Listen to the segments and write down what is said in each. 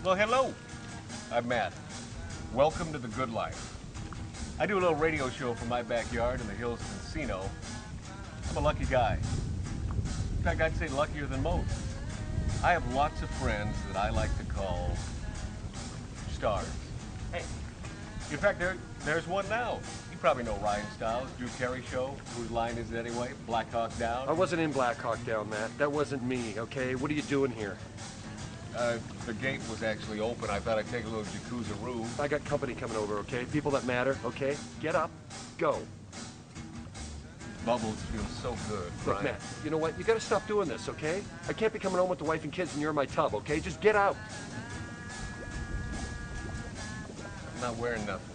Well, hello. I'm Matt. Welcome to the good life. I do a little radio show from my backyard in the hills of Encino. I'm a lucky guy. In fact, I'd say luckier than most. I have lots of friends that I like to call stars. Hey, in fact, there's one now. You probably know Ryan Stiles, Drew Carey show. Whose line is it anyway? Black Hawk Down? I wasn't in Black Hawk Down, Matt. That wasn't me, okay? What are you doing here? The gate was actually open. I thought I'd take a little jacuzzi-roo. I got company coming over, okay? People that matter, okay? Get up, go. Bubbles feel so good, Look, Ryan. Matt, you know what? You gotta stop doing this, okay? I can't be coming home with the wife and kids and you're in my tub, okay? Just get out. I'm not wearing nothing.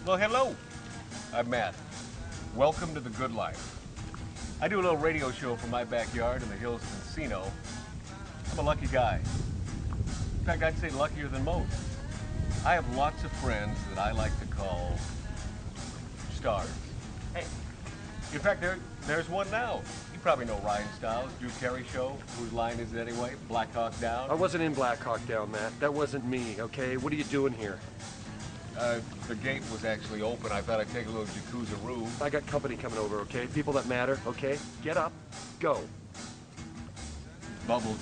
Well, hello. I'm Matt. Welcome to the good life. I do a little radio show from my backyard in the hills of Encino. I'm a lucky guy. In fact, I'd say luckier than most. I have lots of friends that I like to call stars. Hey, in fact, there's one now. You probably know Ryan Stiles, Drew Carey Show. Whose line is it anyway? Black Hawk Down? I wasn't in Black Hawk Down, Matt. That wasn't me, okay? What are you doing here? The gate was actually open. I thought I'd take a little jacuzzi-roo. I got company coming over, okay? People that matter, okay? Get up, go. Bubbles.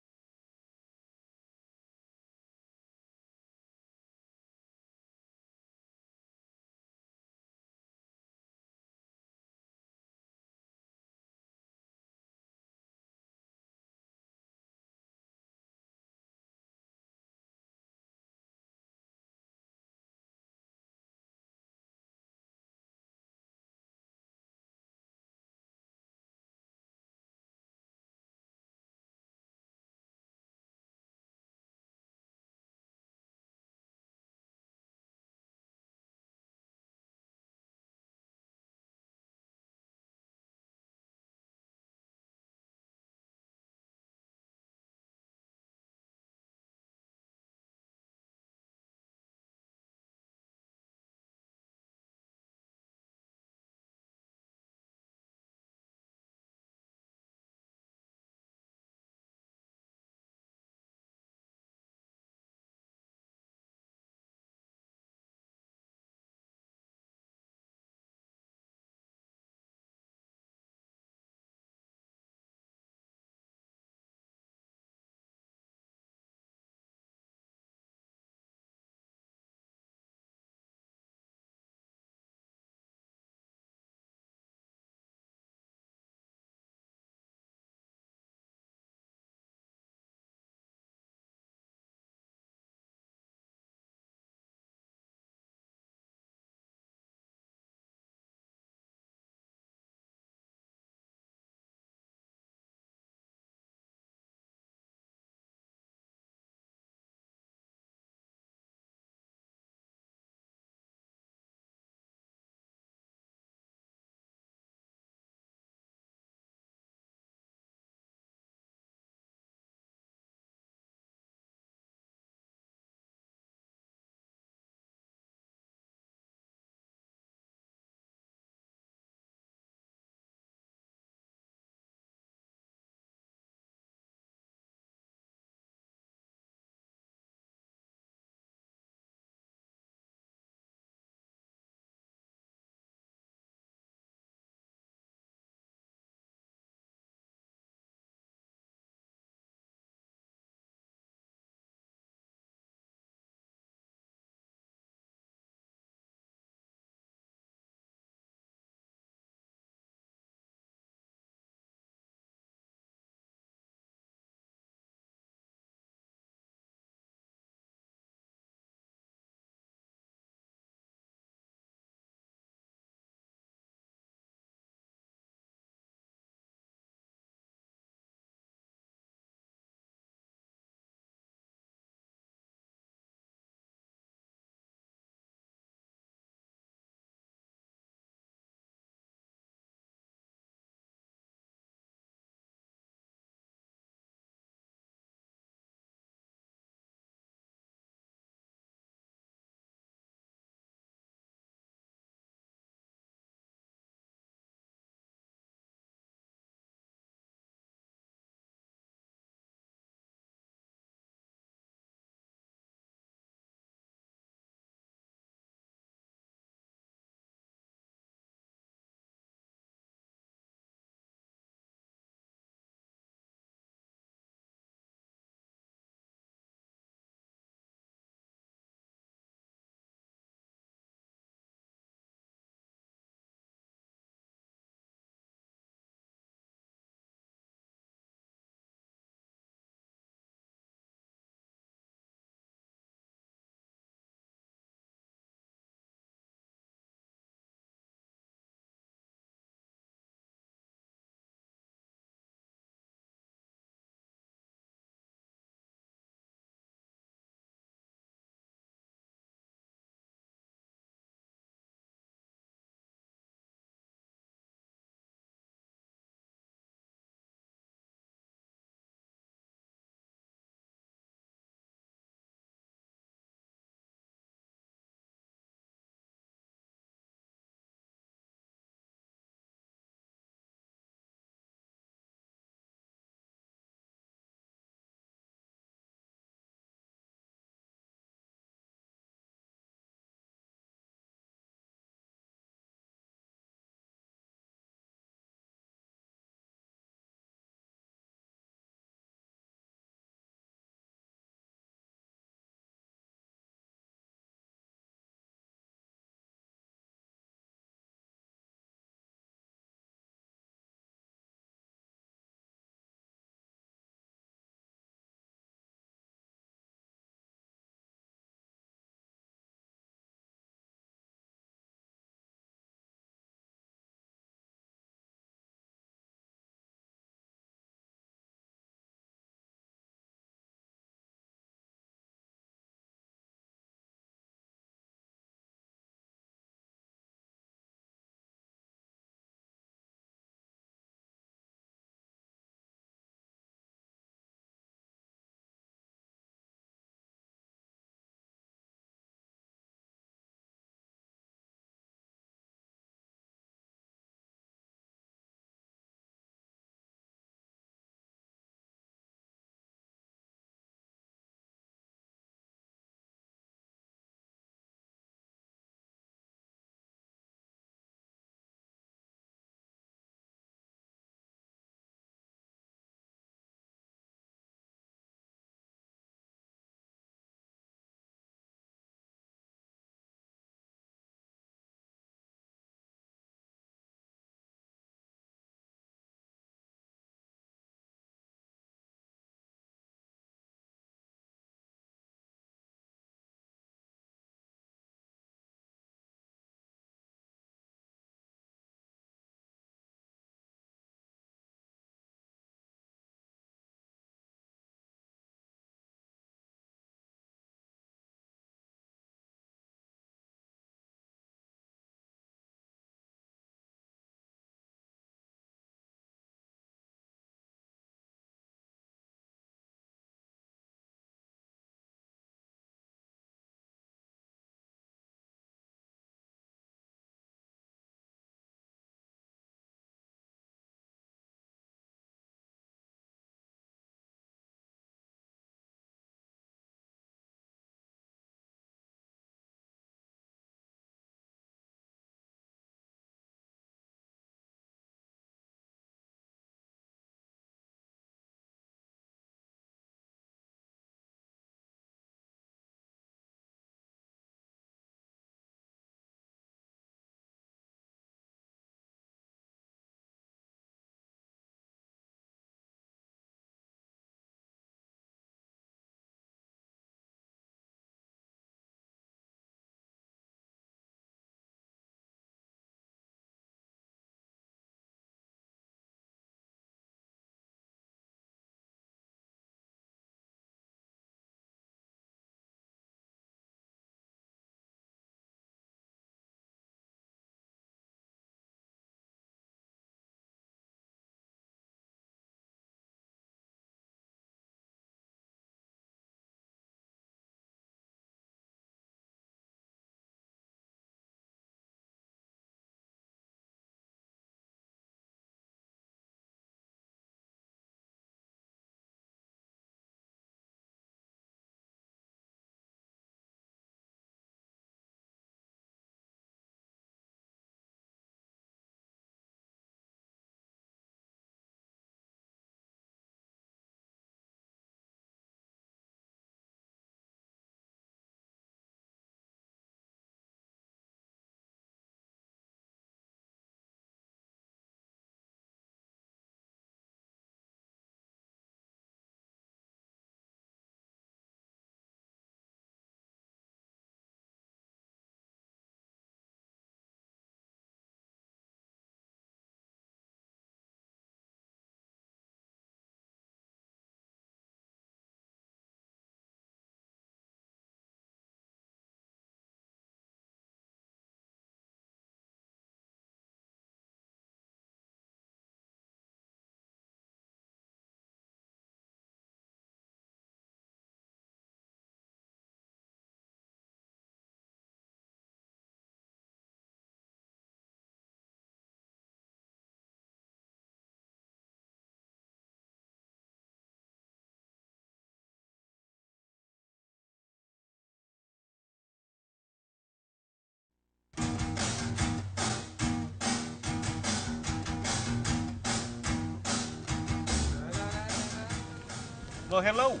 Well, hello.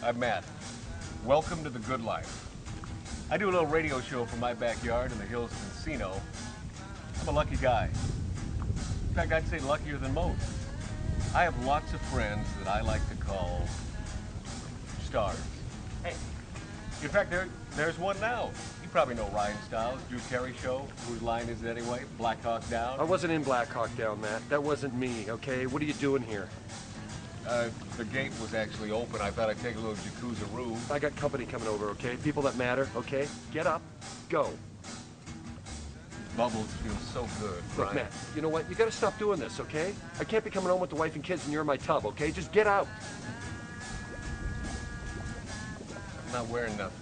I'm Matt. Welcome to the good life. I do a little radio show from my backyard in the hills of Encino. I'm a lucky guy. In fact, I'd say luckier than most. I have lots of friends that I like to call stars. Hey, in fact, there's one now. You probably know Ryan Stiles, Drew Carey Show. Whose line is it anyway? Black Hawk Down? I wasn't in Black Hawk Down, Matt. That wasn't me, okay? What are you doing here? The gate was actually open. I thought I'd take a little jacuzzi-roo. I got company coming over, okay? People that matter, okay? Get up, go. Bubbles feel so good, Look, Ryan. Matt, you know what? You gotta stop doing this, okay? I can't be coming home with the wife and kids and you're in my tub, okay? Just get out. I'm not wearing nothing.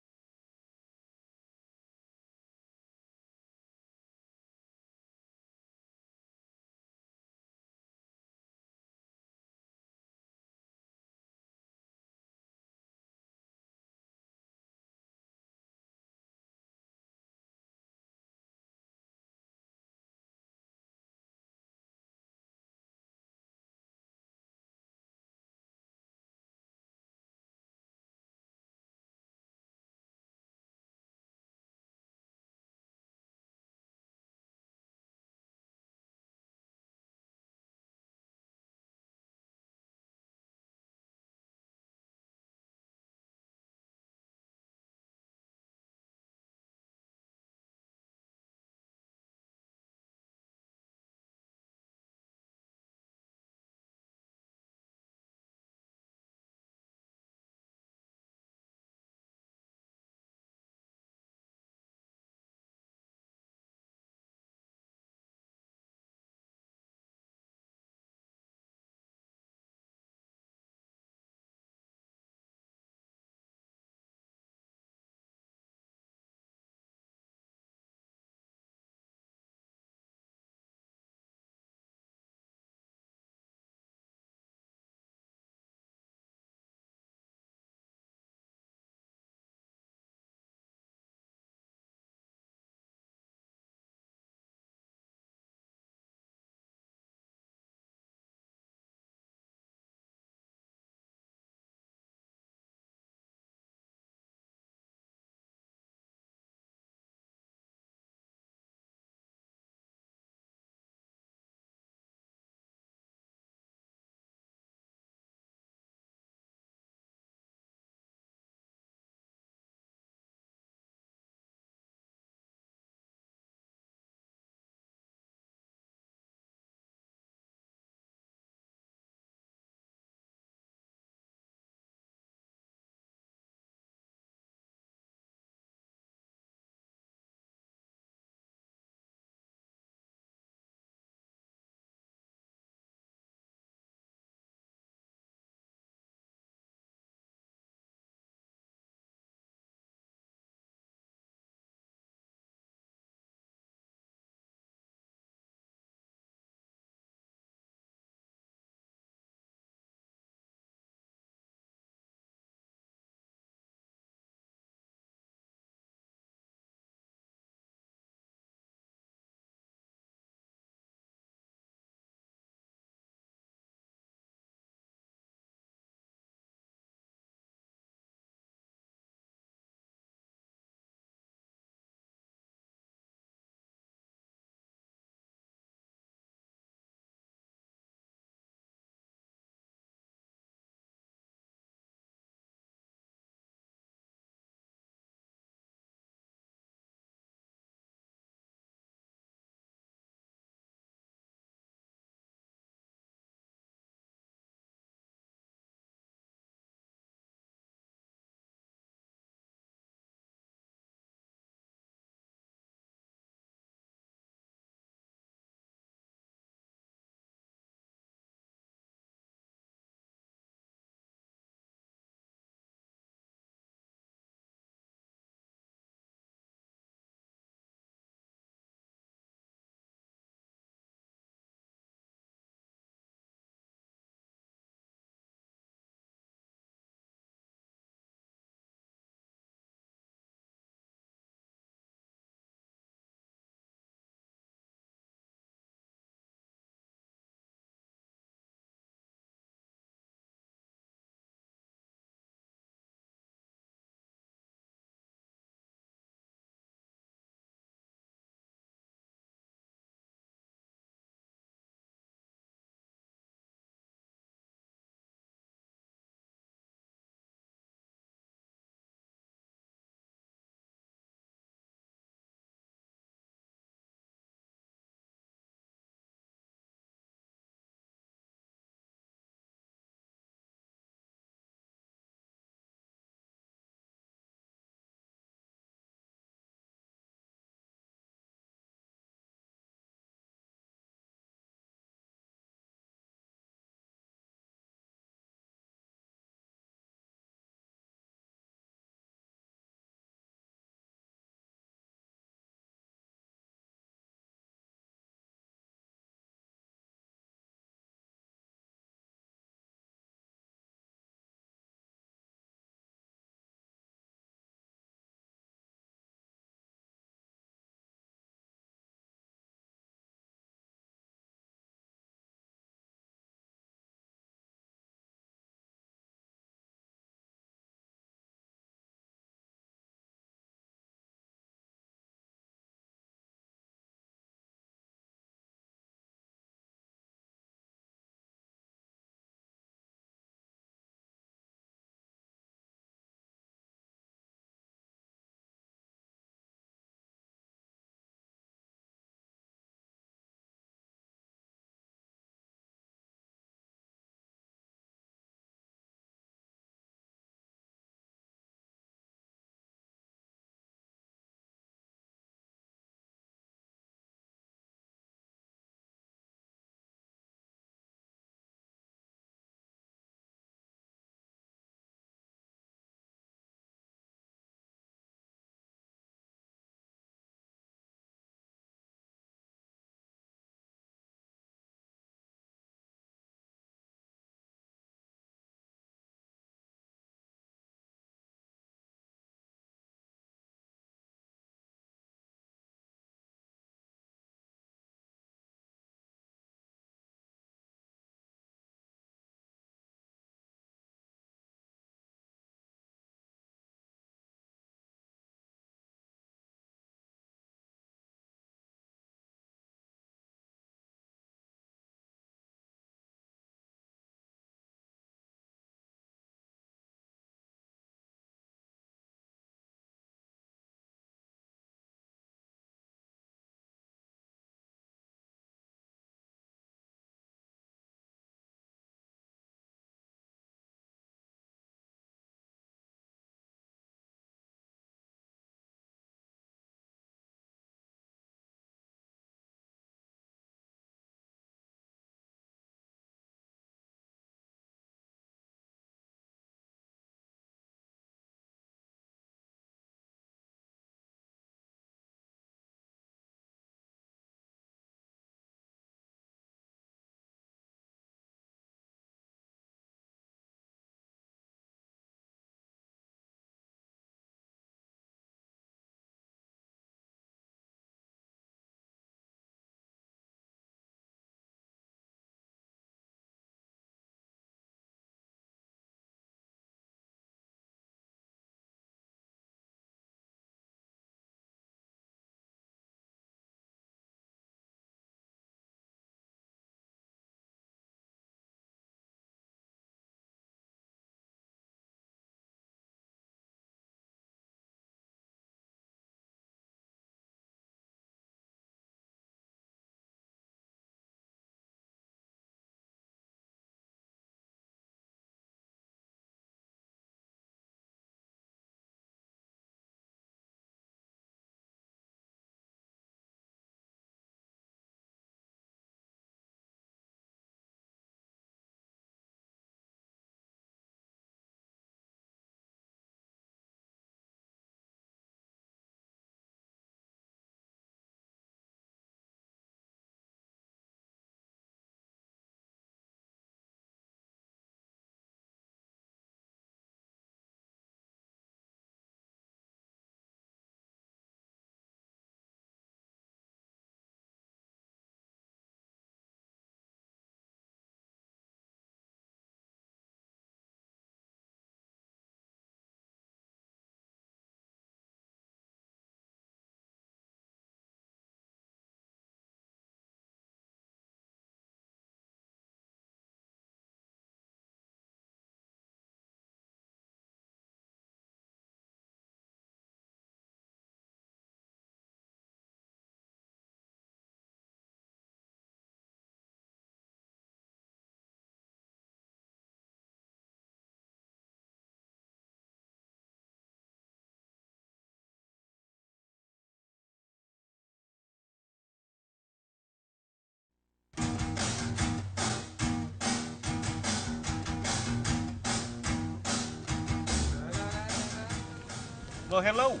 Well, hello.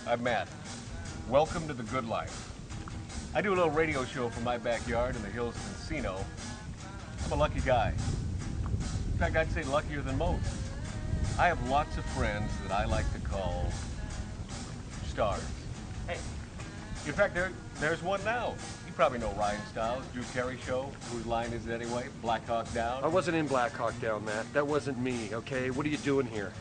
I'm Matt. Welcome to the good life. I do a little radio show from my backyard in the hills of Encino. I'm a lucky guy. In fact, I'd say luckier than most. I have lots of friends that I like to call stars. Hey, in fact, there's one now. You probably know Ryan Stiles, Drew Carey Show. Whose line is it anyway? Black Hawk Down? I wasn't in Black Hawk Down, Matt. That wasn't me, okay? What are you doing here?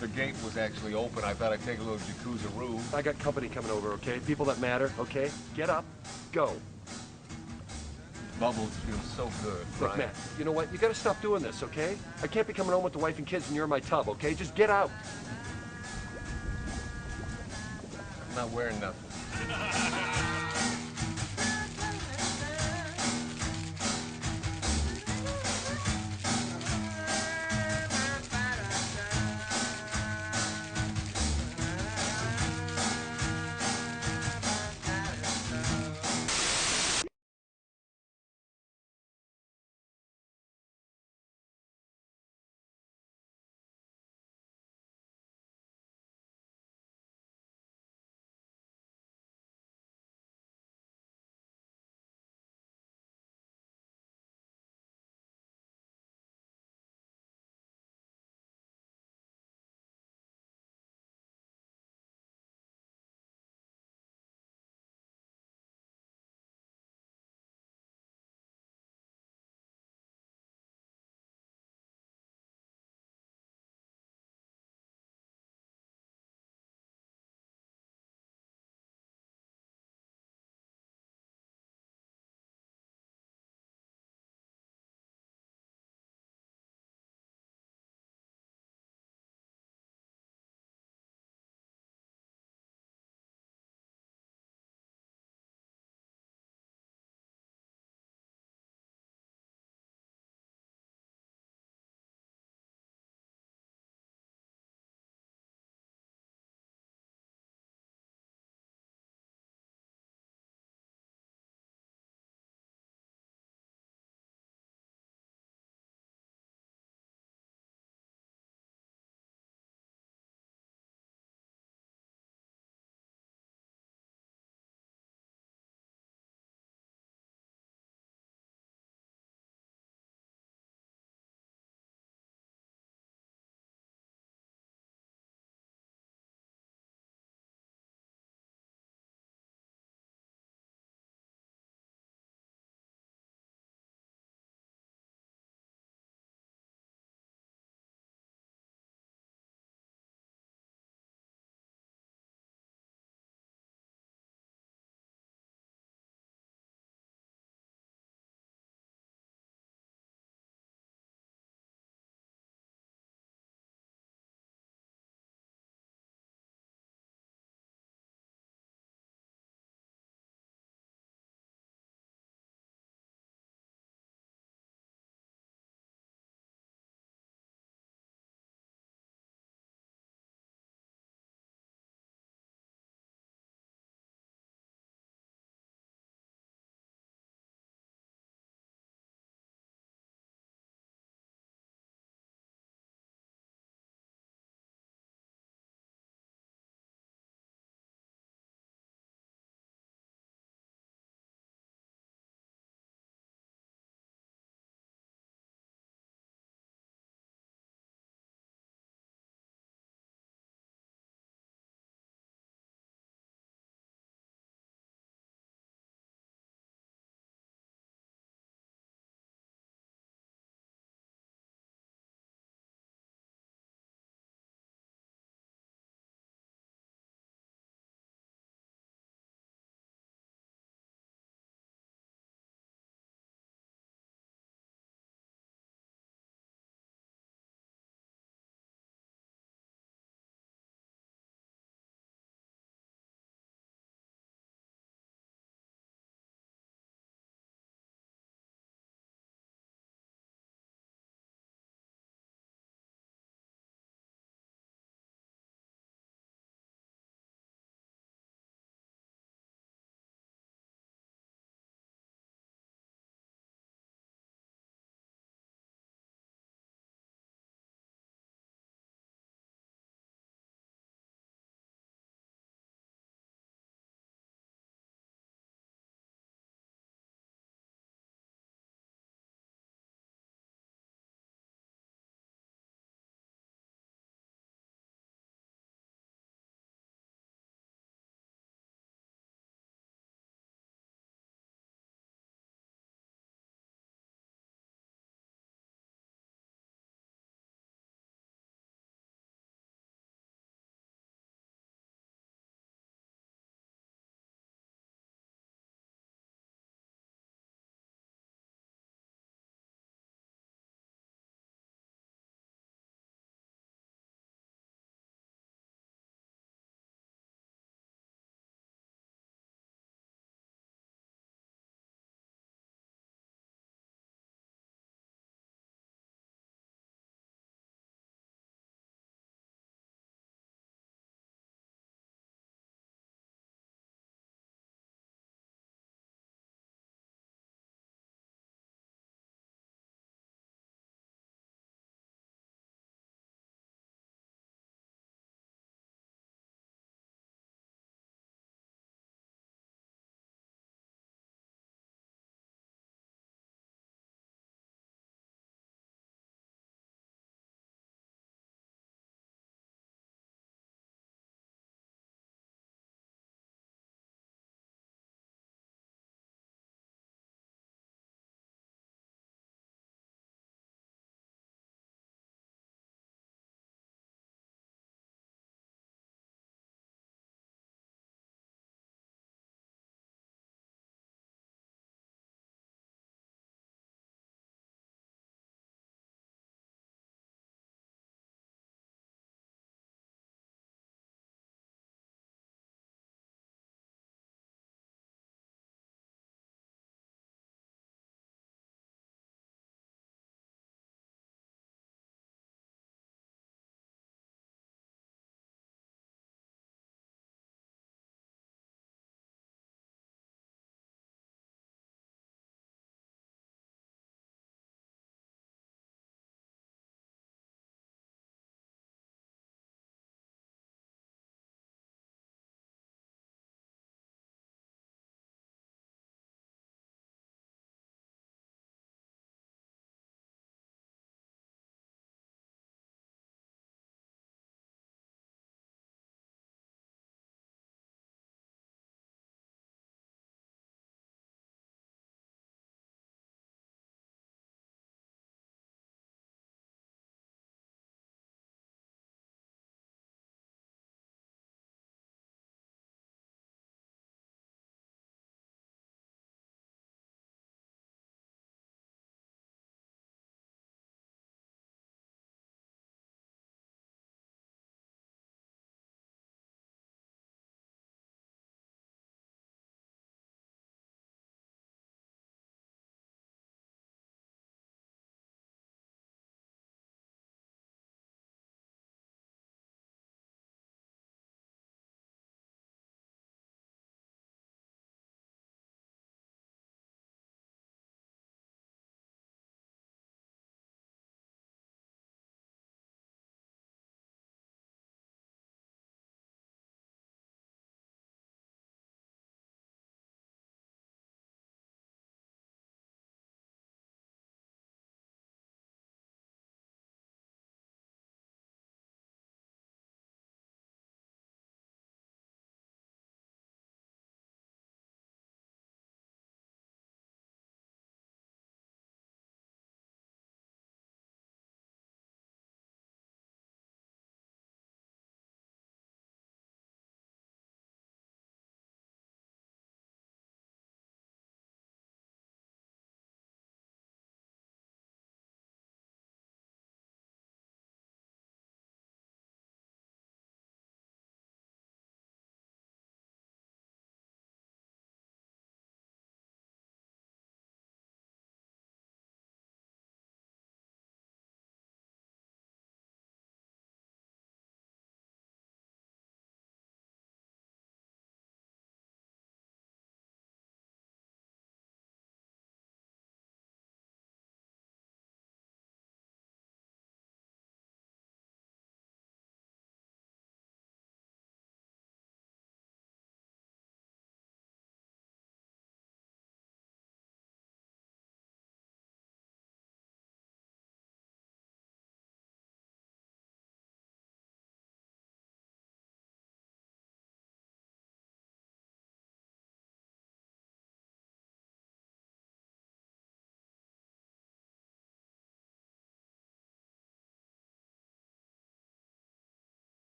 The gate was actually open. I thought I'd take a little jacuzzi-roo. I got company coming over, okay? People that matter, okay? Get up, go. Bubbles feel so good, Look, Ryan. Matt, you know what? You gotta stop doing this, okay? I can't be coming home with the wife and kids and you're in my tub, okay? Just get out. I'm not wearing nothing.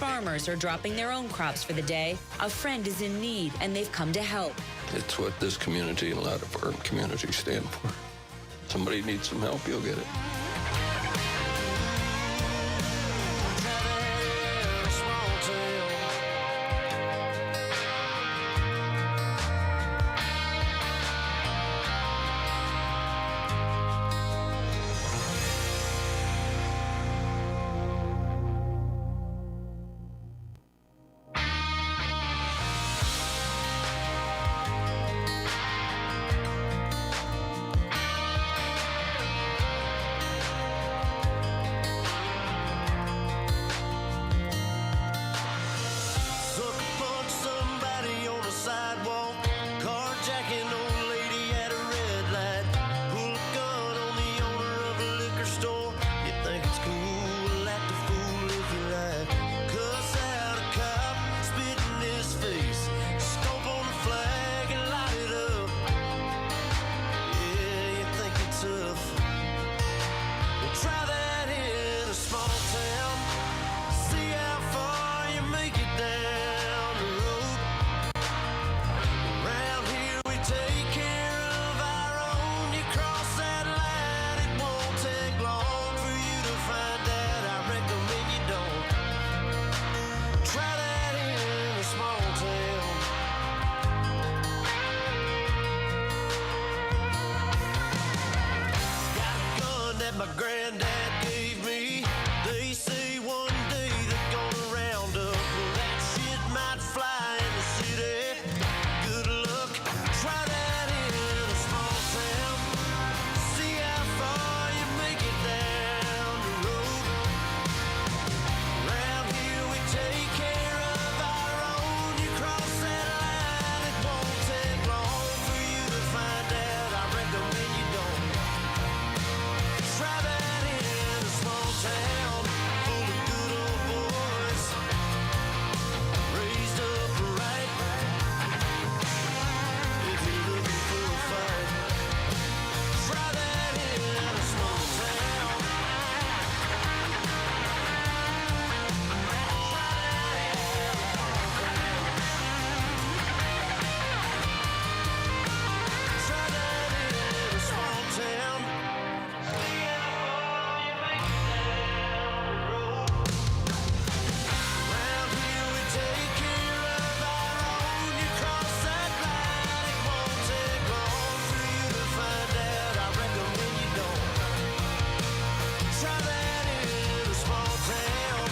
farmers are dropping their own crops for the day. A friend is in need, and they've come to help. It's what this community and a lot of our communities stand for. Somebody needs some help, you'll get it. My granddad gave me. They say one day they're gonna round up. Well, that shit might fly in the city. Good luck, try that in a small town. See how far you make it down the road. Around here we take care of our own. You cross that line, it won't take long for you to find out. I recommend you don't. Try that in a small town full of good old boys, raised up right. If you're looking for a fight, try that in a small town. Try that in a small town. See how far you make it down the road. Around here we take care of our own. You cross that line, it won't take long for you to find out. I recommend you don't. Try that in a small town.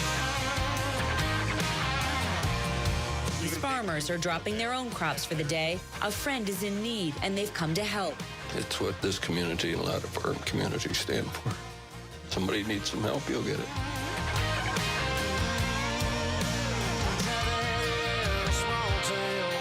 These farmers are dropping their own crops for the day. A friend is in need, and they've come to help. It's what this community and a lot of our communities stand for. Somebody needs some help, you'll get it. Try that in a small town.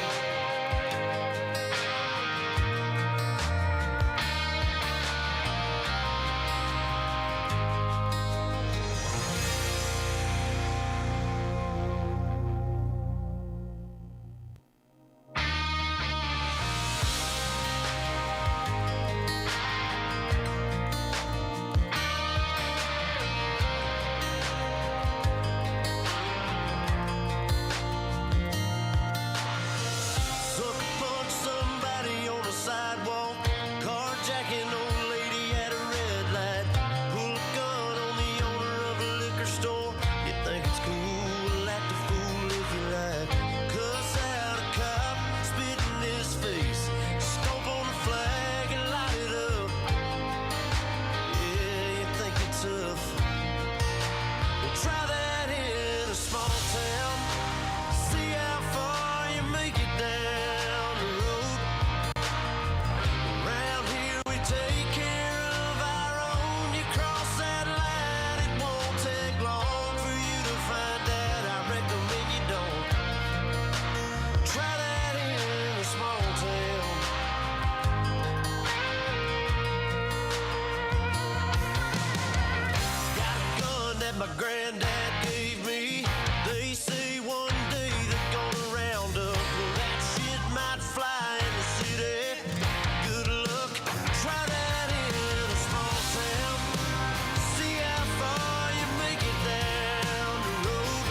Sucker punch somebody on the sidewalk. Carjacking old lady at a red light. Pull a gun on the owner of a liquor store. You think it's cool, act a fool if you like. Cuss out a cop, spit in his face. Stomp on the flag and light it up. Yeah, you think you're tough. Well, try that in a small town. See how far you make it down the road. Around here we take care of our own. You cross that line, it won't take long for you to find out. I recommend you don't. Try that in a small town. Got a gun that my granddad gave me. They say one day they're gonna round up. Well, that shit might fly in the city. Good luck, try that in a small town. See how far you make it down the road.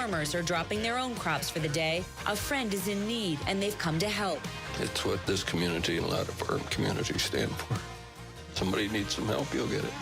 farmers are dropping their own crops for the day. A friend is in need, and they've come to help. It's what this community and a lot of our communities stand for. Somebody needs some help, you'll get it.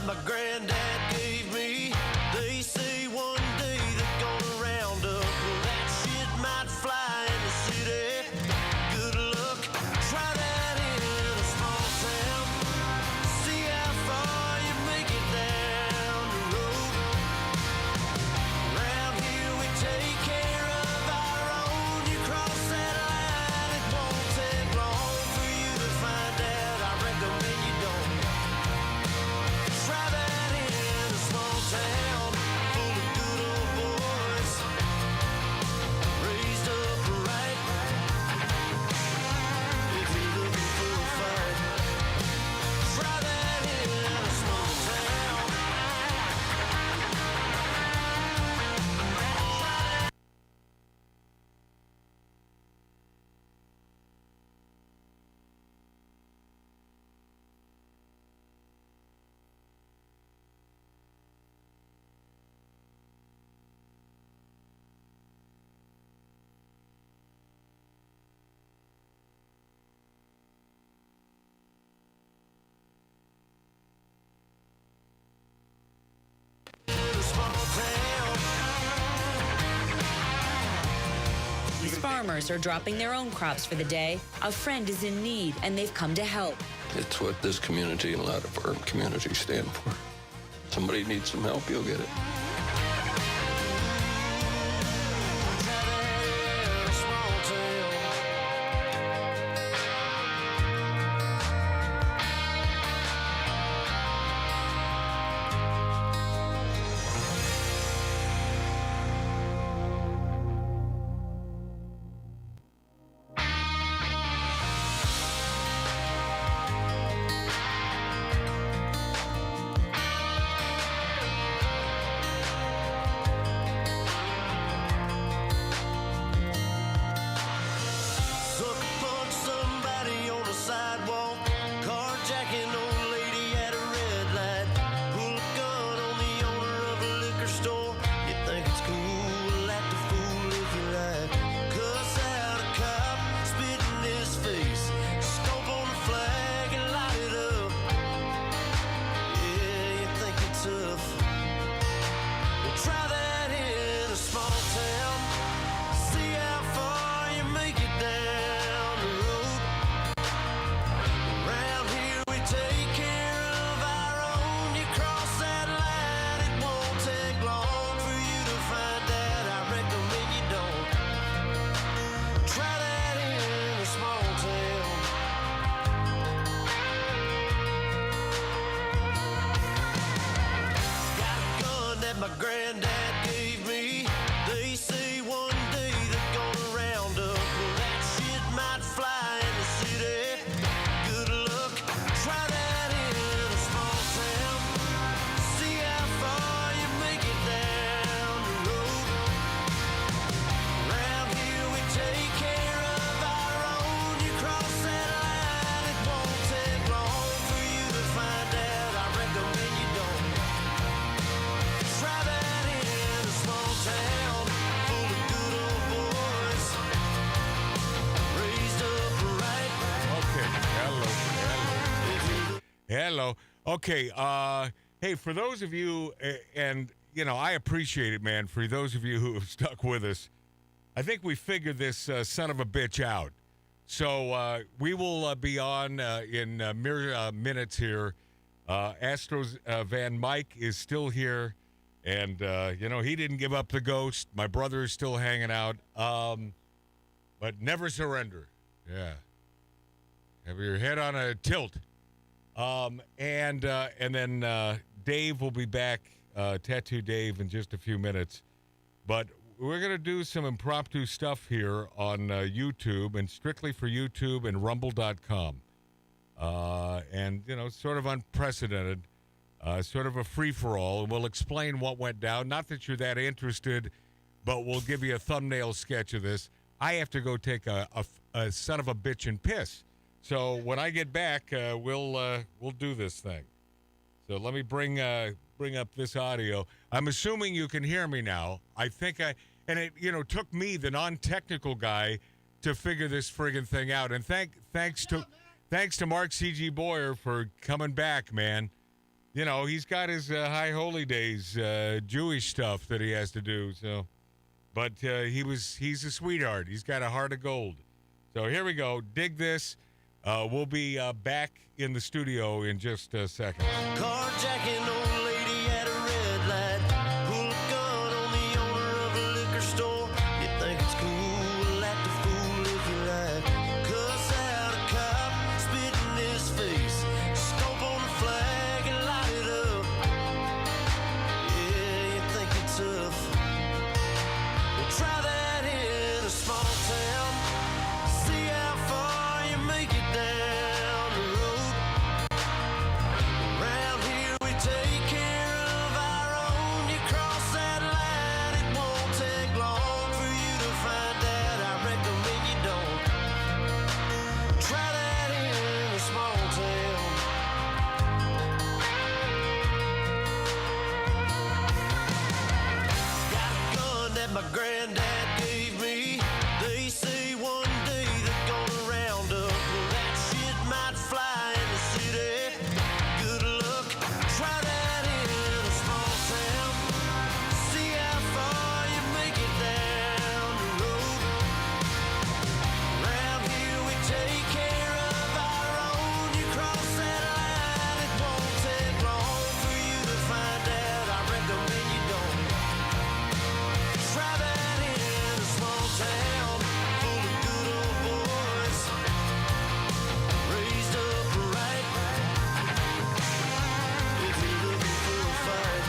My granddad gave me. They say one day they're gonna round up. Well, that shit might fly in the city. Good luck, try that in a small town. See how far you make it down the road. Around here we take care of our own. You cross that line, it won't take long for you to find out. I recommend you don't. Try that in a small town full of good old boys, raised up right. If you're looking for a fight, try that in a small town. These farmers are dropping their own crops for the day. A friend is in need, and they've come to help. It's what this community and a lot of our communities stand for. Somebody needs some help, you'll get it. Hello. Okay. Hey, for those of you, and I appreciate it, man. For those of you who have stuck with us, I think we figured this son of a bitch out. So we will be on in mere minutes here. Astros Van Mike is still here, and he didn't give up the ghost. My brother is still hanging out, but never surrender. Yeah, have your head on a tilt. And then Dave will be back, Tattoo Dave, in just a few minutes. But we're going to do some impromptu stuff here on YouTube, and strictly for YouTube and Rumble.com. And, sort of unprecedented, sort of a free-for-all. And we'll explain what went down. Not that you're that interested, but we'll give you a thumbnail sketch of this. I have to go take a son of a bitch and piss. So when I get back, we'll do this thing. So let me bring up this audio. I'm assuming you can hear me now. I think and it took me, the non-technical guy, to figure this friggin' thing out. And thanks to Mark C.G. Boyer for coming back, man. He's got his high holy days Jewish stuff that he has to do. So, but he's a sweetheart. He's got a heart of gold. So here we go. Dig this. We'll be back in the studio in just a second. Carjacking old lady at a red light. Pull a gun on the owner of a liquor store. You think it's cool, act a fool if you like. Cuss out a cop, spit in his face. Stomp on the flag and light it up. Yeah, you think it's tough. Well, try that in a small town. See how far you make it down the road. Around here we take care of our own. You cross that line, it won't take long for you to find out. I recommend you don't. Try that in a small town. Got a gun that my granddad gave me. They say one day they're gonna round up. Well, that shit might fly in the city. Good luck. Try that in a small town. See how far you make it down the road. Around here we take care of our own. You cross that line, it won't take long for you to find out. I recommend you don't. Try that in a small town full of good old boys, raised up right. If you're looking for a fight,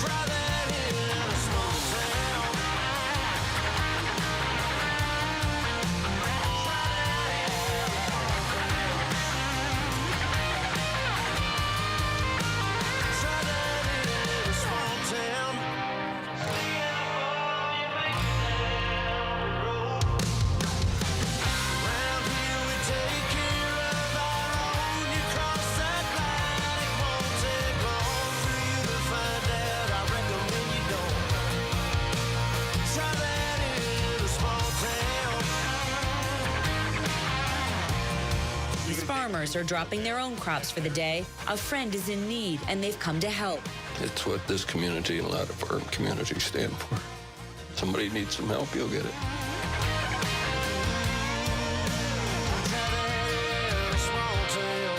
try that in a small town. Try that in a small town. See how far you make it down the road. Around here we take care of our own. You cross that line, it won't take long for you to find out. I recommend you don't. Try that in a small town. These farmers are dropping their own crops for the day. A friend is in need, and they've come to help. It's what this community and a lot of our communities stand for. Somebody needs some help, you'll get it. Try that in a small town.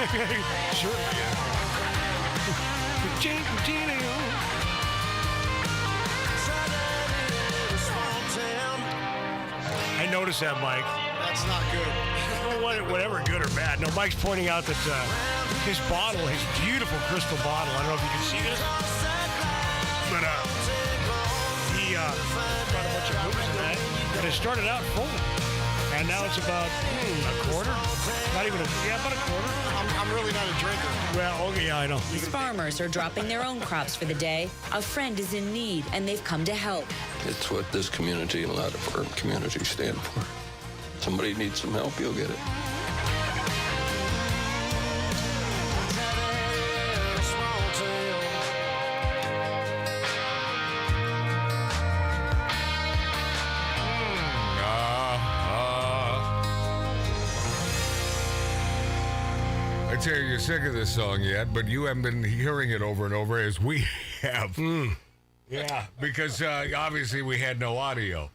Sure. I noticed that, Mike. That's not good. Well, whatever, good or bad. No, Mike's pointing out that his bottle, his beautiful crystal bottle, I don't know if you can see this, but he brought a bunch of booze in that, and it started out full. And now it's about a quarter? Not even about a quarter. I'm really not a drinker. Well, okay, yeah, I know. These farmers are dropping their own crops for the day. A friend is in need, and they've come to help. It's what this community and a lot of our communities stand for. Somebody needs some help, you'll get it. I tell you, you're sick of this song yet, but you haven't been hearing it over and over as we have. Yeah, because obviously we had no audio.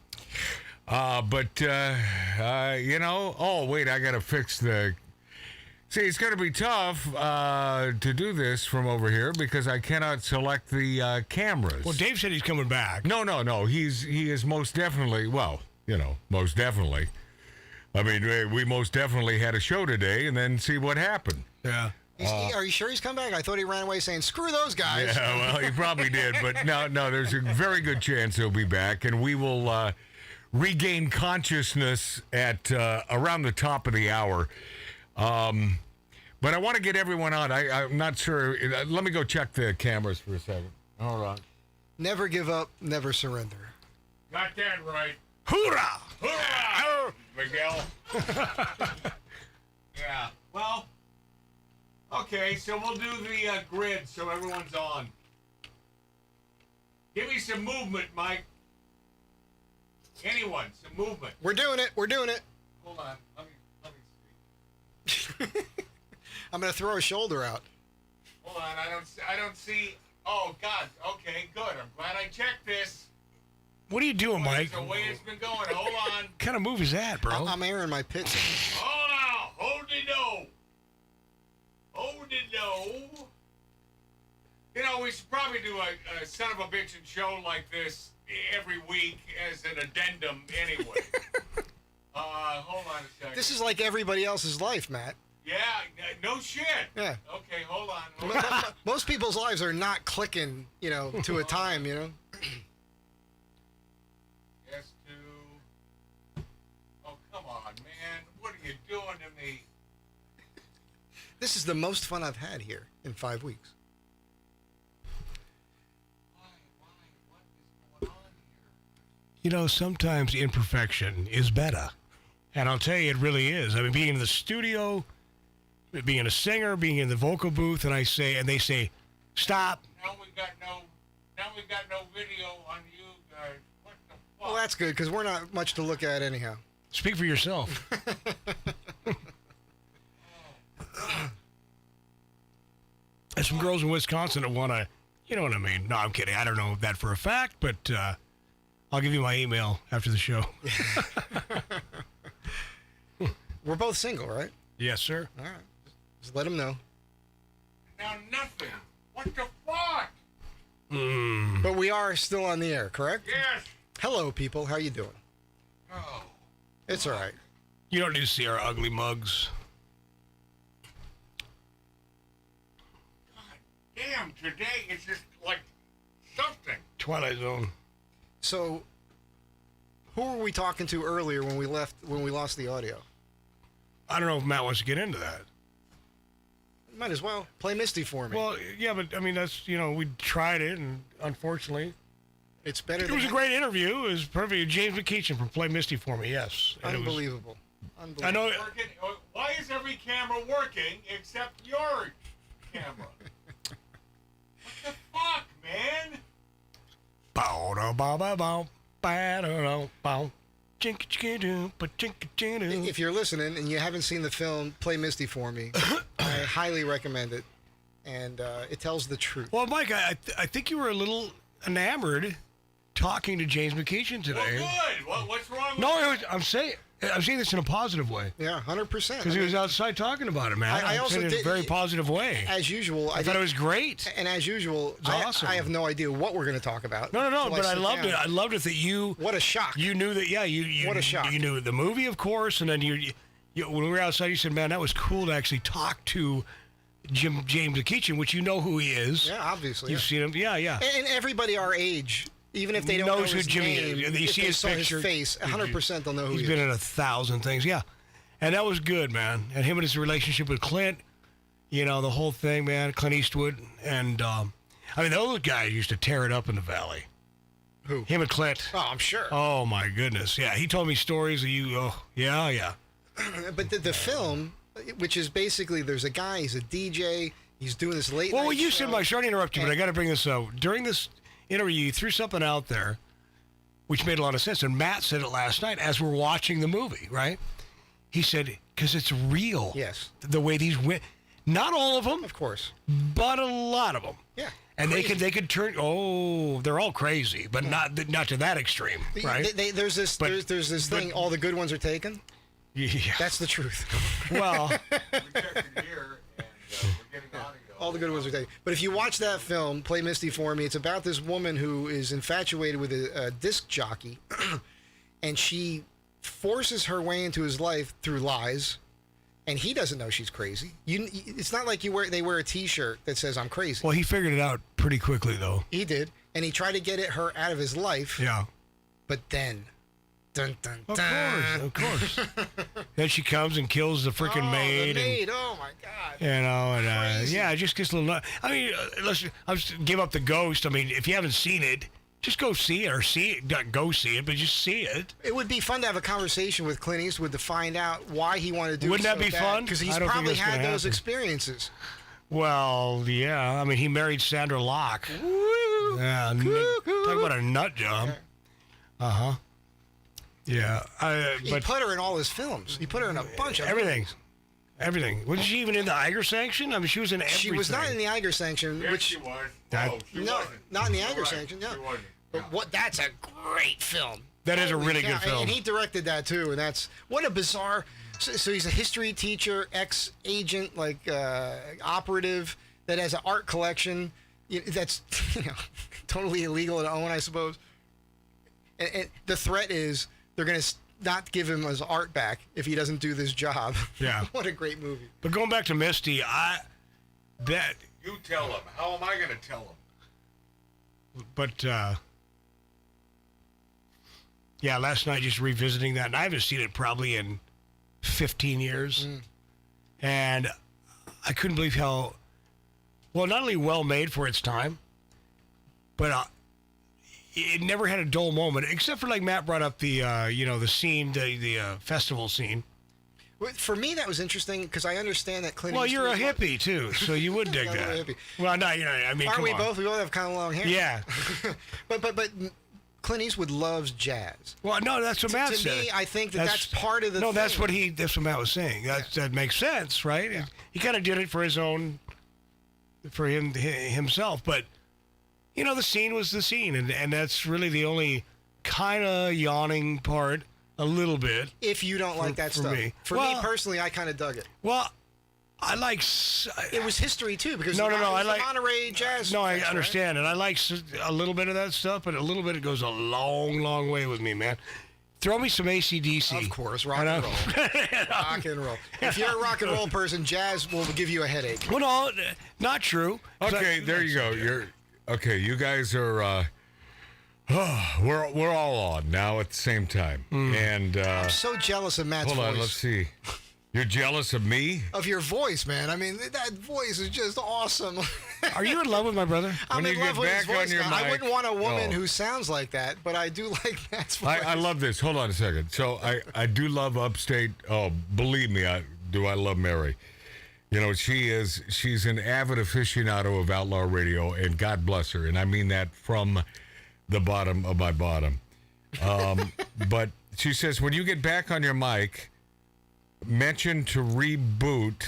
But oh, wait, I got to fix the... See, it's going to be tough to do this from over here because I cannot select the cameras. Well, Dave said he's coming back. No. He is most definitely, most definitely. I mean, we most definitely had a show today and then see what happened. Yeah. Are you sure he's come back? I thought he ran away saying, screw those guys. Yeah, well, he probably did. But no, there's a very good chance he'll be back. And we will regain consciousness at around the top of the hour. But I want to get everyone on. I'm not sure. Let me go check the cameras for a second. Hold on. Never give up, never surrender. Got that right. Hoorah! Hoorah! Miguel. Yeah. Well, okay, so we'll do the grid so everyone's on. Give me some movement, Mike. Anyone, some movement. We're doing it. Hold on. Let me see. I'm going to throw a shoulder out. Hold on. I don't see. Oh, God. Okay, good. I'm glad I checked this. What are you doing, Mike? That's the way it's been going. Hold on. What kind of move is that, bro? I'm airing my pits. Hold on. Hold the dough. Hold the dough. You know, we should probably do a son of a bitchin' show like this every week as an addendum anyway. Hold on a second. This is like everybody else's life, Matt. Yeah, no shit. Yeah. Okay, hold on. Most people's lives are not clicking, to a time, Yes, to... Oh, come on, man. What are you doing to me? This is the most fun I've had here in 5 weeks. Why? What is going on here? Sometimes imperfection is better. And I'll tell you, it really is. I mean, being in the studio, being a singer, being in the vocal booth, and they say, stop. Now we got no video on you guys. What the fuck? Well, that's good, because we're not much to look at anyhow. Speak for yourself. There's some girls in Wisconsin that want to, you know what I mean? No, I'm kidding. I don't know that for a fact, but I'll give you my email after the show. We're both single, right? Yes, sir. All right. Just let them know. Now nothing. What the fuck? But we are still on the air, correct? Yes. Hello, people. How you doing? Oh. It's all right. You don't need to see our ugly mugs. God damn, today it's just like something. Twilight Zone. So, who were we talking to earlier when we lost the audio? I don't know if Matt wants to get into that. Might as well. Play Misty for me. Well, yeah, but I mean, that's, we tried it, and unfortunately, it's better it than... was a great interview. It was perfect. James McEachin from Play Misty for me, yes. And Unbelievable. I know. Why is every camera working except your camera? What the fuck, man? If you're listening and you haven't seen the film Play Misty for me, I highly recommend it. And it tells the truth. Well, Mike, I think you were a little enamored talking to James McEachin today. Well, good. What's wrong with No, I'm saying, I'm saying this in a positive way. Yeah, 100%. Because he was outside talking about it, man. I also said it in did a very positive way. As usual, I thought it was great. And as usual, awesome. I have no idea what we're going to talk about. No, until but I sit loved down. it. I loved it that you. What a shock! You knew that. Yeah, you. What a shock! You knew the movie, of course, and then you when we were outside, you said, "Man, that was cool to actually talk to James McEachin," which you know who he is. Yeah, obviously. You've seen him. Yeah. And everybody our age, even if they don't know knows who his Jimmy name, is. They if see they his saw picture. his face, 100% they'll know who he He's is. been in 1,000 things. Yeah, and that was good, man. And him and his relationship with Clint, the whole thing, man. Clint Eastwood, and those guys used to tear it up in the Valley. Who? Him and Clint. Oh, I'm sure. Oh my goodness, yeah. He told me stories of you. Oh, yeah. But the film, which is basically there's a guy, he's a DJ, he's doing this late Well, night you show. said, sorry to interrupt you, but I got to bring this up. During this interview, you threw something out there, which made a lot of sense. And Matt said it last night as we're watching the movie, right? He said, because it's real. Yes. The way these went. Not all of them, Of course. but a lot of them. Yeah. And Crazy. they could turn. Oh, they're all crazy, but not to that extreme, right? There's this But- there's this thing. All the good ones are taken. Yeah. That's the truth. Well, All the good ones are taken. But if you watch that film, Play Misty for Me, it's about this woman who is infatuated with a disc jockey, and she forces her way into his life through lies, and he doesn't know she's crazy. It's not like they wear a T-shirt that says "I'm crazy." well, he figured it out pretty quickly, though. He did, and he tried to get her out of his life. Yeah. But then, dun dun Of dun. course. Then she comes and kills the freaking maid. The and, maid. Oh my God. and yeah, it just gets a little. I mean, I'll give up the ghost. I mean, if you haven't seen it, just go see it, or see it. Not go see it, but just see it. It would be fun to have a conversation with Clint Eastwood to find out why he wanted to do Wouldn't it that be fun? Because he's I don't think probably that's gonna had those happen. experiences. Well, yeah. I mean, he married Sandra Locke. Woo! Yeah. Talk about a nut job. Yeah. He But put her in all his films. He put her in a bunch of everything. Wasn't she even in the Iger sanction? I mean, she was in everything. She was not in the Iger sanction, which was. That- no, not in the Iger sanction. Yeah, but that's a great film. That is a Holy really cow. good film. And he directed that too. And that's what a bizarre. So he's a history teacher, ex-agent, like operative that has an art collection. That's totally illegal to own, I suppose. And the threat is they're going to not give him his art back if he doesn't do this job. Yeah. What a great movie. But going back to Misty, that. You tell him. How am I going to tell him? But yeah, last night just revisiting that, and I haven't seen it probably in 15 years, and I couldn't believe how not only well made for its time, but it never had a dull moment, except for like Matt brought up the the scene, the festival scene. For me, that was interesting because I understand that Clint Well, Eastwood you're a was- hippie too, so you would dig I'm a that. hippie. Well, no, I mean, Aren't come we on. both? We both have kind of long hair. Yeah. But Clint Eastwood loves jazz. Well, no, that's what Matt To said. me, I think that's part of the No, that's thing. that's what Matt was saying. That makes sense, right? Yeah. He kind of did it for his own, for himself. But the scene was the scene, and that's really the only kind of yawning part, a little bit. If you don't like that for stuff. me. For me personally, I kind of dug it. Well, I like. It was history too because No, it was I the like Monterey Jazz. No, I Fest, right? understand, and I like a little bit of that stuff, but a little bit it goes a long, long way with me, man. Throw me some AC/DC. Of course, rock and roll. Rock and roll. If you're a rock and roll person, jazz will give you a headache. Well, no, not true. Okay, there you go. You guys are. We're all on now at the same time, and I'm so jealous of Matt's hold voice. on. Let's see. You're jealous of me? Of your voice, man. I mean, that voice is just awesome. Are you in love with my brother? I'm When in you love get with his back on voice your now. I mic- wouldn't want a woman Oh. who sounds like that, but I do like Matt's voice. I love this. Hold on a second. So I do love Upstate. Oh, believe me, I love Mary. She's an avid aficionado of Outlaw Radio, and God bless her. And I mean that from the bottom of my bottom. But she says, when you get back on your mic, mention to reboot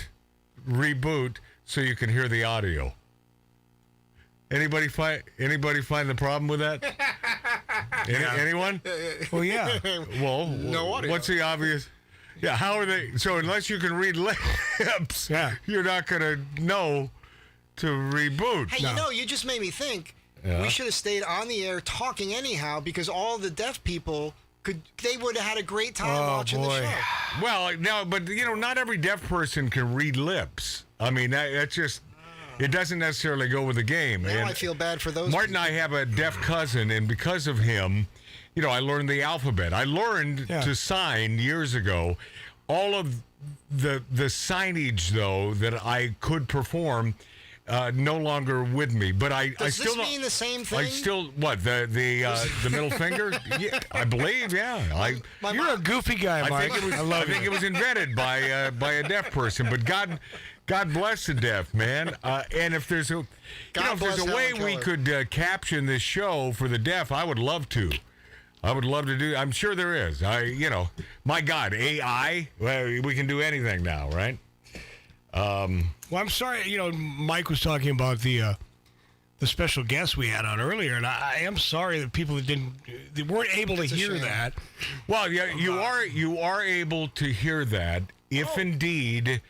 so you can hear the audio. Anybody find the problem with that? Anyone? Well, yeah. Well, No audio. what's the obvious? Yeah, how are they? So unless you can read lips, you're not going to know to reboot. Hey, you just made me think. Yeah. We should have stayed on the air talking anyhow because all the deaf people they would have had a great time watching the show. Well, no, but not every deaf person can read lips. I mean, that's just. It doesn't necessarily go with the game. Now and I feel bad for those Martin people. and I have a deaf cousin, and because of him, I learned the alphabet. I learned to sign years ago. All of the signage, though, that I could perform, no longer with me. But I still this mean the same thing? I still what the middle finger? Yeah, I believe. Yeah, You're a goofy guy, Mike. I think it was invented by a deaf person. But God bless the deaf, man. And if there's a way we could caption this show for the deaf, I would love to. I would love to do. I'm sure there is. My God, AI. Well, we can do anything now, right? Well, I'm sorry. Mike was talking about the special guest we had on earlier, and I am sorry that people that weren't able to hear that. Well, yeah, you are able to hear that if indeed.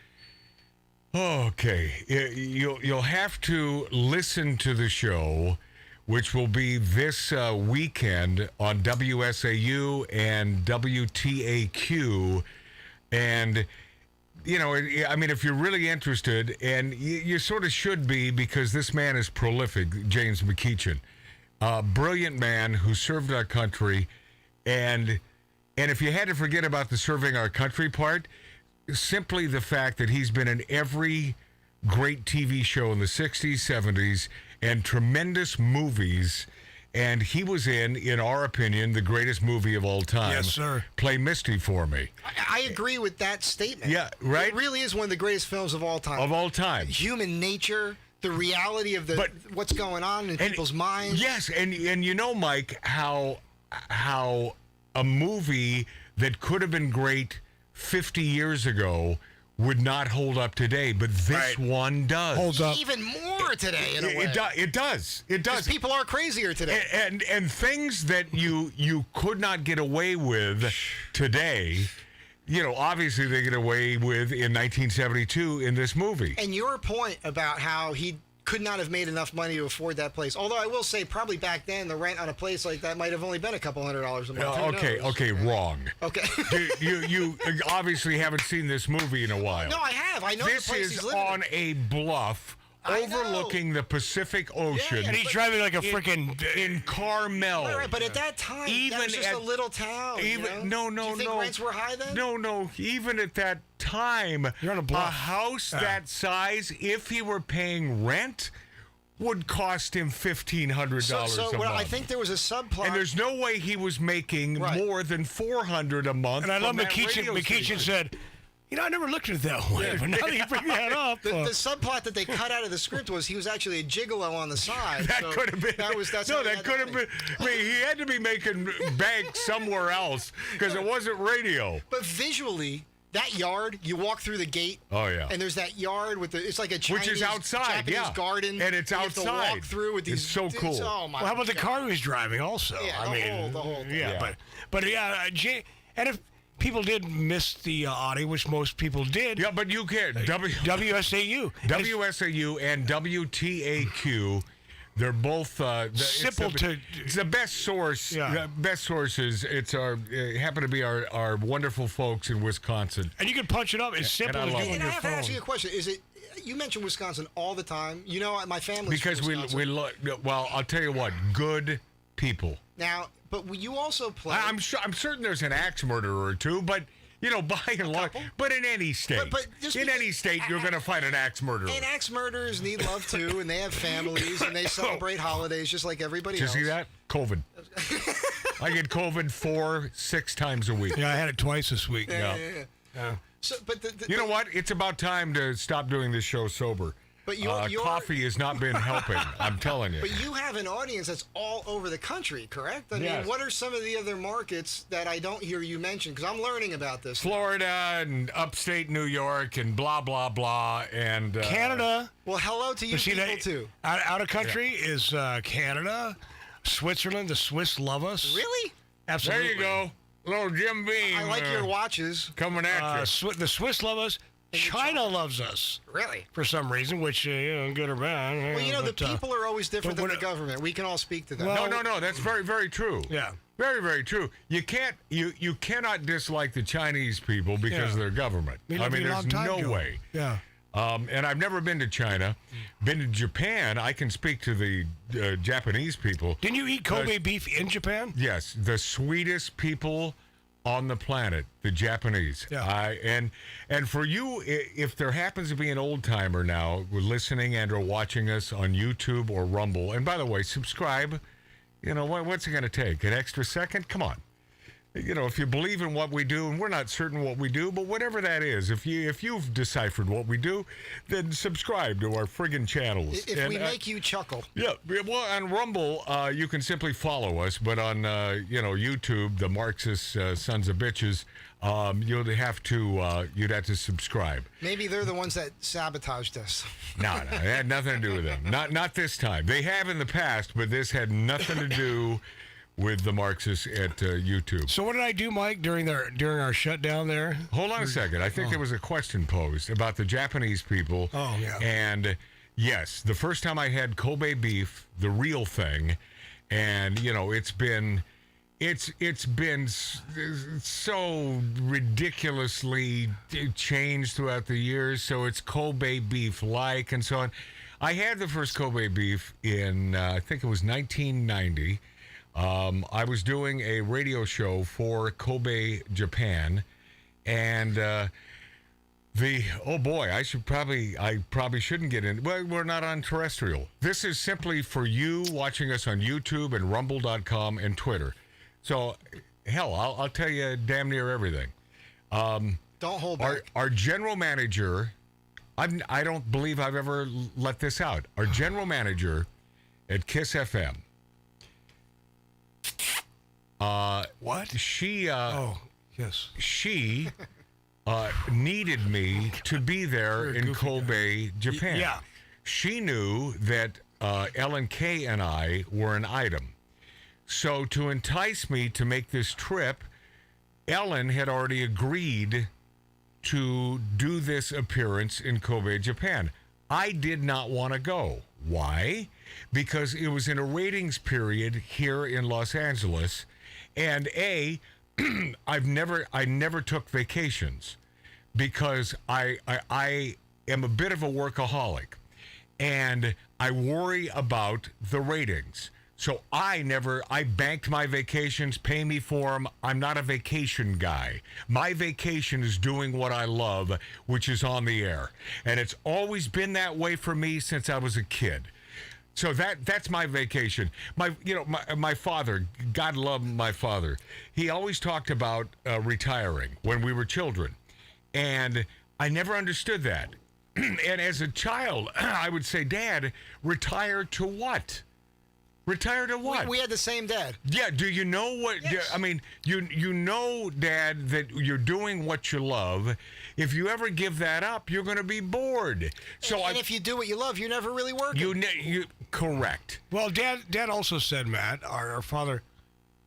Okay, you'll have to listen to the show, which will be this weekend on WSAU and WTAQ, and if you're really interested, and you sort of should be, because this man is prolific, James McEachin, brilliant man who served our country, and if you had to forget about the serving our country part. Simply the fact that he's been in every great TV show in the 60s, 70s, and tremendous movies. And he was in our opinion, the greatest movie of all time. Yes, sir. Play Misty for me. I agree with that statement. Yeah, right? It really is one of the greatest films of all time. Of all time. Human nature, the reality of what's going on in people's minds. Yes, and Mike, how a movie that could have been great 50 years ago would not hold up today, but this one does. Holds up. Even more today, in a way. It does. It does. 'Cause people are crazier today. And things that you could not get away with today, obviously they get away with in 1972 in this movie. And your point about how he could not have made enough money to afford that place. Although I will say, probably back then, the rent on a place like that might have only been a couple $100s a month. Who knows? Okay, wrong. Okay. you obviously haven't seen this movie in a while. No, I have. I know the place This he's is living on in. a bluff overlooking the Pacific Ocean. And he's driving like a freaking in Carmel. Right, but at that time, that was just a little town. No. Do you think rents were high then? No. Even at that time, You're on a bluff. house that size, if he were paying rent, would cost him $1,500 a month. I think there was a subplot. And there's no way he was making more than $400 a month. And I love from that McEachin. radio McEachin station. said, I never looked at it that way, but now that you bring that up. The subplot that they cut out of the script was he was actually a gigolo on the side. That could have been. That's no, that could have been. I mean, he had to be making bank somewhere else because it wasn't radio. But visually, that yard, you walk through the gate. Oh yeah. And there's that yard with it's like a Chinese, which is outside, Japanese garden, and it's outside. You have to walk through with these. It's so cool. Oh my! Well, how about the God. car he was driving? Also, Yeah, the whole thing. Yeah, but and if people did miss the audio, which most people did. Yeah, but you can. WSAU. WSAU and WTAQ. They're both simple it's the best source. Yeah. The best sources. It's happen to be our wonderful folks in Wisconsin. And you can punch it up. It's simple to do on And I your have to ask phone. you a question. Is it? You mentioned Wisconsin all the time. My family's Because from Wisconsin. well, I'll tell you what. Good people. Now, but you also play. I'm certain there's an axe murderer or two, but by and large, but in any state, But just in because- any state, you're going to find an axe murderer. And axe murderers need love too, and they have families, and they celebrate holidays just like everybody Did you else. see that? COVID. I get COVID 4-6 times a week. Yeah, I had it twice this week. Yeah. So, but You know what? It's about time to stop doing this show sober. But your coffee has not been helping. I'm telling you. But you have an audience that's all over the country, correct? I Yes. mean, what are some of the other markets that I don't hear you mention? Because I'm learning about this. Florida and upstate New York and blah blah blah and Canada. Well, hello to you But see, people too. Out of country is Canada. Switzerland, the Swiss love us. Really? Absolutely. There you go. Little Jim Beam. I like your watches. Coming at you. The Swiss love us. China loves us Really? for some reason, which, good or bad. Well, the people are always different than the government. We can all speak to them. No. That's very, very true. Yeah. Very, very true. You cannot dislike the Chinese people because of their government. I mean, there's no way. Yeah. And I've never been to China. Been to Japan. I can speak to the Japanese people. Didn't you eat Kobe beef in Japan? Yes, the sweetest people on the planet, the Japanese. Yeah. And for you, if there happens to be an old timer now listening and or watching us on YouTube or Rumble, and by the way, subscribe. What's it going to take? An extra second? Come on. If you believe in what we do, and we're not certain what we do, but whatever that is, if you've deciphered what we do, then subscribe to our friggin' channels. If we make you chuckle. Yeah, well, on Rumble, you can simply follow us, but on YouTube, the Marxist sons of bitches, you'd have to subscribe. Maybe they're the ones that sabotaged us. No, it had nothing to do with them. Not this time. They have in the past, but this had nothing to do with the Marxists at YouTube. So what did I do, Mike, during our shutdown there? Hold on a second. I think there was a question posed about the Japanese people. Oh, yeah. And yes, the first time I had Kobe beef, the real thing, and it's been so ridiculously changed throughout the years. So it's Kobe beef like and so on. I had the first Kobe beef in I think it was 1990. I was doing a radio show for Kobe, Japan, and I probably shouldn't get in. Well, we're not on terrestrial. This is simply for you watching us on YouTube and Rumble.com and Twitter. So, hell, I'll tell you damn near everything. Don't hold back. Our general manager, I don't believe I've ever let this out. Our general manager at KISS FM. What? She, yes. She needed me to be there in Kobe, Japan. Yeah. She knew that Ellen Kay and I were an item. So to entice me to make this trip, Ellen had already agreed to do this appearance in Kobe, Japan. I did not want to go. Why? Because it was in a ratings period here in Los Angeles, and I never took vacations because I am a bit of a workaholic, and I worry about the ratings. So I banked my vacations, pay me for them. I'm not a vacation guy. My vacation is doing what I love, which is on the air. And it's always been that way for me since I was a kid. So that's my vacation. My father, God love my father, he always talked about retiring when we were children. And I never understood that. And as a child, I would say, Dad, retire to what? Retire to what? We had the same dad. Yeah. Do you know what? Yes. I mean, you know, Dad, that you're doing what you love. If you ever give that up, you're going to be bored. So and if you do what you love, you're never really working. You correct. Well, Dad also said, Matt, our father.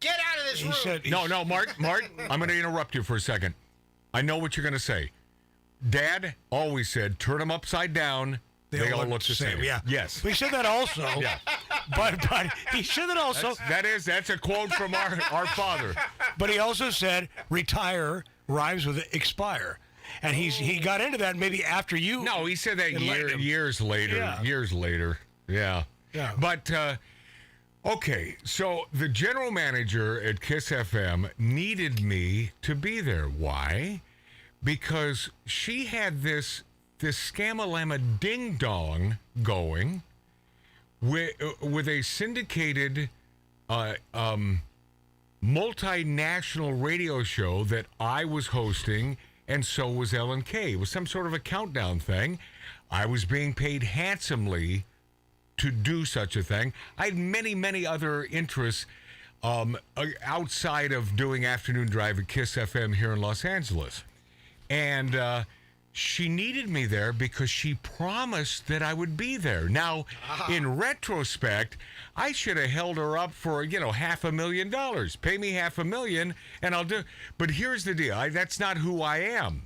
Get out of this room. Said, No, Mark, I'm going to interrupt you for a second. I know what you're going to say. Dad always said, turn them upside down. They all look the same. Yeah. Yes. But he said that also. Yeah. But he said that also. That's a quote from our father. But he also said retire rhymes with expire. And he got into that maybe after you. No, he said that years later. Yeah. Years later. Yeah. Yeah. But okay, so the general manager at KISS FM needed me to be there. Why? Because she had this Scamalama Ding Dong going with a syndicated multinational radio show that I was hosting, and so was Ellen Kay. It was some sort of a countdown thing. I was being paid handsomely to do such a thing. I had many, many other interests outside of doing Afternoon Drive at KISS FM here in Los Angeles. And she needed me there because she promised that I would be there. Now, in retrospect, I should have held her up for, $500,000. Pay me $500,000 and I'll do. But here's the deal. That's not who I am.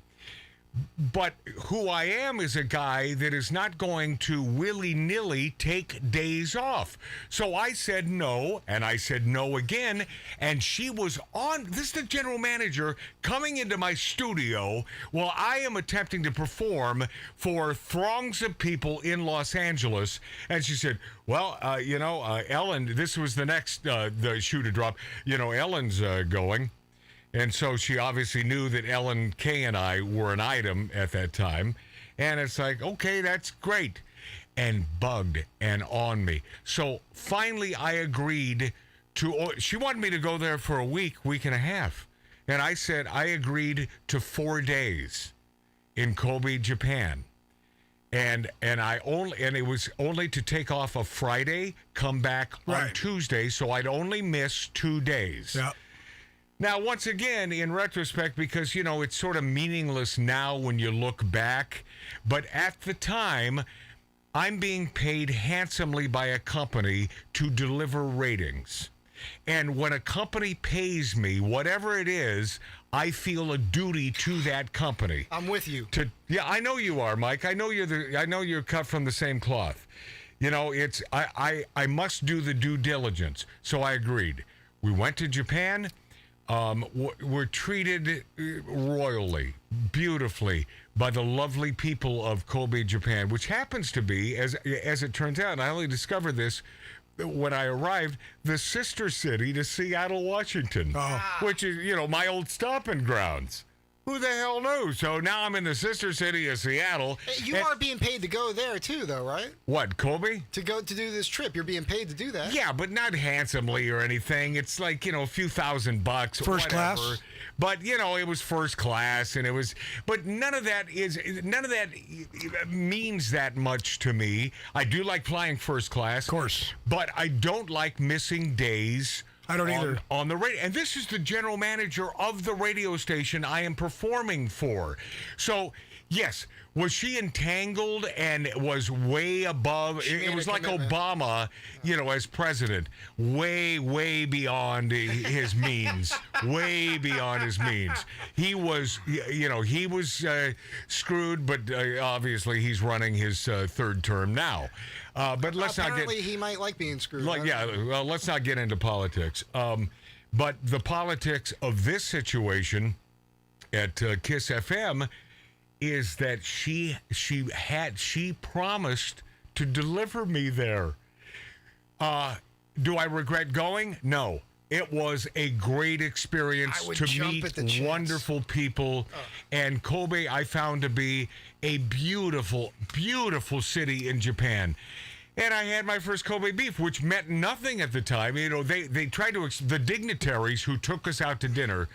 But who I am is a guy that is not going to willy-nilly take days off. So I said no, and I said no again, and she was on. This is the general manager coming into my studio while I am attempting to perform for throngs of people in Los Angeles. And she said, well, Ellen, this was the next the shoe to drop. Ellen's going. And so she obviously knew that Ellen Kay and I were an item at that time. And it's like, okay, that's great. And bugged and on me. So finally I agreed to, she wanted me to go there for a week and a half. And I said I agreed to 4 days in Kobe, Japan. And it was only to take off a Friday, come back on Tuesday. So I'd only miss 2 days. Yeah. Now, once again, in retrospect, because, it's sort of meaningless now when you look back, but at the time, I'm being paid handsomely by a company to deliver ratings. And when a company pays me, whatever it is, I feel a duty to that company. I'm with you. Yeah, I know you are, Mike. I know you're cut from the same cloth. I must do the due diligence. So I agreed. We went to Japan. We're treated royally, beautifully by the lovely people of Kobe, Japan, which happens to be, as it turns out, and I only discovered this when I arrived, the sister city to Seattle, Washington, which is, my old stomping grounds. Who the hell knew? So now I'm in the sister city of Seattle. You are being paid to go there too, though, right? What, Kobe? To go to do this trip, you're being paid to do that. Yeah, but not handsomely or anything. It's like, a few $1,000 or First whatever. class? But, it was first class and but none of that means that much to me. I do like flying first class. Of course. But I don't like missing days. I don't either. On the radio. And this is the general manager of the radio station I am performing for. So, yes, was she entangled and was way above? It was like Obama, as president, way, way beyond his means. Way beyond his means. He was, he was screwed, but obviously he's running his third term now. But let's Apparently he might like being screwed. Well, let's not get into politics. But the politics of this situation at Kiss FM is that she promised to deliver me there. Do I regret going? No. It was a great experience to meet wonderful people. And Kobe, I found to be a beautiful, beautiful city in Japan. And I had my first Kobe beef, which meant nothing at the time. They tried to, the dignitaries who took us out to dinner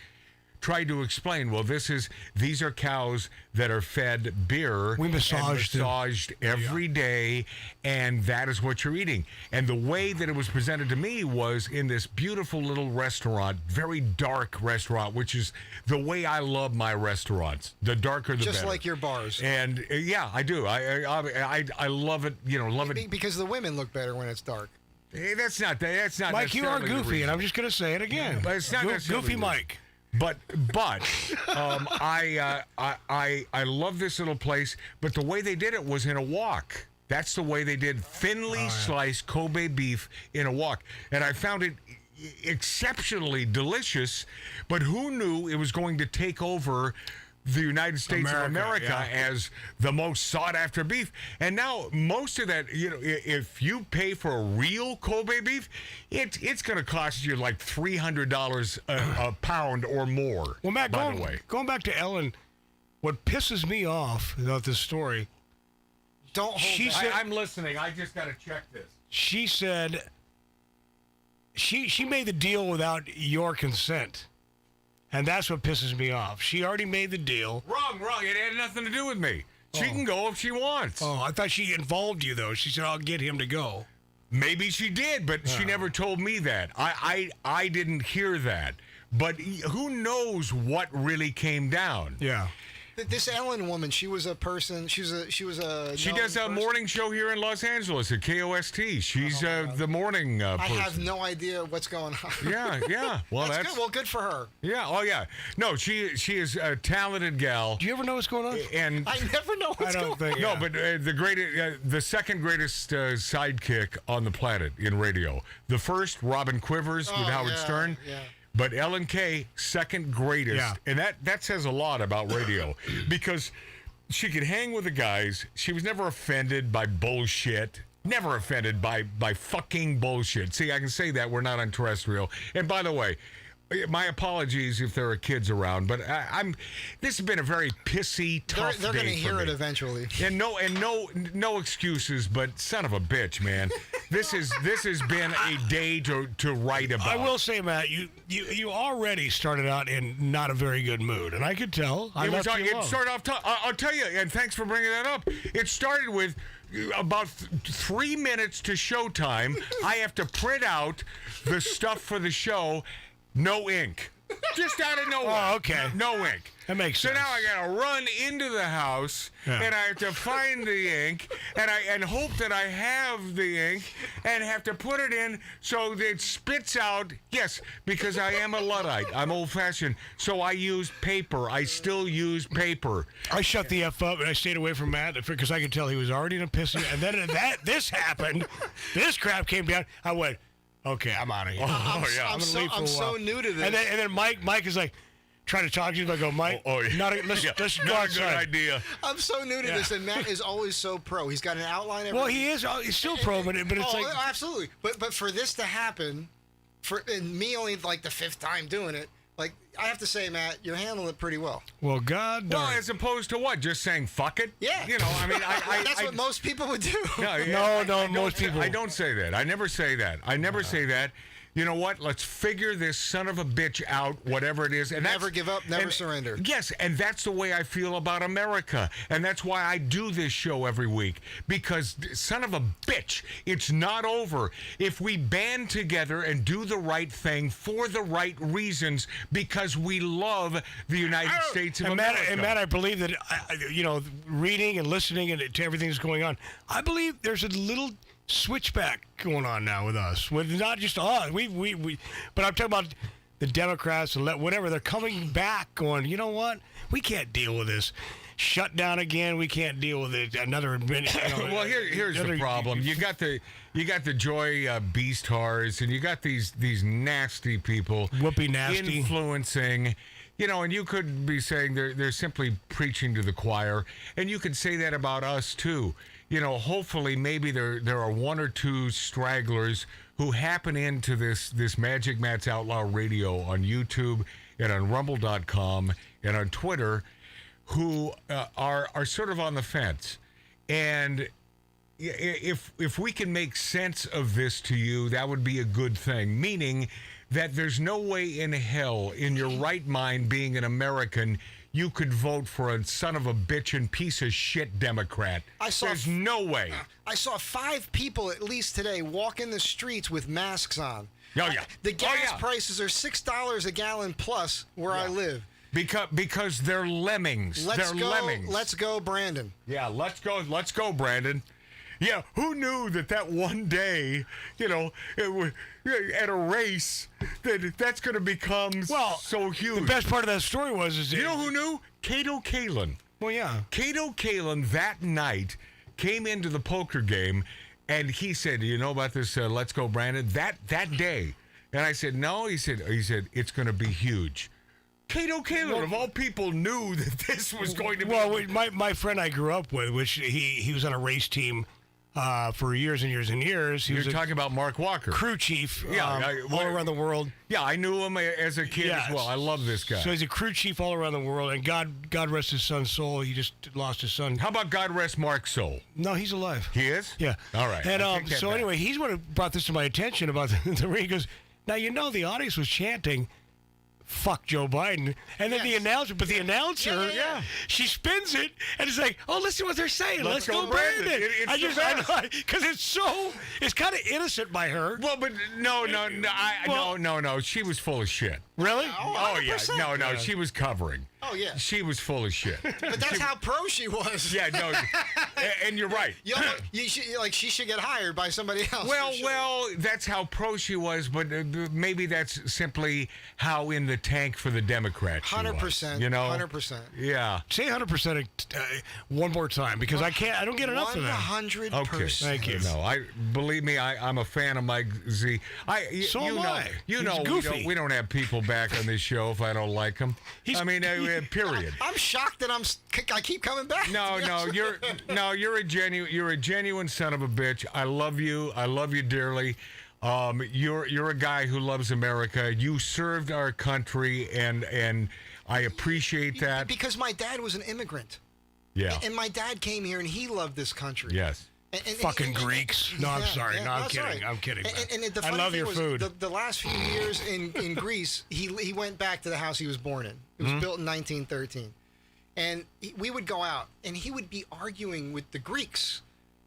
tried to explain, well, these are cows that are fed beer. We massaged every day, and that is what you're eating. And the way that it was presented to me was in this beautiful little restaurant, very dark restaurant, which is the way I love my restaurants. The darker, the better. Just like your bars. And yeah, I do. I love it. Love it because the women look better when it's dark. That's not. Mike, you are goofy, and I'm just going to say it again. But it's not goofy, Mike. But I love this little place. But the way they did it was in a wok. That's the way they did thinly sliced Kobe beef in a wok, and I found it exceptionally delicious. But who knew it was going to take over the United States of America as the most sought-after beef? And now most of that, if you pay for a real Kobe beef, it's going to cost you like $300 a pound or more. Well, Matt, by the way, going back to Ellen, what pisses me off about this story, don't hold back. I'm listening. I just got to check this. She said she made the deal without your consent. And that's what pisses me off. She already made the deal. Wrong. It had nothing to do with me. She can go if she wants. Oh, I thought she involved you, though. She said, I'll get him to go. Maybe she did, but she never told me that. I didn't hear that. But who knows what really came down. Yeah. This Ellen woman, she was a person. She was a. She known does a person. morning show here in Los Angeles at KOST. She's the morning I person. have no idea what's going on. Yeah. Well, that's good. Well, good for her. Yeah. Oh, yeah. No, she is a talented gal. Do you ever know what's going on? And I never know what's going on. no, but the second greatest sidekick on the planet in radio. The first, Robin Quivers with Howard Stern. Yeah. But Ellen Kay, second greatest. Yeah. And that says a lot about radio because she could hang with the guys. She was never offended by bullshit. Never offended by fucking bullshit. See, I can say that. We're not on terrestrial. And by the way, my apologies if there are kids around, but this has been a very pissy, tough They're day going to for hear me. it eventually. And no excuses, but son of a bitch, man. This has been a day to write about. I will say, Matt, you already started out in not a very good mood, and I could tell. It started off tough. I'll tell you, and thanks for bringing that up. It started with about 3 minutes to showtime. I have to print out the stuff for the show. No ink. Just out of nowhere. Oh, okay. No ink. That makes sense. So now I gotta run into the house and I have to find the ink and hope that I have the ink and have to put it in so that it spits out. Yes, because I am a Luddite. I'm old-fashioned. So I use paper. I still use paper. I shut the F up and I stayed away from Matt because I could tell he was already in a pissy. And then this happened. This crap came down. I went, okay, I'm out of here. I'm so new to this. And then Mike is like trying to talk to you. I go, Mike, let's go not a outside. good idea. I'm so new to this, and Matt is always so pro. He's got an outline. Well, he is. He's still pro, but it's like absolutely. But for this to happen, and me only like the 5th time doing it, like I have to say, Matt, you're handling it pretty well. well, God Well, darn. as opposed to what? Just saying fuck it? Yeah. You know, I mean, That's what most people would do. Most people. I don't say that. I never say that. I never say that. You know what? Let's figure this son of a bitch out, whatever it is. And Never give up, never surrender. Yes, and that's the way I feel about America. And that's why I do this show every week. Because, son of a bitch, it's not over. If we band together and do the right thing for the right reasons, because we love the United States of America. And Matt, I believe that, reading and listening to everything that's going on, I believe there's a little switchback going on now with us. With not just us. But I'm talking about the Democrats and whatever. They're coming back going, you know what? We can't deal with this. Shut down again. We can't deal with it. Another minute. Well, here's the problem. You got the Joy Beastars, and you got these nasty people Whoopee nasty influencing. And you could be saying they're simply preaching to the choir, and you could say that about us too. Hopefully, maybe there are 1 or 2 stragglers who happen into this Magic Matt's Outlaw Radio on YouTube and on Rumble.com and on Twitter, who are sort of on the fence. And if we can make sense of this to you, that would be a good thing. Meaning that there's no way in hell, in your right mind, being an American, you could vote for a son of a bitch and piece of shit Democrat. There's no way. I saw 5 people at least today walk in the streets with masks on. Oh, yeah. The gas prices are $6 a gallon plus where I live. Because they're lemmings. Lemmings. Let's go, Brandon. Yeah, let's go, Brandon. Yeah, who knew that one day, at a race, that's going to become so huge. The best part of that story was you know who knew? Cato Kalin. Well, yeah. Cato Kalin that night came into the poker game, and he said, "You know about this? Let's go, Brandon." That day, and I said, "No." He said, it's going to be huge. Cato Kalin, of all people, knew that this was going to be. Well, my friend I grew up with, which he was on a race team for years and years and years. You're talking about Mark Walker, crew chief, all around the world. Yeah, I knew him as a kid as well. I love this guy. So he's a crew chief all around the world, and God rest his son's soul. He just lost his son. How about God rest Mark's soul? No, he's alive. He is? Yeah. All right. And so anyway, he's what brought this to my attention about the ring. He goes, now the audience was chanting fuck Joe Biden. And then the announcer, she spins it and it's like, oh, listen what they're saying. Let's go Brandon. Because it's kind of innocent by her. Well, but no. She was full of shit. Really? Oh, yeah. No. She was covering. Oh, yeah. She was full of shit. But that's how pro she was. Yeah, no. And you're right. She should get hired by somebody else. Well, that's how pro she was, but maybe that's simply how in the tank for the Democrats. 100%. You know? 100%. Yeah. Say 100% one more time, because I don't get enough of that. 100%. Okay. Thank you. No, believe me, I'm a fan of Mike Z. You know, goofy. we don't have people back on this show if I don't like them. Period. I'm shocked that I keep coming back. You're a genuine son of a bitch. I love you. I love you dearly. You're a guy who loves America. You served our country, and I appreciate that. Because my dad was an immigrant. Yeah. And my dad came here, and he loved this country. Yes. Fucking Greeks. No, I'm sorry. No, I'm kidding. I'm kidding. I love your food. The last few years in Greece, he went back to the house he was born in. It was built in 1913. And we would go out, and he would be arguing with the Greeks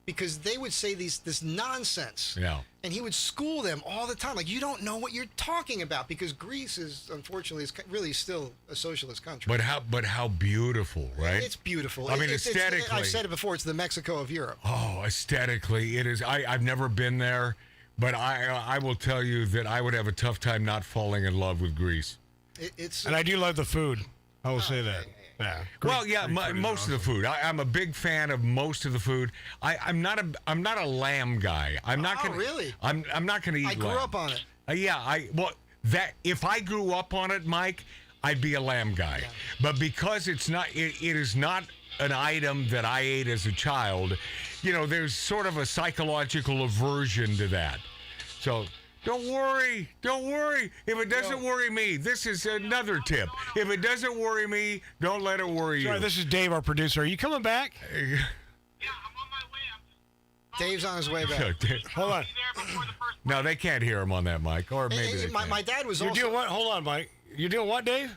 because they would say this nonsense. Yeah. And he would school them all the time. Like, you don't know what you're talking about, because Greece is, unfortunately, is really still a socialist country. But how beautiful, right? It's beautiful. I mean, aesthetically. I've said it before. It's the Mexico of Europe. Oh, aesthetically, it is. I've never been there, but I will tell you that I would have a tough time not falling in love with Greece. And I do love the food. I will say that. Yeah. Most of the food. I'm a big fan of most of the food. I'm not a lamb guy. I'm not gonna. Really? I'm not gonna eat. I grew up on it. If I grew up on it, Mike, I'd be a lamb guy. Yeah. But because it is not an item that I ate as a child, there's sort of a psychological aversion to that. So. Don't worry. If it doesn't worry me, this is another tip. If it doesn't worry me, don't let it worry you. This is Dave, our producer. Are you coming back? Yeah, I'm on my way. Dave's on his way back. Hold on. No, they can't hear him on that mic, or maybe they can. My dad was also... You're doing what? Hold on, Mike. You're doing what, Dave?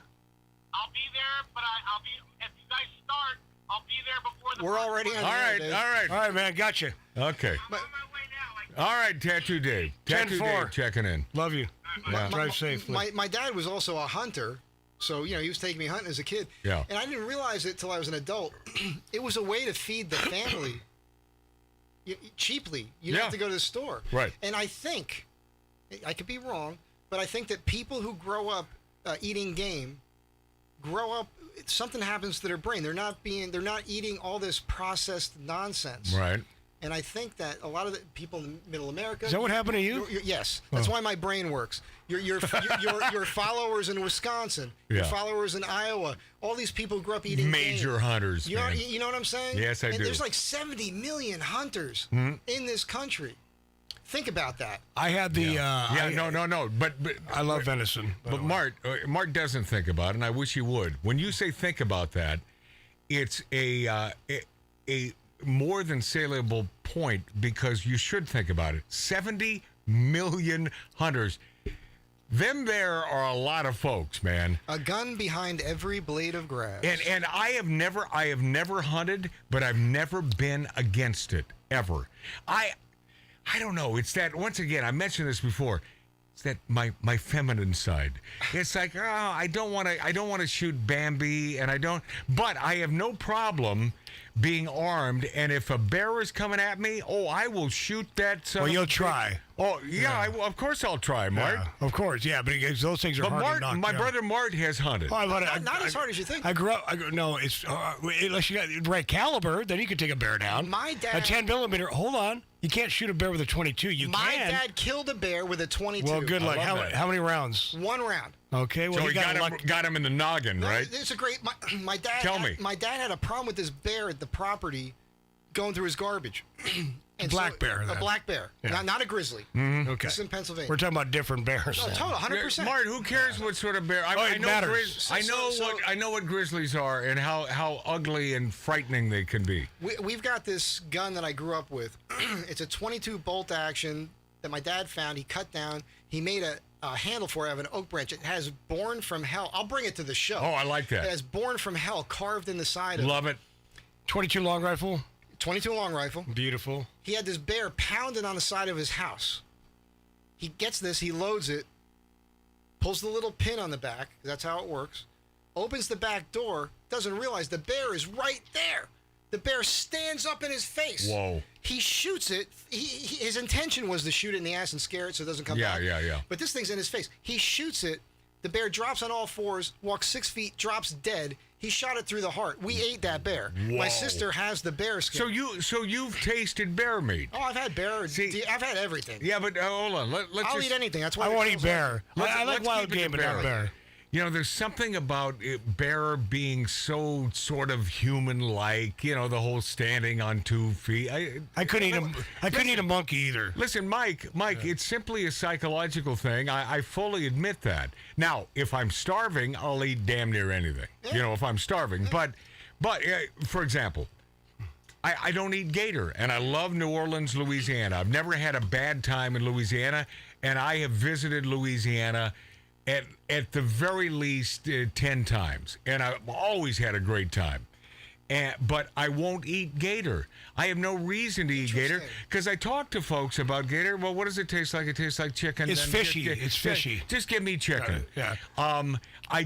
I'll be there, but I'll be... If you guys start, I'll be there before the... We're already on the air, All right, man. Gotcha. Okay. I'm on my way now. All right, Tattoo Dave. Tattoo 10-4. Dave checking in. Love you. Drive safely. My dad was also a hunter, so he was taking me hunting as a kid. Yeah. And I didn't realize it till I was an adult. It was a way to feed the family cheaply. You didn't have to go to the store. Right. And I think, I could be wrong, but I think that people who grow up eating game grow up. Something happens to their brain. They're not eating all this processed nonsense. Right. And I think that a lot of the people in Middle America... Is that what happened to you? Yes. That's why my brain works. Your followers in Wisconsin, your followers in Iowa, all these people grew up eating major game. Hunters, you know what I'm saying? Yes, I do. There's like 70 million hunters in this country. Think about that. I had the... No. But I love venison. But Mart doesn't think about it, and I wish he would. When you say think about that, it's a more than saleable point, because you should think about it. 70 million hunters. There are a lot of folks, man. A gun behind every blade of grass. And I have never hunted, but I've never been against it ever. I don't know. It's that, once again, I mentioned this before. It's that my feminine side. It's like, I don't want to shoot Bambi, but I have no problem being armed, and if a bear is coming at me, I will shoot that son. Well, you'll try. Oh, yeah. Of course I'll try, Mart. Yeah, of course, yeah, but those things are hard to knock my down. brother Mart has hunted. Not as hard as you think. I grew up. No, it's unless you got the right caliber, then you can take a bear down. My dad, a 10 millimeter. Hold on, you can't shoot a bear with a 22. My dad killed a bear with a 22. Well, good luck. How many rounds? 1 round. Okay, well, so he got him in the noggin, right? It's a great. My dad. Tell me. My dad had a problem with this bear at the property, going through his garbage. A black bear. A black bear, not a grizzly. Mm-hmm. Okay. This is in Pennsylvania. We're talking about different bears. No, total 100%. Mart, who cares what sort of bear? It matters. I know what grizzlies are and how ugly and frightening they can be. We've got this gun that I grew up with. It's a 22 bolt action that my dad found. He cut down. He made handle for it. I have an oak branch. It has "Born from Hell." I'll bring it to the show. Oh, I like that. It has "Born from Hell" carved in the side of Love it. 22 long rifle. 22 long rifle. Beautiful. He had this bear pounding on the side of his house. He gets this, he loads it, pulls the little pin on the back, that's how it works, opens the back door, doesn't realize the bear is right there. The bear stands up in his face. Whoa. He shoots it. His intention was to shoot it in the ass and scare it so it doesn't come back. Yeah. But this thing's in his face. He shoots it. The bear drops on all fours, walks 6 feet, drops dead. He shot it through the heart. We ate that bear. Whoa. My sister has the bear skin. So you've tasted bear meat. Oh, I've had bear. See, I've had everything. Yeah, but hold on. Let's I'll just, eat anything. That's why I the won't eat girls bear. I like let's wild keep it game, to but not bear. You know, there's something about bear being so sort of human-like. You know, the whole standing on 2 feet. I couldn't eat I couldn't eat a monkey either. Listen, Mike, it's simply a psychological thing. I fully admit that. Now, if I'm starving, I'll eat damn near anything. You know, if I'm starving. But for example, I don't eat gator, and I love New Orleans, Louisiana. I've never had a bad time in Louisiana, and I have visited Louisiana at the very least 10 times, and I've always had a great time. But I won't eat gator. I have no reason to eat gator because I talk to folks about gator. Well, what does it taste like? It tastes like chicken. It's fishy. It's fishy. Just give me chicken. Yeah. I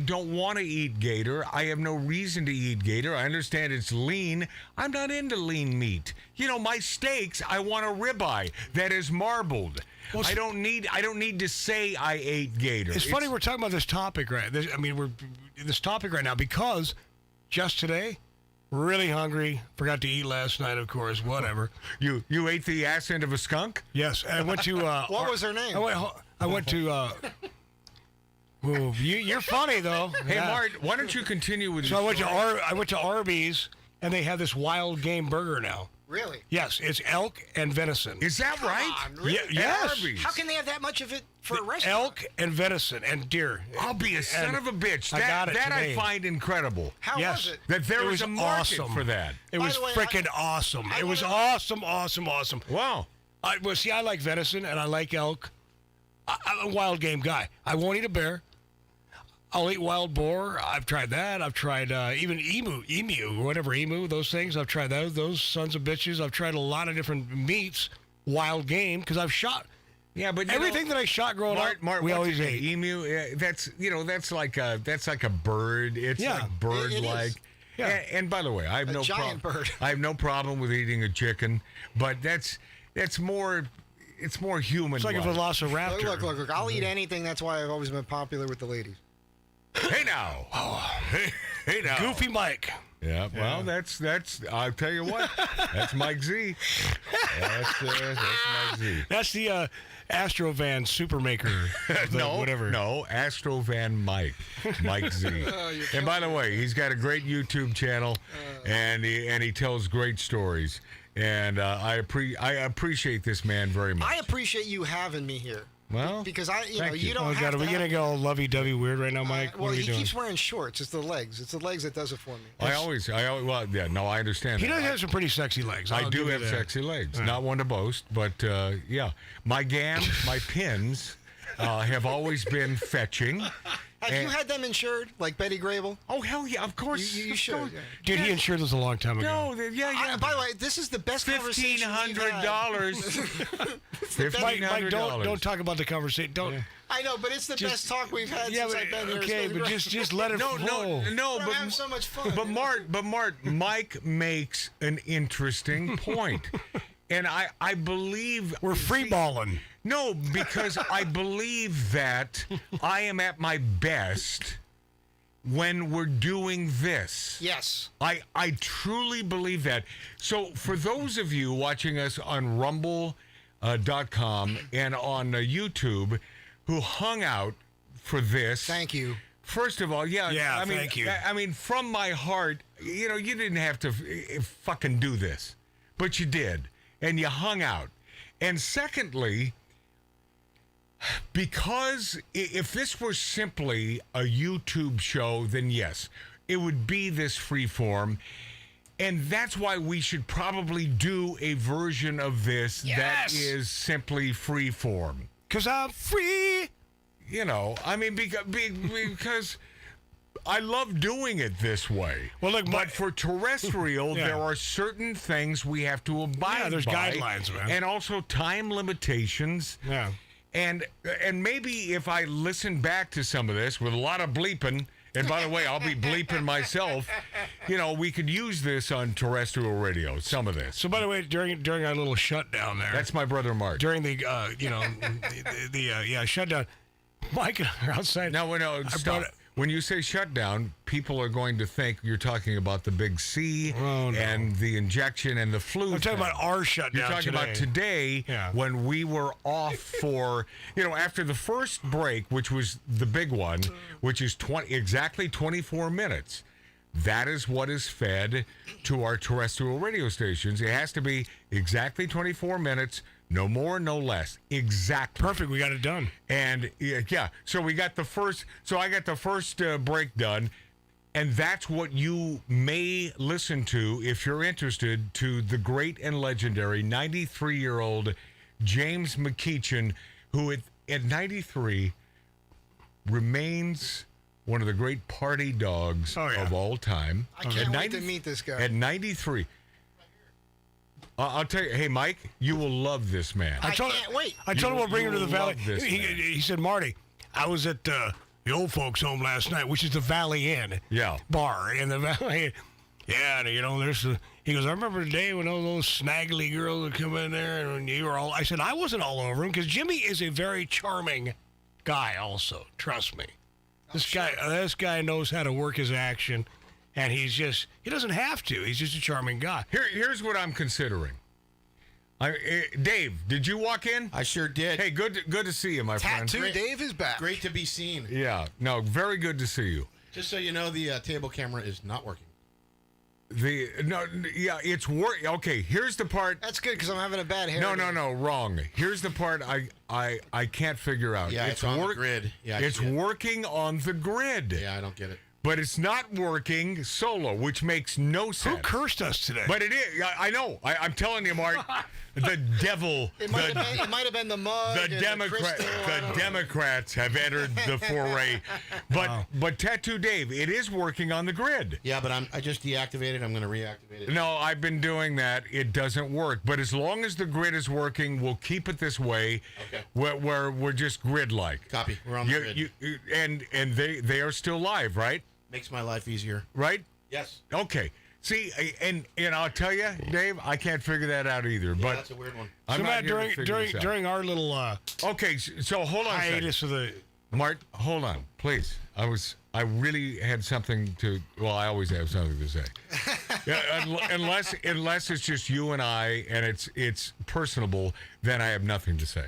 don't want to eat gator. I have no reason to eat gator. I understand it's lean. I'm not into lean meat. You know, my steaks, I want a ribeye that is marbled. Well, I don't need to say I ate gator. It's funny we're talking about this topic we're this topic right now because just today, really hungry. Forgot to eat last night, of course. Whatever. You ate the ass end of a skunk? Yes, I went to. What was her name? I went to. Ooh, you're funny though. Hey, Yeah. Mart, why don't you continue with? So your I went to Arby's and they have this wild game burger now. Really? Yes, it's elk and venison. Is that right? on, really? Yes. Arby's. How can they have that much of it for a restaurant? Elk and venison and deer. I'll be a son of a bitch. I got it That I today. find incredible. How Yes. was it? That there It was was a market awesome. for that. It By was the way, freaking awesome. I It was wanna- awesome. Wow. I like venison and I like elk. I'm a wild game guy. I won't eat a bear. I'll eat wild boar. I've tried that. I've tried even emu, whatever, those things. I've tried those sons of bitches. I've tried a lot of different meats, wild game, because I've shot. Yeah, but Everything that I shot growing up, we always ate. Emu. That's like a bird. It's Yeah, like bird-like. Yeah. And by the way, I have no giant problem. bird. I have no problem with eating a chicken, but that's more. It's more human. It's like a velociraptor. Look. I'll eat anything. That's why I've always been popular with the ladies. Hey now. Hey now. Goofy Mike. Yeah, well, that's. I'll tell you what. That's Mike Z. That's Mike Z. That's the Astrovan Supermaker. Whatever. No, Astrovan Mike Z. And by the way, he's got a great YouTube channel, and he tells great stories. And I appreciate this man very much. I appreciate you having me here. Well, because you thank you. don't Oh, have God, to are we have- going to go lovey-dovey weird right now, Mike? well, what are we he doing? keeps wearing shorts. It's the legs. It's the legs that does it for me. I always, well, yeah, no, I understand. He that. does have some pretty sexy legs. I I'll do give you have that. sexy legs. Not one to boast, but yeah. My gams, my pins have always been fetching. Have you had them insured, like Betty Grable? Oh, hell yeah, of course. You should. Yeah. Dude, he insured us a long time ago. No, yeah. By the way, this is the best conversation we've had. Mike, don't talk about the conversation. Don't. I know, but it's the best talk we've had since I've been here. Okay, but just let it flow. No, I'm having so much fun. But Mart, Mike makes an interesting point. And I believe We're free balling. No, because I believe that I am at my best when we're doing this. Yes. I truly believe that. So for those of you watching us on rumble.com and on YouTube who hung out for this. Thank you. First of all, I mean, thank you. I mean, from my heart, you didn't have to fucking do this, but you did, and you hung out. And secondly, because if this were simply a YouTube show, then yes, it would be this free form. And that's why we should probably do a version of this that is simply free form. 'Cause I'm free. You know, I mean, because I love doing it this way. Well, look, but for terrestrial, there are certain things we have to abide by. There's guidelines, man. And also time limitations. Yeah. And maybe if I listen back to some of this with a lot of bleeping, and by the way, I'll be bleeping myself, we could use this on terrestrial radio, some of this. So, by the way, during our little shutdown there. That's my brother Mark. During the, shutdown, Mike and I are outside. No, stop. When you say shutdown, people are going to think you're talking about the big C and the injection and the flu. I'm talking about our shutdown. You're talking about today when we were off for, after the first break, which was the big one, which is exactly 24 minutes. That is what is fed to our terrestrial radio stations. It has to be exactly 24 minutes. No more, no less. Exactly. Perfect. We got it done. And so we got the first. So I got the first break done, and that's what you may listen to if you're interested. To the great and legendary 93-year-old James McEachin, who at 93 remains one of the great party dogs of all time. I can't wait to meet this guy. At 93. I'll tell you, hey, Mike, you will love this man. I can't wait. I told him we'll bring him to the Valley. He said, Marty, I was at the old folks' home last night, which is the Valley Inn bar in the Valley. Yeah, he goes, I remember the day when all those snaggly girls would come in there and you were all, I said, I wasn't all over him because Jimmy is a very charming guy also. Trust me. This guy knows how to work his action. And he doesn't have to. He's just a charming guy. Here's what I'm considering. Dave, did you walk in? I sure did. Hey, good to see you, my friend. Tattoo Dave is back. Great to be seen. Yeah, no, very good to see you. Just so you know, the table camera is not working. It's working. Okay, here's the part. That's good because I'm having a bad hair. No, wrong. Here's the part I can't figure out. Yeah, it's on the grid. Yeah, it's working on the grid. Yeah, I don't get it. But it's not working solo, which makes no sense. Who cursed us today? But it is. I'm telling you, Mark, the devil. It might have been the mug. The Democrats have entered the foray. But Tattoo Dave, it is working on the grid. Yeah, but I just deactivated. I'm going to reactivate it. No, I've been doing that. It doesn't work. But as long as the grid is working, we'll keep it this way. Okay. Where we're just grid-like. Copy. We're on the grid. And they are still live, right? Makes my life easier. Right? Yes. Okay. See, and I'll tell you, Dave, I can't figure that out either. Yeah, But that's a weird one. I'm Matt, during our little okay, so hold on hiatus of the Mart, hold on, please. I really had something to. Well, I always have something to say. Unless it's just you and I, and it's personable, then I have nothing to say.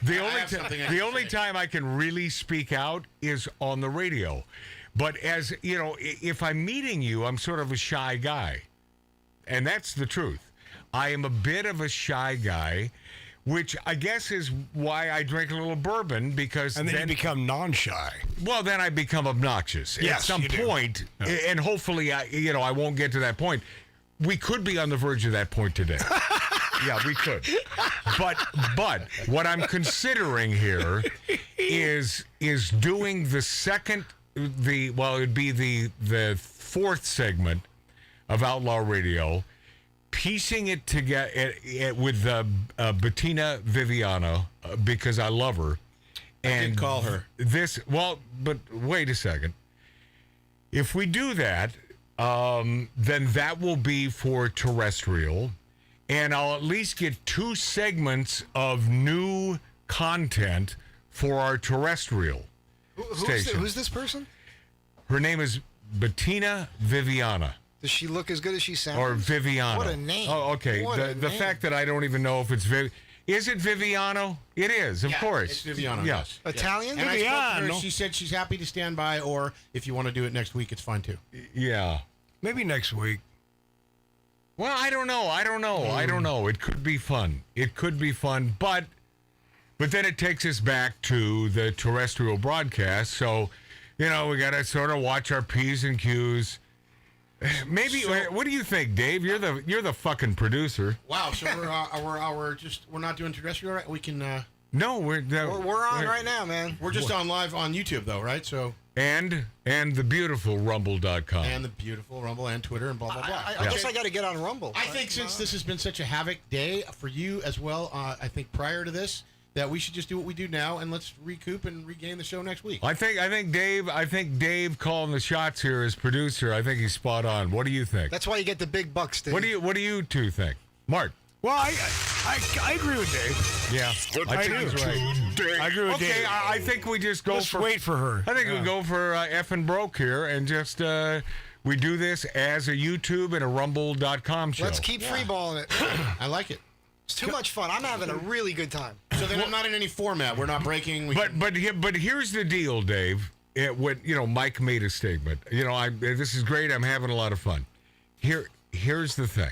The only time I can really speak out is on the radio. But as you know, if I'm meeting you, I'm sort of a shy guy. And that's the truth. I am a bit of a shy guy, which I guess is why I drink a little bourbon, because and then you become non-shy. Well, then I become obnoxious at some point, and hopefully, I won't get to that point. We could be on the verge of that point today. Yeah, we could. But what I'm considering here is doing the second. It'd be the fourth segment of Outlaw Radio, piecing it together with Batina Vivano because I love her. And I did call her. But wait a second. If we do that, then that will be for terrestrial, and I'll at least get 2 segments of new content for our terrestrial. Who's this person? Her name is Batina Vivano. Does she look as good as she sounds? Or Viviano. What a name. Oh, okay. The fact that I don't even know if it's Is it Viviano? It is, of course. It's Viviano. Yes. Italian? And I spoke to her. She said she's happy to stand by, or if you want to do it next week, it's fine too. Yeah. Maybe next week. Well, I don't know. It could be fun. But then it takes us back to the terrestrial broadcast. So, we got to sort of watch our P's and Q's. Maybe. What do you think, Dave? You're the fucking producer. Wow. So we're not doing terrestrial, right? We can. No, we're We're on right now, man. We're just on live on YouTube, though, right? So and the beautiful rumble.com. and the beautiful Rumble and Twitter and blah, blah, blah. I guess I got to get on Rumble. I think since this has been such a havoc day for you as well, I think prior to this, that we should just do what we do now and let's recoup and regain the show next week. I think Dave calling the shots here as producer. I think he's spot on. What do you think? That's why you get the big bucks, Dave. What do you two think? Mark. Well, I agree with Dave. Yeah, I think he's right. I agree with Dave. Okay, I think we just go Let's wait for her. I think we go for effing broke here and just we do this as a YouTube and a rumble.com show. Let's keep freeballing it. I like it. It's too much fun. I'm having a really good time. So then I'm not in any format. We're not breaking. But here's the deal, Dave. Mike made a statement. This is great. I'm having a lot of fun. Here's the thing.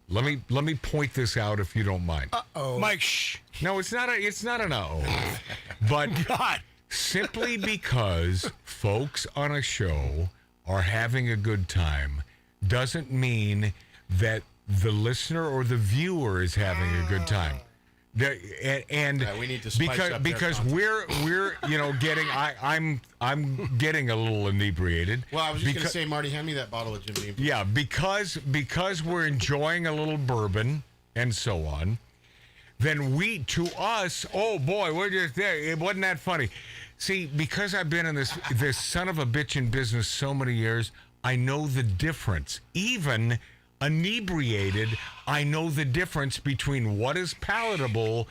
Let me point this out if you don't mind. Uh-oh. Mike, shh. No, it's not an uh-oh. But God. Simply because folks on a show are having a good time doesn't mean that the listener or the viewer is having a good time. We need to spice up because we're getting I'm getting a little inebriated. Well, I was just going to say, Marty, hand me that bottle of Jim Beam. Yeah, because we're enjoying a little bourbon and so on. Then to us, oh boy, we're just there. It wasn't that funny. See, because I've been in this son of a bitchin' business so many years, I know the difference. Even inebriated, I know the difference between what is palatable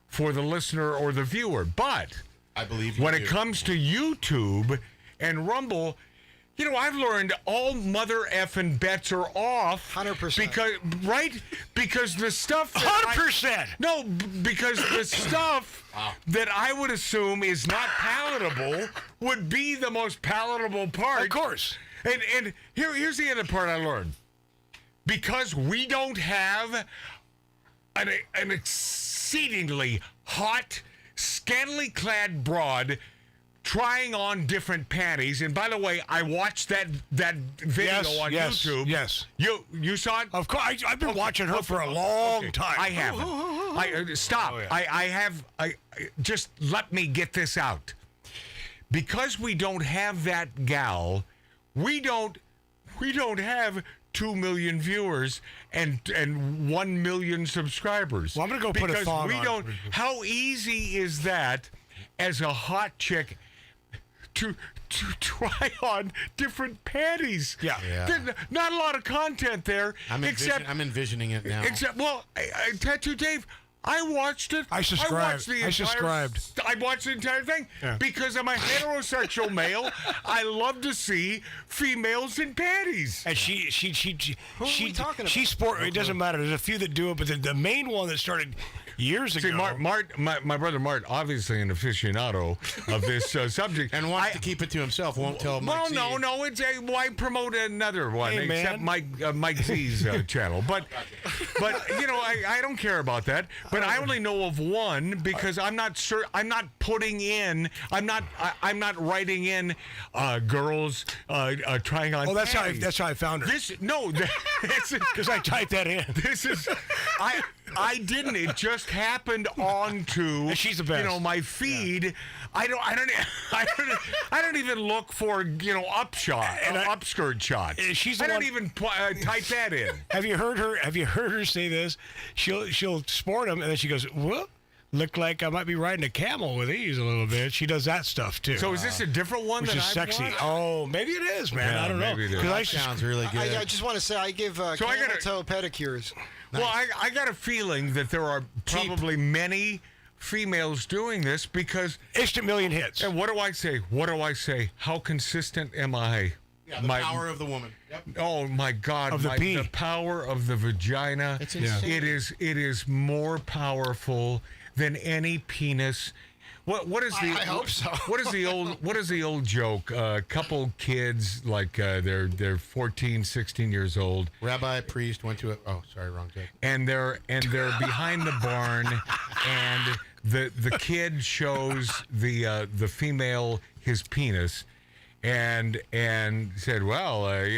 for the listener or the viewer. But I believe when it comes to YouTube and Rumble, I've learned all mother effing bets are off. 100%. Because the stuff. 100%. Because the stuff that I would assume is not palatable would be the most palatable part. Of course. And here's the other part I learned. Because we don't have an exceedingly hot, scantily clad broad trying on different panties. And by the way, I watched that video on YouTube. Yes. You saw it? Of course. I've been watching her for a long time. I haven't. Stop. Oh, yeah. I have. Just let me get this out. Because we don't have that gal, we don't have 2 million viewers and 1 million subscribers. Well, I'm gonna go put a thong on. How easy is that as a hot chick to try on different panties? Yeah. There's not a lot of content there. I'm envisioning it now. Tattoo Dave, I watched it. I subscribed. I watched the entire thing because I'm a heterosexual male. I love to see females in panties. And Who are we talking about? She sport. It doesn't matter. There's a few that do it, but the main one that started years ago. See, my brother Mart, obviously an aficionado of this subject, and wants to keep it to himself. Won't tell Mike Z. No. It's why promote another one except Mike Z's channel. But I don't care about that. But I only know of one because I'm not sure. I'm not putting in. I'm not writing in girls trying on. Oh, that's panties. how I found her. Because I typed that in. This is I didn't. It just happened onto and she's the best. My feed. Yeah. I don't even look for upskirt shots. I don't even type that in. Have you heard her say this? She'll sport them and then she goes, "Whoop. Look like I might be riding a camel with these a little bit." She does that stuff too. So is this a different one? Which is sexy. Watched? Oh, maybe it is, man. I don't know. That sounds really good. I just want to say I give camel toe pedicures. Nice. Well, I got a feeling that there are probably many females doing this because instant million hits. And what do I say? How consistent am I? Yeah, the power of the woman. Yep. Oh my God! The power of the vagina. It's insane. It is more powerful than any penis. What is the? I hope so. What is the old joke? A couple kids like they're 14, 16 years old. Rabbi priest went to a. Oh, sorry, wrong joke. And they're behind the barn, and the kid shows the female his penis. And said, well, I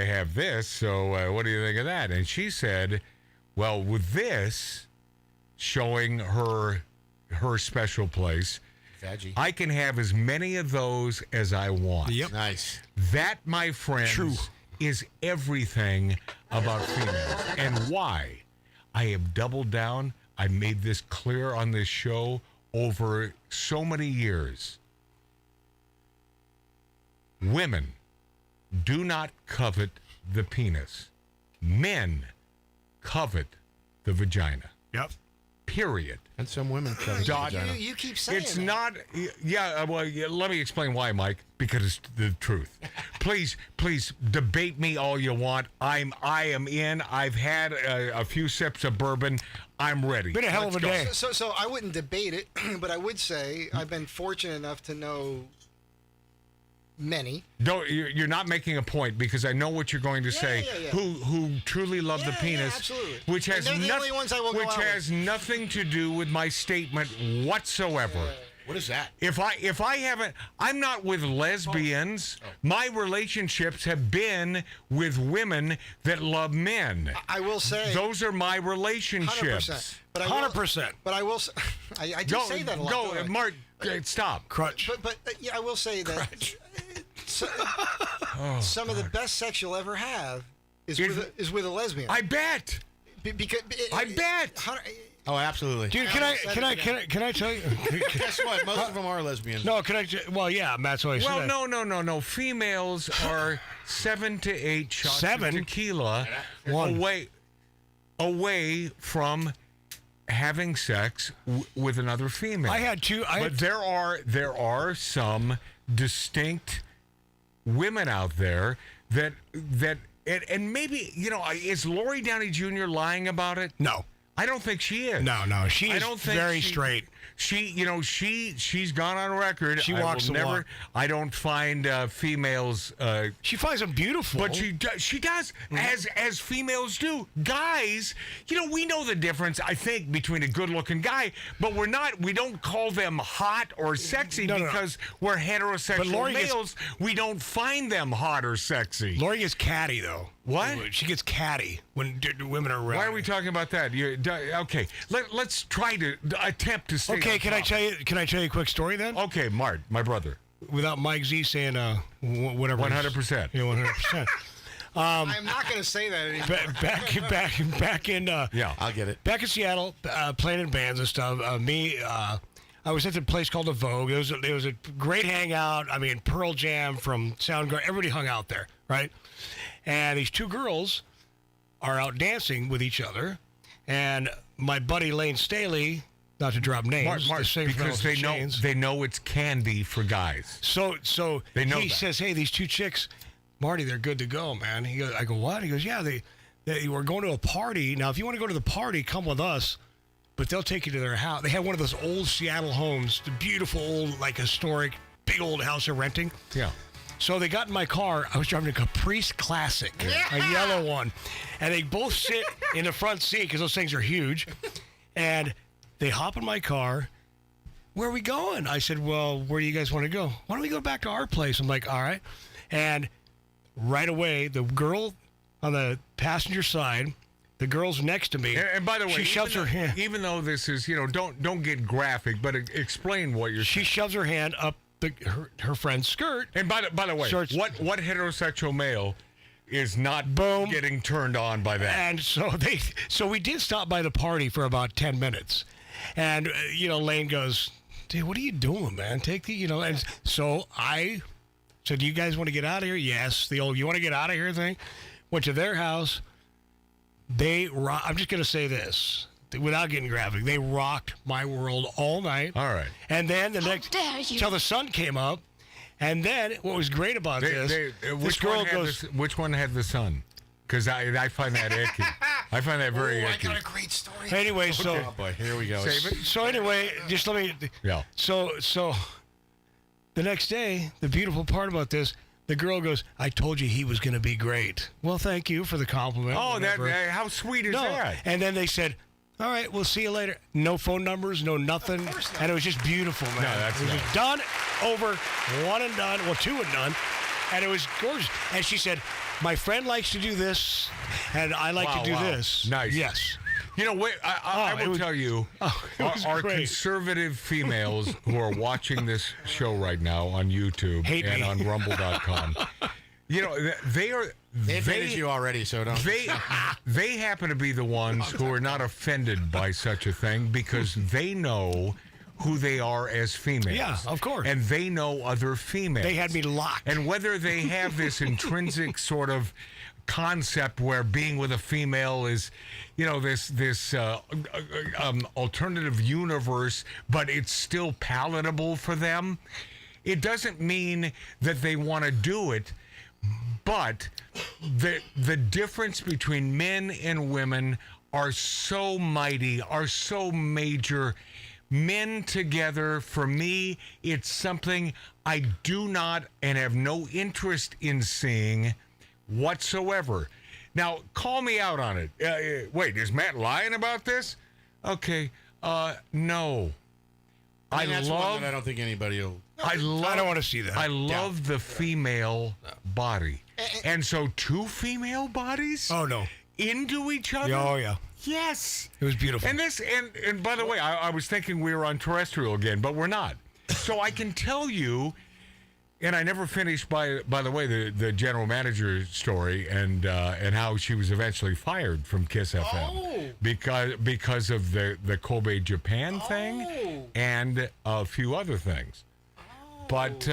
have this. So what do you think of that? And she said, well, with this, showing her special place. Veggie. I can have as many of those as I want. Yep. Nice. That, my friends, True. is everything about females. And why? I have doubled down. I made this clear on this show over so many years. Women do not covet the penis. Men covet the vagina. Yep. Period. And some women covet the Dot- vagina. You keep saying It's that. not. Yeah. Well, let me explain why, Mike. Because it's the truth. Please debate me all you want. I am in. I've had a few sips of bourbon. I'm ready. Been a hell of a day. So I wouldn't debate it, but I would say I've been fortunate enough to know many. You're not making a point because I know what you're going to say. yeah. Who truly love the penis, absolutely. which has And they're the only ones I will go out has nothing to do with my statement whatsoever. What is that? If I haven't, I'm not with lesbians. My relationships have been with women that love men. I will say Those are my relationships. 100%. But 100%. But I will. I do say that a lot. Go, don't I? Mark. Stop. Crutch. But yeah, I will say that some of the best sex you'll ever have is with a lesbian. I bet. Because I bet. Oh, absolutely. Dude, can I tell you? Guess what? Most of them are lesbians. No, can I? Well, yeah, that's what I said. Well, no. Females are 7 to 8 shots 7? of tequila One. away from having sex with another female. I had two. But there are some distinct women out there that and maybe is Lori Downey Jr. lying about it? No. I don't think she is. No, she I is don't think very straight. She's gone on record. She walks the walk. I don't find females. She finds them beautiful. But she does, as females do. Guys, we know the difference, I think, between a good-looking guy, but we don't call them hot or sexy because we're heterosexual males. We don't find them hot or sexy. Lori gets catty, though. What? She gets catty when women are around. Why are we talking about that? Okay, let's try to attempt to stay. Okay, can I tell you a quick story then? Okay, Mart, my brother. Without Mike Z saying whatever. 100%. Yeah, 100%. I'm not going to say that anymore. Back in yeah, I'll get it. Back in Seattle, playing in bands and stuff. I was at the place called the Vogue. It was a great hangout. I mean, Pearl Jam from Soundgarden. Everybody hung out there, right? And these two girls are out dancing with each other, and my buddy Lane Staley, not to drop names, Mark, the singer from because Alice in Chains. they know it's candy for guys. So They know he that. says, "Hey, these two chicks, Marty, they're good to go, man." I go, "What?" He goes, "Yeah, they were going to a party. Now, if you want to go to the party, come with us, but they'll take you to their house." They have one of those old Seattle homes, the beautiful old, like historic, big old house they're renting. Yeah. So they got in my car. I was driving a Caprice Classic, a yellow one. And they both sit in the front seat because those things are huge. And they hop in my car. "Where are we going?" I said, "Well, where do you guys want to go?" "Why don't we go back to our place?" I'm like, "All right." And right away, the girl on the passenger side, the girl's next to me. And by the way, she shoves her hand. Even though this is, don't get graphic, but explain what you're saying. She shoves her hand up her friend's skirt. And by the way, Starts- what heterosexual male is not getting turned on by that? And so we did stop by the party for about 10 minutes. And Lane goes, "Dude, what are you doing, man? Take the, and so I said, "Do you guys want to get out of here?" Yes. The old "you want to get out of here" thing. Went to their house. I'm just going to say this without getting graphic. They rocked my world all night. All right. And then till the sun came up. And then what was great about this girl goes, which one had the sun? Because I find that icky. I find that very icky. I got a great story. Anyway, so Oh boy, here we go. Save it. So anyway, just let me. Yeah. So the next day, the beautiful part about this, the girl goes, "I told you he was going to be great." Well, thank you for the compliment. Oh, whatever. how sweet is that? And then they said, "All right, we'll see you later." No phone numbers, no nothing. And it was just beautiful, man. No, that's it was nice. just done, over, one and done. Well, two and done. And it was gorgeous. And she said, "My friend likes to do this, and I like to do this." Nice. Yes. You know, wait, I will tell you, our conservative females who are watching this show right now on YouTube and on Rumble.com, you know, they are. They offended you already, so don't. They happen to be the ones who are not offended by such a thing because they know who they are as females. Yeah, of course. And they know other females. They had me locked. And whether they have this intrinsic sort of concept where being with a female is, you know, this alternative universe, but it's still palatable for them, it doesn't mean that they want to do it. But the difference between men and women are so mighty, are so major. Men together, for me, it's something I do not and have no interest in seeing whatsoever. Now, call me out on it. Wait, is Matt lying about this? Okay, no. I mean, that's one that I don't think anybody will. I don't want to see that. I love the female body. And so 2 female bodies? Oh, no. Into each other? Oh, yeah. Yes. It was beautiful. And by the way, I was thinking we were on terrestrial again, but we're not. So I can tell you, and I never finished, by the way, the general manager story and how she was eventually fired from Kiss FM because of the Kobe Japan thing and a few other things. But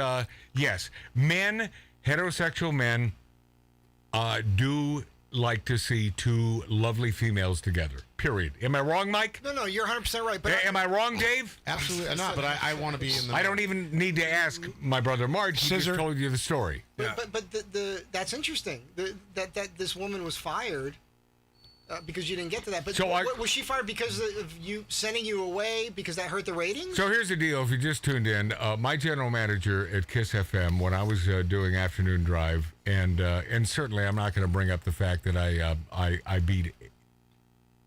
yes, heterosexual men do like to see 2 lovely females together. Period. Am I wrong, Mike? No, you're 100% right. But am I wrong, Dave? Absolutely not. But I want to be in the. I don't even need to ask my brother Marge. He just told you the story. But that's interesting. That this woman was fired because you didn't get to that. But was she fired because of you sending you away because that hurt the ratings? So here's the deal. If you just tuned in, my general manager at Kiss FM, when I was doing Afternoon Drive, and certainly I'm not going to bring up the fact that I beat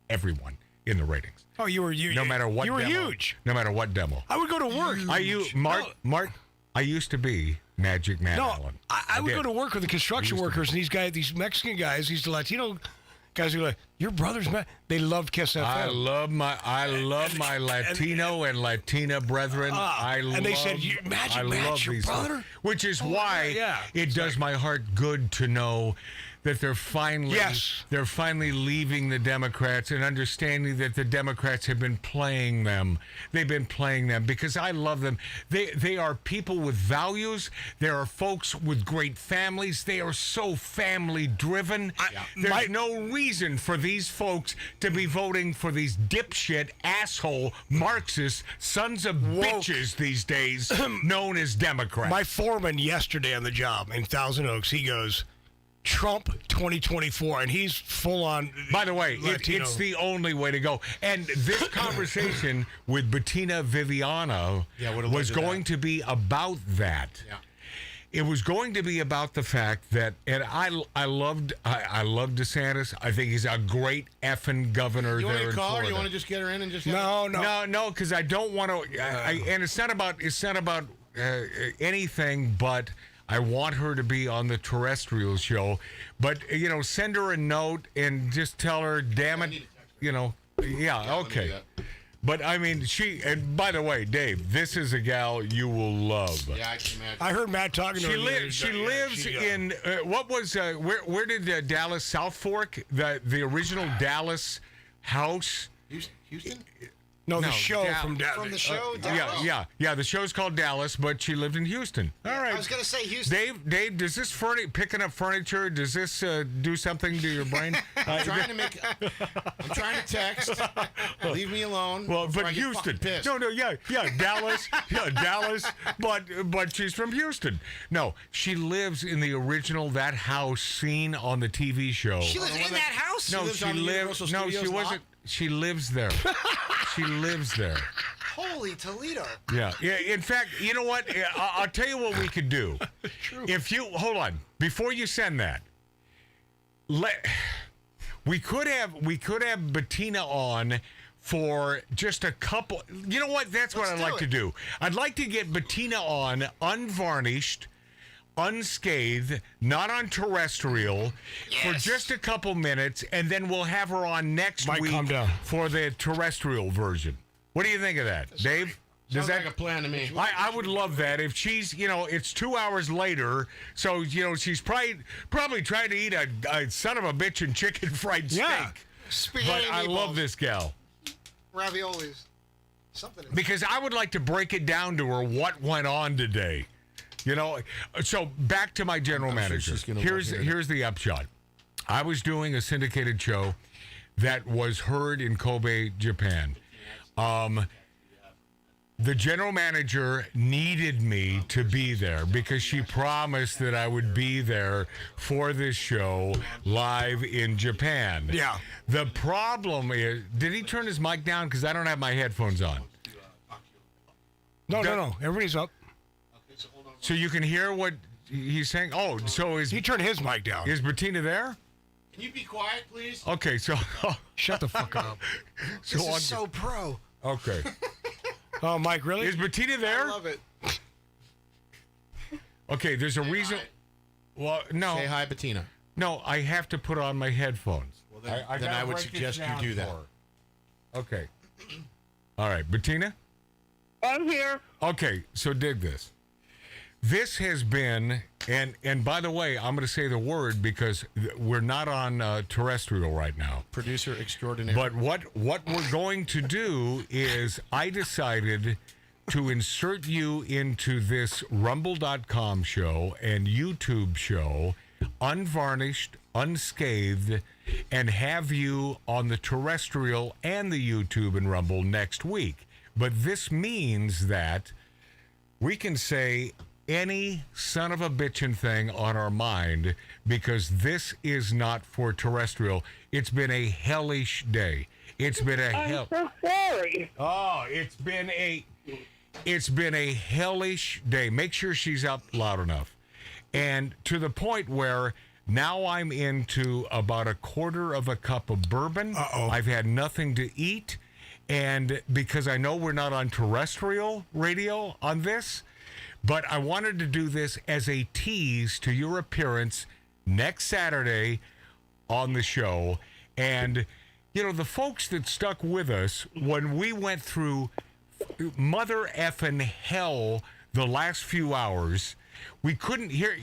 everyone in the ratings. Oh, you were huge. No matter what. You were demo, huge. No matter what demo. I would go to work. Mark. I used to be Magic Man Allen. I would go to work with the construction workers, and these Mexican guys, these Latino guys who are like, your brother's they loved Kiss FM. I love my Latino and Latina brethren. And they said, Magic Matt's your brother? Folks. Which is why it does my heart good to know that they're finally leaving the Democrats and understanding that the Democrats have been playing them. They've been playing them because I love them. They are people with values. They are folks with great families. They are so family driven. There's no reason for these folks to be voting for these dipshit asshole Marxist sons of bitches these days known as Democrats. My foreman yesterday on the job in Thousand Oaks, he goes, Trump 2024, and he's full on. By the way, it's the only way to go. And this conversation with Batina Vivano was going to be about that. Yeah. It was going to be about the fact that, and I love DeSantis. I think he's a great effing governor. You there want to in call her? Florida. You want to just get her in and just no, because I don't want to. And it's not about anything, but I want her to be on the terrestrial show. But send her a note and just tell her, damn it, okay. But I mean, and by the way, Dave, this is a gal you will love. Yeah, I can imagine. I heard Matt talking to her. She lives in what was where did Dallas South Fork, the original Dallas house? Houston? No, the show from Dallas. From the show, Dallas. Yeah. The show's called Dallas, but she lived in Houston. All right. I was gonna say Houston. Dave, does this picking up furniture? Does this do something to your brain? I'm trying to text. Leave me alone. Well, but Houston. Dallas. Dallas. But she's from Houston. No, she lives in the original that house scene on the TV show. She lives in that house. No, she lives. No, she wasn't. She lives there. She lives there. Holy Toledo. Yeah. In fact, you know what? I'll tell you what we could do. True. If you hold on before you send that, we could have Bettina on for just a couple. You know what? That's what I'd like to do. I'd like to get Bettina on unvarnished unscathed, not on terrestrial, for just a couple minutes, and then we'll have her on next Mike, week calm down. for the terrestrial version. What do you think of that, Dave? Sounds like a plan to me. I would love that if she's, it's 2 hours later, so she's probably trying to eat a son of a bitch and chicken fried steak. Yeah. Spaghetti But I meatballs, love this gal. raviolis, something. Because I would like to break it down to her what went on today. So back to my general manager. she's gonna Here's love hearing the upshot. I was doing a syndicated show that was heard in Kobe, Japan. The general manager needed me to be there because she promised that I would be there for this show live in Japan. Yeah. The problem is, did he turn his mic down? Because I don't have my headphones on. No. Everybody's up. So you can hear what he's saying? Oh, so He turned his mic down. is Batina there? Can you be quiet, please? Okay, so... Shut the fuck up. This is so pro. Okay. Oh, Mike, really? Is Batina there? I love it. Okay, there's a reason... Well, no. Say hi, Batina. No, I have to put on my headphones. Well, then I I gotta would break this suggest you down do that. for her. Okay. All right, Batina? I'm here. Okay, so dig this. This has been, and by the way, I'm going to say the word because we're not on terrestrial right now. Producer extraordinaire. But what we're going to do is I decided to insert you into this rumble.com show and YouTube show, unvarnished, unscathed, and have you on the terrestrial and the YouTube and Rumble next week. But this means that we can say any son of a bitchin' thing on our mind because this is not for terrestrial. It's been a hellish day. It's been a I'm so sorry. Oh, it's been a hellish day. Make sure she's up loud enough. And to the point where now I'm into about a quarter of a cup of bourbon. Uh-oh. I've had nothing to eat. And because I know we're not on terrestrial radio on this, but I wanted to do this as a tease to your appearance next Saturday on the show. And, the folks that stuck with us when we went through mother effing hell the last few hours, we couldn't here.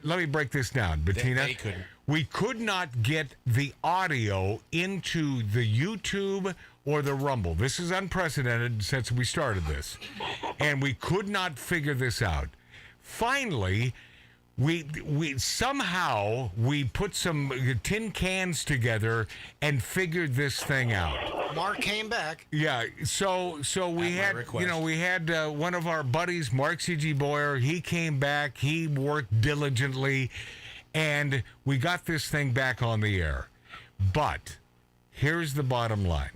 Let me break this down, Batina. They couldn't. We could not get the audio into the YouTube or the Rumble. This is unprecedented since we started this. And we could not figure this out. Finally, we somehow put some tin cans together and figured this thing out. Mark came back. Yeah, so we had one of our buddies, Mark C.G. Boyer. He came back. He worked diligently, and we got this thing back on the air. But here's the bottom line.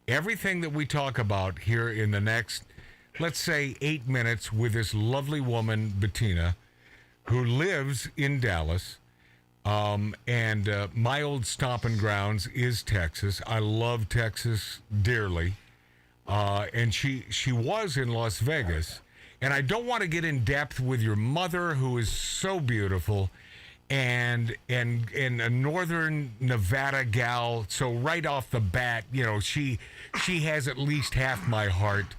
Everything that we talk about here in the next, let's say, 8 minutes with this lovely woman, Batina, who lives in Dallas, and my old stomping grounds is Texas. I love Texas dearly. And she was in Las Vegas. And I don't want to get in depth with your mother, who is so beautiful, and a northern Nevada gal. So right off the bat, she has at least half my heart.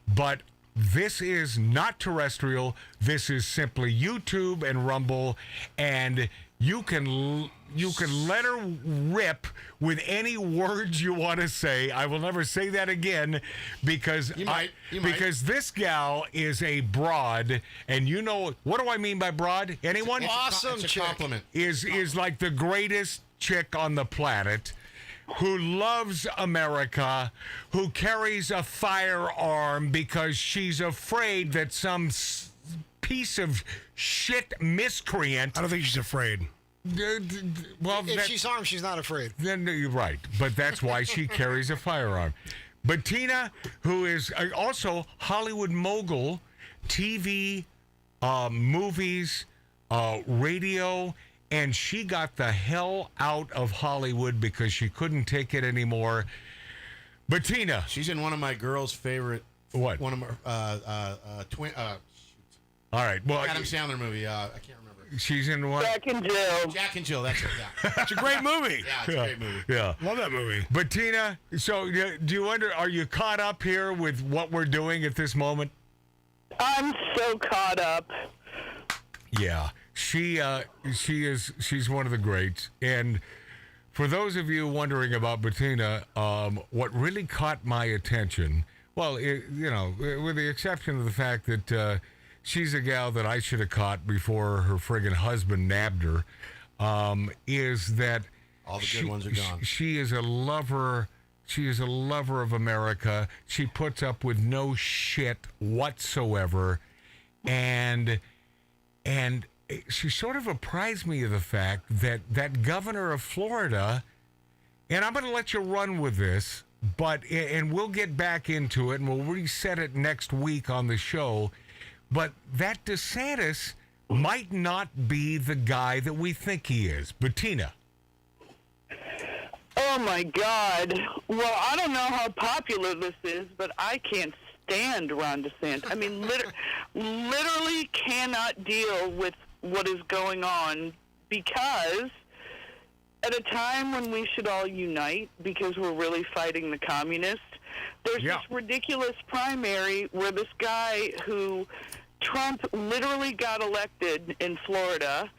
But this is not terrestrial. This is simply YouTube and Rumble, and you can let her rip with any words you want to say. I will never say that again because because this gal is a broad, and what do I mean by broad? Anyone? Awesome It's a chick. compliment. Is like the greatest chick on the planet, who loves America, who carries a firearm because she's afraid that some piece of shit miscreant. I don't think she's afraid. Well, If she's armed, she's not afraid. then you're right, but that's why she carries a firearm. Batina, who is also Hollywood mogul, TV, movies, radio, and she got the hell out of Hollywood because she couldn't take it anymore. Batina. She's in one of my girls' favorite. What? One of my twin. All right. Well, Adam Sandler movie. I can't remember. She's in what? Jack and Jill. Jack and Jill. That's it. Yeah. It's a great movie. Yeah, it's a great movie. Yeah. Love that movie. But Tina, so do you wonder? Are you caught up here with what we're doing at this moment? I'm so caught up. Yeah, she's one of the greats. And for those of you wondering about Batina, what really caught my attention, well, with the exception of the fact that she's a gal that I should have caught before her friggin' husband nabbed her, is that All the good ones are gone. She is a lover. She is a lover of America. She puts up with no shit whatsoever, and she sort of apprised me of the fact that that governor of Florida, and I'm going to let you run with this, and we'll get back into it, and we'll reset it next week on the show, but that DeSantis might not be the guy that we think he is. Batina. Oh, my God. Well, I don't know how popular this is, but I can't stand Ron DeSantis. I mean, literally cannot deal with what is going on, because at a time when we should all unite because we're really fighting the communists, there's this ridiculous primary where this guy who Trump literally got elected in Florida,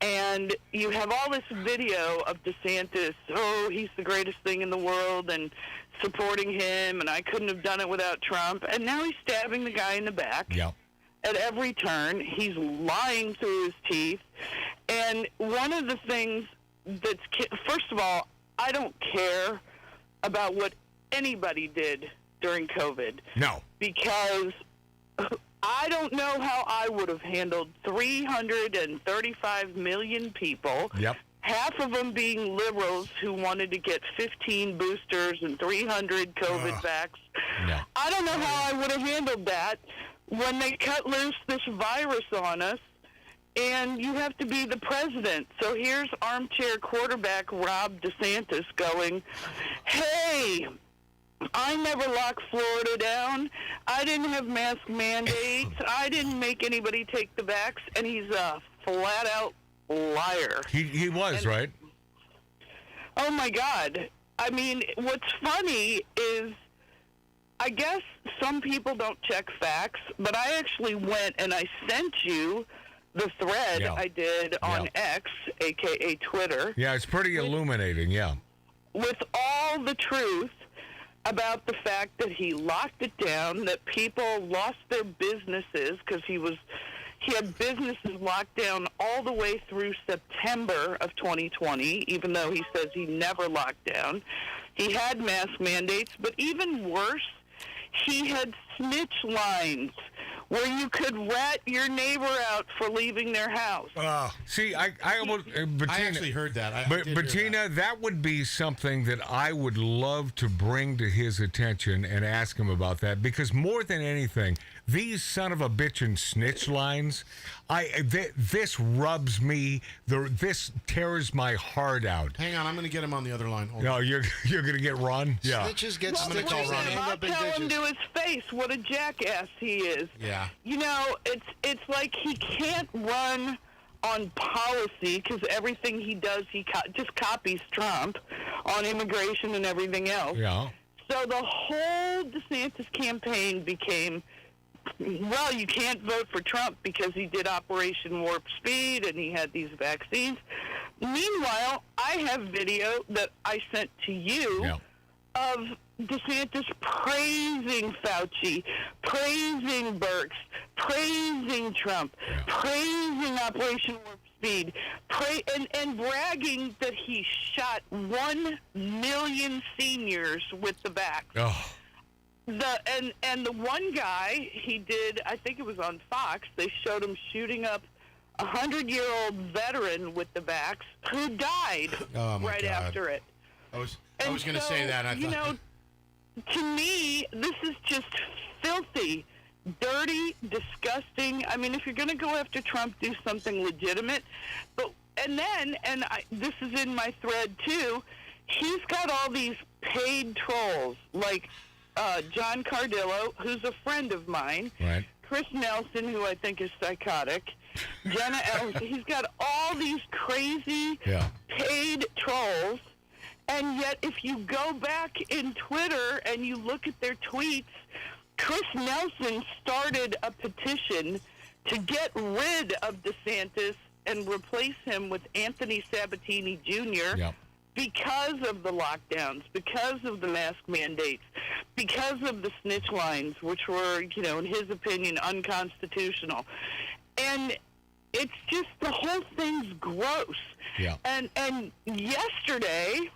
and you have all this video of DeSantis, oh, he's the greatest thing in the world, and supporting him, and I couldn't have done it without Trump, and now he's stabbing the guy in the back. Yep. At every turn. He's lying through his teeth. And one of the things first of all, I don't care about what anybody did during COVID. No. Because I don't know how I would have handled 335 million people. Yep. Half of them being liberals who wanted to get 15 boosters and 300 COVID vax. No. I don't know how I would have handled that when they cut loose this virus on us, and you have to be the president. So here's armchair quarterback Rob DeSantis going, hey, I never locked Florida down. I didn't have mask mandates. I didn't make anybody take the vax, and he's a flat-out liar. He was, right? Oh, my God. I mean, what's funny is I guess some people don't check facts, but I actually went and I sent you the thread I did on X, a.k.a. Twitter. Yeah, it's pretty illuminating, with all the truth about the fact that he locked it down, that people lost their businesses because he had businesses locked down all the way through September of 2020, even though he says he never locked down. He had mask mandates, but even worse, he had snitch lines where you could rat your neighbor out for leaving their house. See, I almost... Bettina, I actually heard that. But Bettina, that would be something that I would love to bring to his attention and ask him about that, because more than anything, these son of a bitchin' snitch lines, this rubs me, this tears my heart out. Hang on, I'm going to get him on the other line. Hold No, on. you're going to get Ron? Yeah. Snitches get I'm gonna stitches call and Ronnie. end I'll up in tell him ditches. to his face what a jackass he is. Yeah. You know, it's like he can't run on policy because everything he does, he just copies Trump on immigration and everything else. Yeah. So the whole DeSantis campaign became, well, you can't vote for Trump because he did Operation Warp Speed and he had these vaccines. Meanwhile, I have video that I sent to you of DeSantis praising Fauci, praising Birx, praising Trump, praising Operation Warp Speed, and bragging that he shot 1 million seniors with the vax. Oh. And the one guy, he did, I think it was on Fox, they showed him shooting up a 100-year-old veteran with the vax who died my God. after it. I was going to say that. I thought, to me, this is just filthy, dirty, disgusting. I mean, if you're going to go after Trump, do something legitimate. This is in my thread too, he's got all these paid trolls, like John Cardillo, who's a friend of mine, Chris Nelson, who I think is psychotic. Jenna Ellis. He's got all these crazy paid trolls. And yet, if you go back in Twitter and you look at their tweets, Chris Nelson started a petition to get rid of DeSantis and replace him with Anthony Sabatini Jr. Because of the lockdowns, because of the mask mandates, because of the snitch lines, which were, in his opinion, unconstitutional. And it's just, the whole thing's gross. Yeah. And yesterday,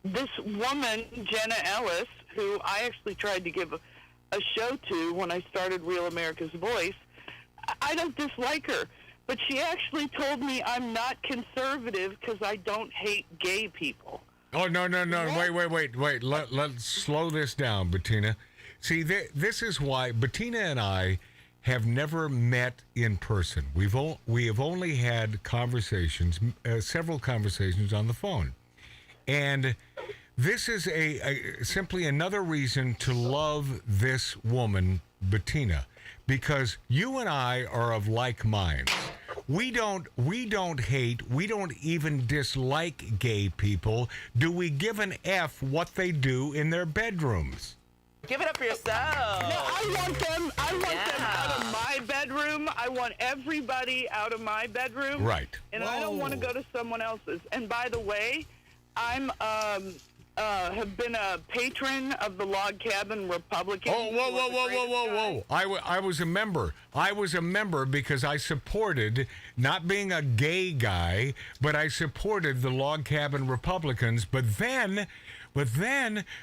this woman, Jenna Ellis, who I actually tried to give a show to when I started Real America's Voice, I don't dislike her, but she actually told me I'm not conservative because I don't hate gay people. Oh, no. Wait. Let's slow this down, Bettina. See, this is why Bettina and I have never met in person. We have only had conversations, several conversations on the phone. And this is simply another reason to love this woman, Bettina, because you and I are of like minds. We don't hate, we don't even dislike gay people. Do we give an F what they do in their bedrooms? Give it up for yourself. No, I want them out of my bedroom. I want everybody out of my bedroom. Right. And I don't want to go to someone else's. And by the way, I'm have been a patron of the Log Cabin Republicans. Oh, whoa. I was a member. I was a member because I supported, not being a gay guy, but I supported the Log Cabin Republicans. But then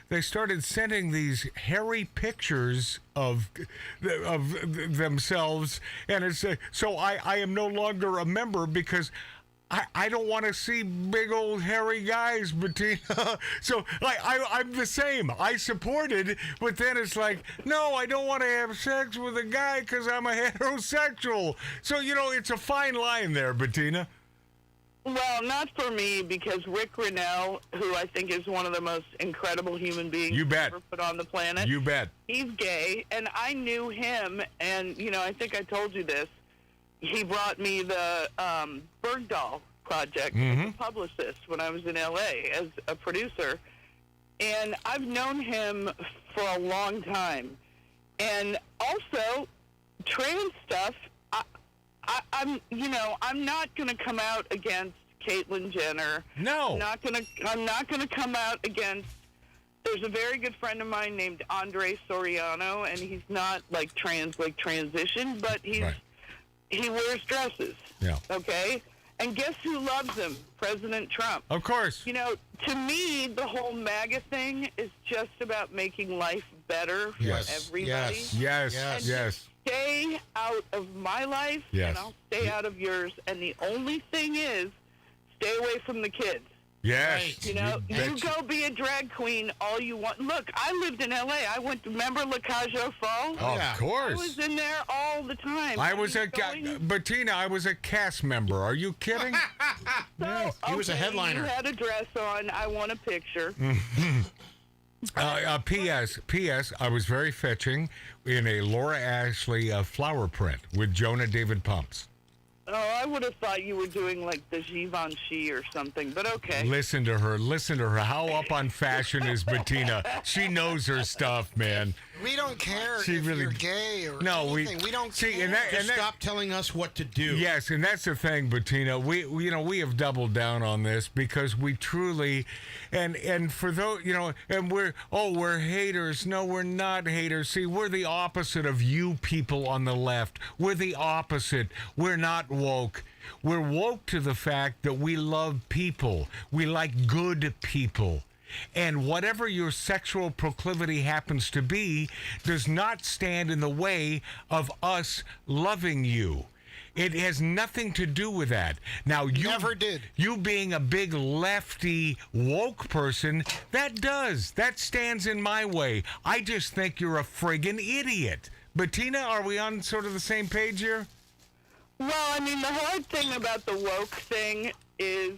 they started sending these hairy pictures of themselves, and it's so I am no longer a member because I don't want to see big old hairy guys, Bettina. So I'm the same. I supported, but then it's like, no, I don't want to have sex with a guy because I'm a heterosexual. So, it's a fine line there, Bettina. Well, not for me, because Rick Grinnell, who I think is one of the most incredible human beings ever put on the planet. You bet. He's gay, and I knew him, and, I think I told you this. He brought me the Bergdahl Project as a publicist when I was in L.A. as a producer. And I've known him for a long time. And also, trans stuff, I'm not going to come out against Caitlyn Jenner. No. I'm not going to come out against. There's a very good friend of mine named Andre Soriano, and he's not transition, but he wears dresses. Yeah. Okay? And guess who loves him? President Trump. Of course. To me, the whole MAGA thing is just about making life better for everybody. Yes. Stay out of my life, and I'll stay out of yours. And the only thing is, stay away from the kids. Yes. You go be a drag queen all you want. Look, I lived in L.A. I went to, remember La Cage aux Folles? Oh, of course. I was in there all the time. Bettina, I was a cast member. Are you kidding? He was a headliner. You had a dress on. I want a picture. P.S. I was very fetching in a Laura Ashley flower print with Jonah David Pumps. Oh, I would have thought you were doing like the Givenchy or something, but okay. Listen to her. How up on fashion is Bettina? She knows her stuff, man. We don't care if you're gay or anything. We don't care. Just stop telling us what to do. Yes, and that's the thing, Bettina. We have doubled down on this because we truly, and for those, and we're haters. No, we're not haters. See, we're the opposite of you people on the left. We're the opposite. We're not woke. We're woke to the fact that we love people. We like good people. And whatever your sexual proclivity happens to be does not stand in the way of us loving you. It has nothing to do with that. Now, never did. You being a big lefty woke person, that stands in my way. I just think you're a friggin' idiot. Bettina, are we on sort of the same page here? Well, I mean, the hard thing about the woke thing is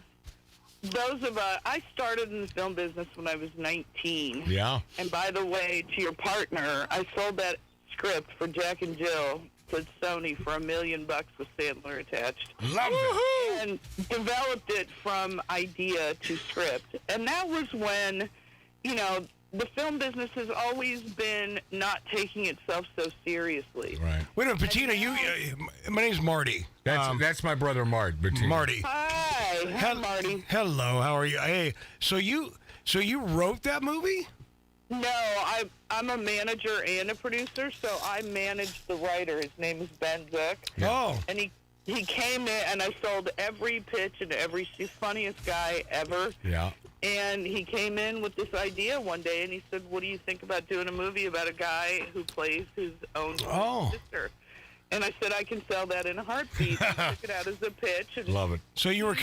I started in the film business when I was 19. Yeah. And by the way, to your partner, I sold that script for Jack and Jill to Sony for $1 million with Sandler attached. Love it. And developed it from idea to script. And that was when, you know, the film business has always been not taking itself so seriously. Right. Wait a minute, Bettina, my name's Marty. That's my brother, Bettina. Marty. Hi, Marty. Hello, how are you? Hey, so you wrote that movie? No, I'm a manager and a producer, so I manage the writer. His name is Ben Zook. Oh. And he came in, and I sold every pitch and he's the funniest guy ever. Yeah. And he came in with this idea one day, and he said, what do you think about doing a movie about a guy who plays his own sister? And I said, I can sell that in a heartbeat. And took it out as a pitch. And love it. So you were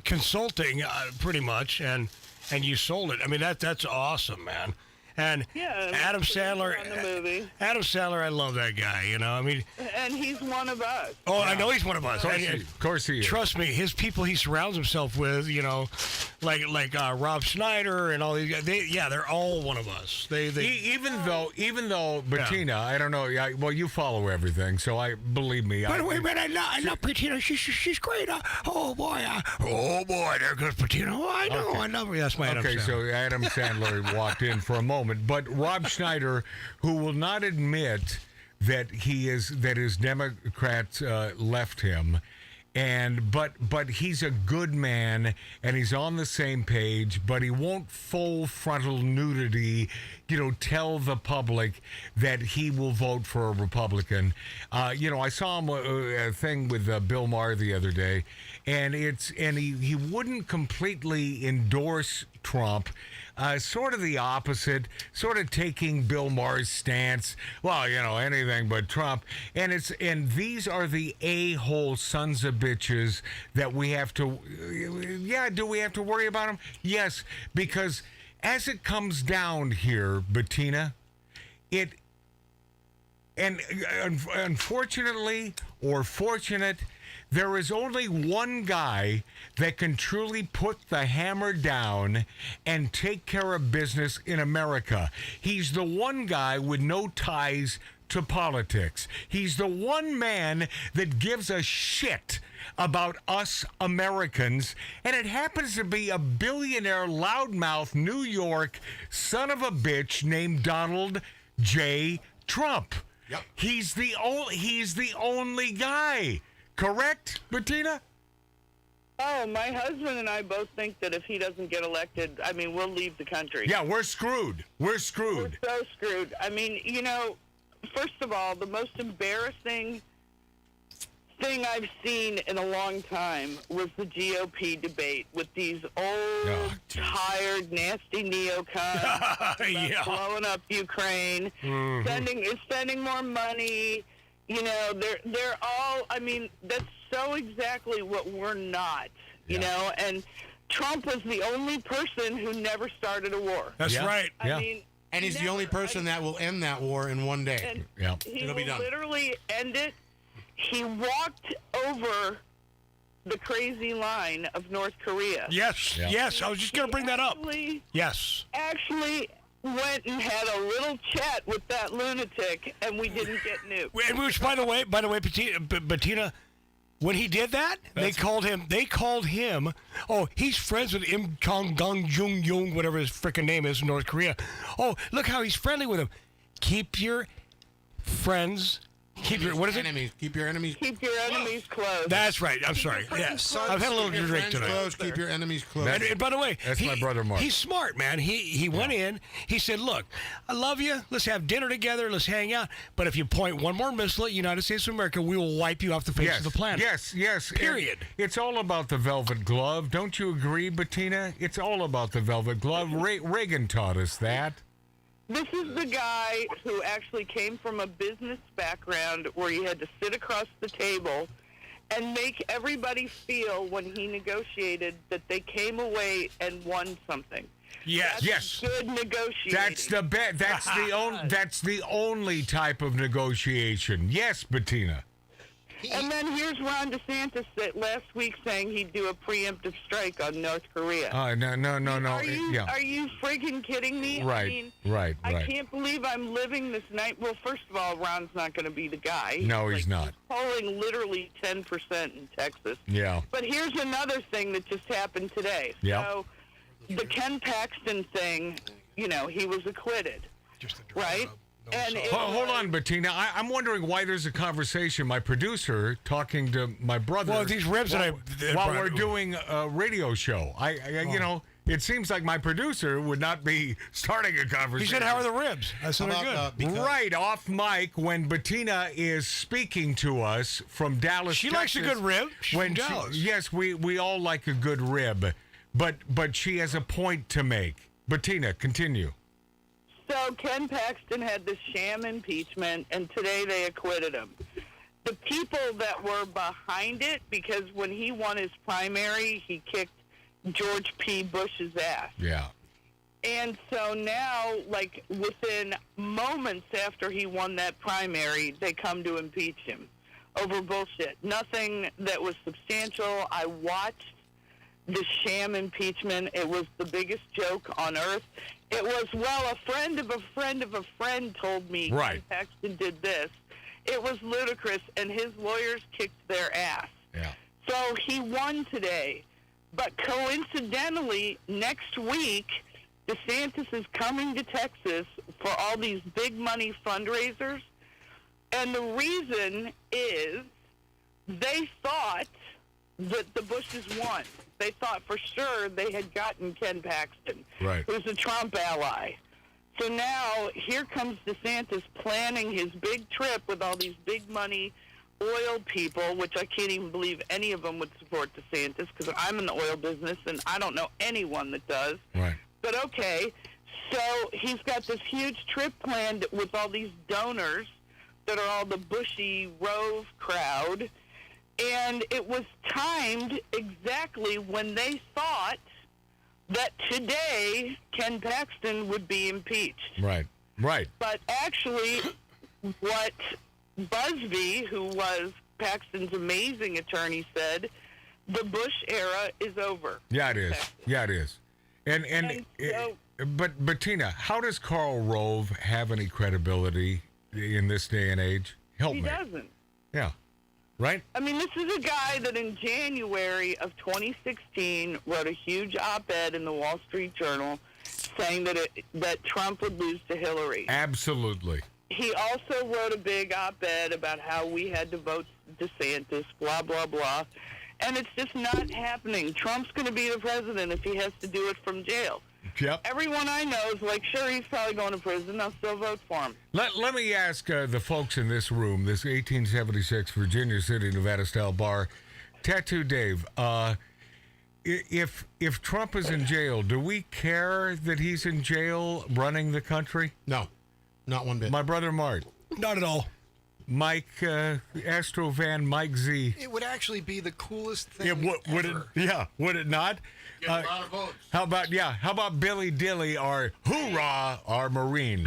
consulting pretty much, and you sold it. I mean, that's awesome, man. And yeah, Adam Sandler, on the movie. Adam Sandler, I love that guy. You know, I mean, and he's one of us. Oh, yeah. I know he's one of us. Of course he is. Trust me, his people he surrounds himself with, you know, like Rob Schneider and all these guys. They're all one of us. Even though Bettina, I don't know. Well, you follow everything, so believe me. By the way, man, I love Bettina. She's great. Oh boy, there goes Bettina. Oh, I know, okay. I love her. That's my Adam Sandler. So Adam Sandler walked in for a moment. But Rob Schneider, who will not admit that his Democrats left him, but he's a good man and he's on the same page, but he won't full frontal nudity, tell the public that he will vote for a Republican. I saw him a thing with Bill Maher the other day, and he wouldn't completely endorse Trump. Sort of the opposite, sort of taking Bill Maher's stance. Well, anything but Trump. And these are the a-hole sons of bitches that we have to. Do we have to worry about them? Yes, because as it comes down here, Bettina, unfortunately or fortunate, there is only one guy that can truly put the hammer down and take care of business in America. He's the one guy with no ties to politics. He's the one man that gives a shit about us Americans, and it happens to be a billionaire loudmouth New York son of a bitch named Donald J. Trump. Yep. He's the only guy. Correct, Bettina? Oh, my husband and I both think that if he doesn't get elected, we'll leave the country. Yeah, we're screwed. We're so screwed. First of all, the most embarrassing thing I've seen in a long time was the GOP debate with these old, tired, nasty neocons blowing up Ukraine, spending more money. They're all, that's so exactly what we're not, and Trump was the only person who never started a war. That's right. And he's the only person that will end that war in one day. It'll be done. Literally end it. He walked over the crazy line of North Korea. Yes, yes. I was just going to bring that up. Yes. Actually went and had a little chat with that lunatic, and we didn't get nuked. Which, by the way, Bettina, when he did that, they called him. Oh, he's friends with Im Kong Gung Jung Yung, whatever his frickin' name is in North Korea. Oh, look how he's friendly with him. Keep your friends. Keep your enemies. Keep your enemies. Keep your enemies close. That's right. I'm sorry. Yeah, I've had a little drink tonight. Close, keep your enemies close. And by the way, that's my brother Mark. He's smart, man. He went in. He said, "Look, I love you. Let's have dinner together. Let's hang out. But if you point one more missile at United States of America, we will wipe you off the face of the planet." Yes. Period. It's all about the velvet glove. Don't you agree, Bettina? It's all about the velvet glove. Reagan taught us that. This is the guy who actually came from a business background where he had to sit across the table and make everybody feel when he negotiated that they came away and won something. Yes. Good negotiating. That's the only type of negotiation. Yes, Bettina. And then here's Ron DeSantis that last week saying he'd do a preemptive strike on North Korea. No. Are you friggin' kidding me? Right, I mean, right. I can't believe I'm living this night. Well, first of all, Ron's not going to be the guy. No, he's not. He's polling literally 10% in Texas. Yeah. But here's another thing that just happened today. Yeah. So the Ken Paxton thing, he was acquitted, right? And Hold on, Bettina. I'm wondering why there's a conversation. My producer talking to my brother. Well, these ribs while we're doing a radio show. It seems like my producer would not be starting a conversation. He said, "How are the ribs?" I said, "They're good." Right off mic when Bettina is speaking to us from Dallas. She Texas, likes a good rib. She's from Dallas. Yes, we all like a good rib, but she has a point to make. Bettina, continue. So Ken Paxton had this sham impeachment, and today they acquitted him. The people that were behind it, because when he won his primary, he kicked George P. Bush's ass. Yeah. And so now, like, within moments after he won that primary, they come to impeach him over bullshit. Nothing that was substantial. I watched the sham impeachment. It was the biggest joke on earth. It was, well, a friend of a friend of a friend told me Right. Ken Paxton did this. It was ludicrous, and his lawyers kicked their ass. Yeah. So he won today. But coincidentally, next week, DeSantis is coming to Texas for all these big money fundraisers. And the reason is they thought that the Bushes won. They thought for sure they had gotten Ken Paxton, Right. who's a Trump ally. So now here comes DeSantis planning his big trip with all these big money oil people, which I can't even believe any of them would support DeSantis because I'm in the oil business and I don't know anyone that does. Right. But okay, so he's got this huge trip planned with all these donors that are all the Bushy Rove crowd. And it was timed exactly when they thought that today Ken Paxton would be impeached. Right. But actually, what Busby, who was Paxton's amazing attorney, said, the Bush era is over. Yeah, it is. Yeah, it is. And so, but Bettina, how does Karl Rove have any credibility in this day and age? Help he me. doesn't. Yeah. Right? I mean, this is a guy that in January of 2016 wrote a huge op-ed in the Wall Street Journal saying that Trump would lose to Hillary. Absolutely. He also wrote a big op-ed about how we had to vote DeSantis, blah, blah, blah. And it's just not happening. Trump's going to be the president if he has to do it from jail. Yep. Everyone I know is like, sure, he's probably going to prison. I'll still vote for him. Let me ask the folks in this room, this 1876 Virginia City, Nevada-style bar, Tattoo Dave, if Trump is in jail, do we care that he's in jail running the country? No, not one bit. My brother Mart. Not at all. Mike, Astro Van, Mike Z. It would actually be the coolest thing Would it? ever. Yeah, would it not? Get a lot of votes. How about Billy Dilly, our hoorah, our Marine?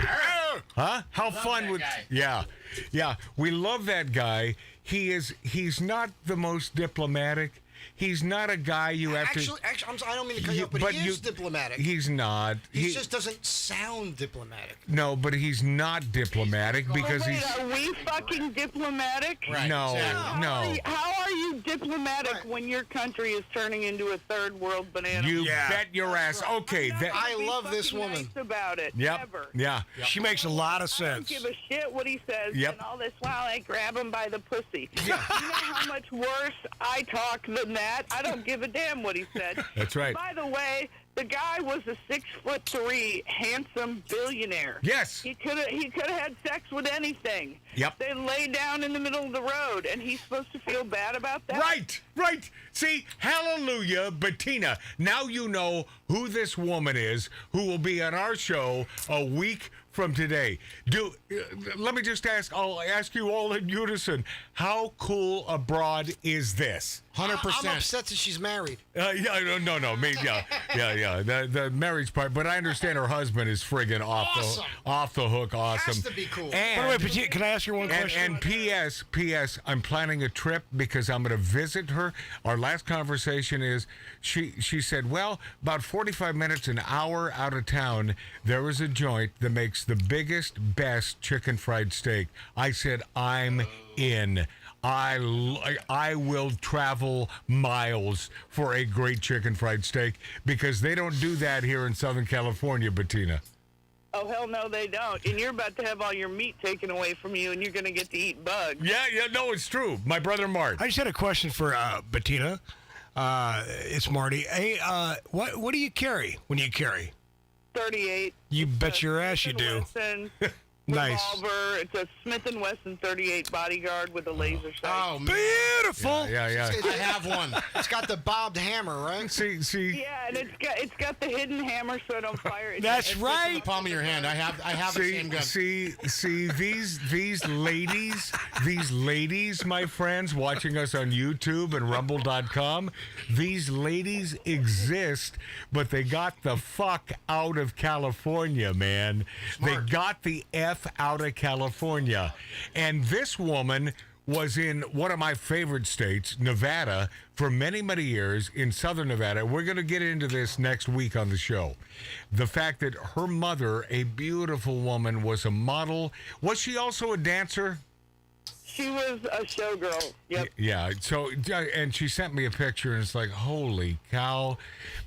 Huh? How fun would? Guy. Yeah. We love that guy. He's not the most diplomatic. He's not a guy you have Actually, I don't mean to cut you off, but he is diplomatic. He's not. He just doesn't sound diplomatic. No, but he's not diplomatic because Wait, he's. are we fucking diplomatic? Right. No, exactly. no. How are you diplomatic when your country is turning into a third world banana? You bet your ass. Okay, I'm not I gonna be love this fucking woman. Nice about it. Yep. Ever. Yeah. She makes a lot of I don't sense. give a shit what he says Yep. and all this while I grab him by the pussy. You know how much worse I talk than that? I don't give a damn what he said. That's right. By the way, the guy was a 6'3" handsome billionaire. Yes. He could have had sex with anything. Yep. They lay down in the middle of the road, and he's supposed to feel bad about that? Right. See, hallelujah, Bettina. Now you know who this woman is who will be on our show a week from today. Let me just ask. I'll ask you all in unison. How cool a broad is this? 100%. I'm upset that she's married. Yeah, no, maybe, yeah. The marriage part, but I understand her husband is friggin' off the hook, awesome. Has to be cool. And, By the way, Batina, can I ask you one question? And P.S. I'm planning a trip because I'm going to visit her. Our last conversation is she said, well, about 45 minutes, an hour out of town, there is a joint that makes the biggest, best chicken fried steak. I said, I'm in. I will travel miles for a great chicken fried steak because they don't do that here in Southern California, Batina. Oh, hell no, they don't. And you're about to have all your meat taken away from you, and you're going to get to eat bugs. Yeah, no, it's true. My brother Mart. I just had a question for Batina. It's Marty. Hey, what do you carry when you carry? 38. You bet your ass you do. Nice. Revolver. It's a Smith & Wesson 38 bodyguard with a laser sight. Oh, man. Beautiful. Yeah. I have one. It's got the bobbed hammer, right? See. Yeah, and it's got the hidden hammer so I don't fire it. That's It's in right. the palm of your hand. I have the same gun. See, these ladies, my friends, watching us on YouTube and Rumble.com, these ladies exist, but they got the fuck out of California, man. Smart. They got the F out of California. And this woman was in one of my favorite states, Nevada, for many, many years in Southern Nevada. We're going to get into this next week on the show. The fact that her mother, a beautiful woman, was a model. Was she also a dancer? She was a showgirl. Yep. Yeah. So, and she sent me a picture, and it's like, holy cow,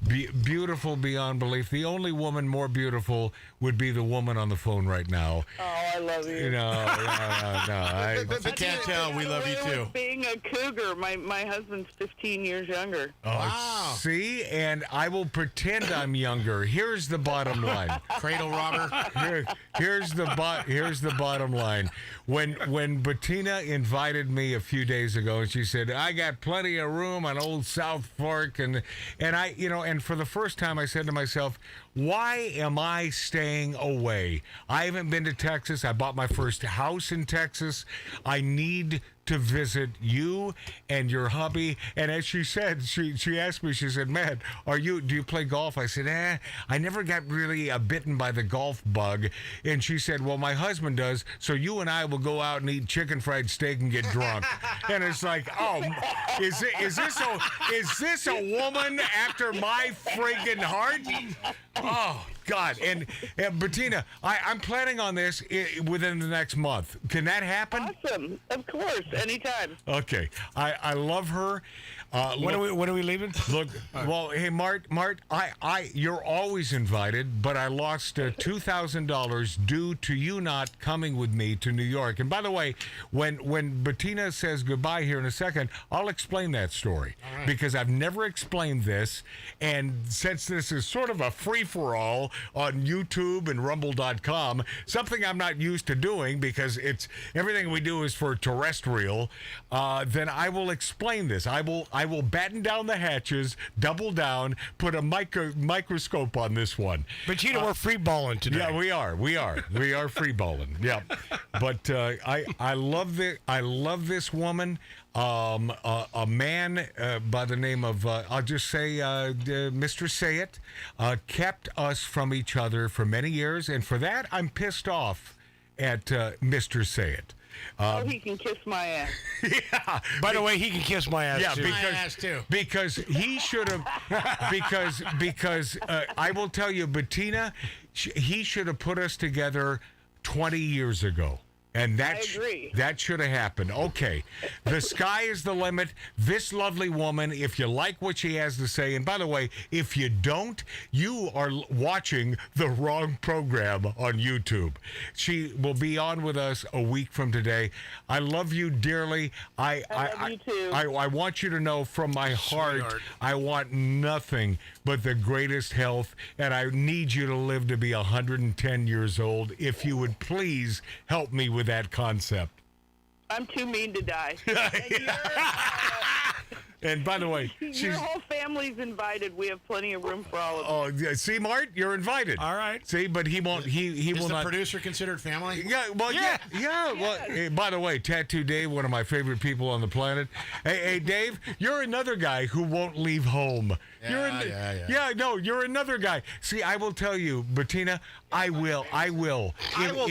beautiful beyond belief. The only woman more beautiful would be the woman on the phone right now. Oh, I love you. No. If you can't tell, we love you too. Being a cougar, my husband's 15 years younger. Wow. See, and I will pretend I'm younger. Here's the bottom line. Cradle robber. Here's the bottom line. When Batina invited me a few days ago, and she said, I got plenty of room on Old South Fork, and I, and for the first time I said to myself, why am I staying away? I haven't been to Texas. I bought my first house in Texas. I need to visit you and your hubby. And as she said, she asked me, she said, man, do you play golf? I said, I never got really bitten by the golf bug. And she said, well, my husband does, so you and I will go out and eat chicken fried steak and get drunk. And it's like, oh, is this a woman after my friggin' heart? Oh, God. And Batina, I'm planning on this within the next month. Can that happen? Awesome. Of course. Anytime. Okay. I love her. When are we leaving? Look, well, hey, Mart, you're always invited, but I lost $2,000 due to you not coming with me to New York. And by the way, when Batina says goodbye here in a second, I'll explain that story because I've never explained this. And since this is sort of a free-for-all on YouTube and Rumble.com, something I'm not used to doing because everything we do is for terrestrial, then I will explain this. I will batten down the hatches, double down, put a microscope on this one. But we're free balling today. Yeah, we are free balling. Yeah, but I love this woman. A man by the name of I'll just say Mr. Say It kept us from each other for many years, and for that I'm pissed off at Mr. Say It. He can kiss my ass. Yeah. By the way, he can kiss my ass too. My ass too. Because he should have. because I will tell you, Batina, he should have put us together 20 years ago. And I agree. That should have happened. Okay. The sky is the limit. This lovely woman, if you like what she has to say, and by the way, if you don't, you are watching the wrong program on YouTube. She will be on with us a week from today. I love you dearly. I love you too. I want you to know from my heart, I want nothing but the greatest health, and I need you to live to be 110 years old. If you would please help me with that concept. I'm too mean to die. And by the way, Your whole family's invited. We have plenty of room for all of them. Oh, yeah, see, Mart, you're invited. All right. See, but he won't. He Is will the not. producer considered family? Yeah, well, yeah. Well, by the way, Tattoo Dave, one of my favorite people on the planet. Hey, Dave, you're another guy who won't leave home. You're another guy. See, I will tell you, Bettina, I will. I will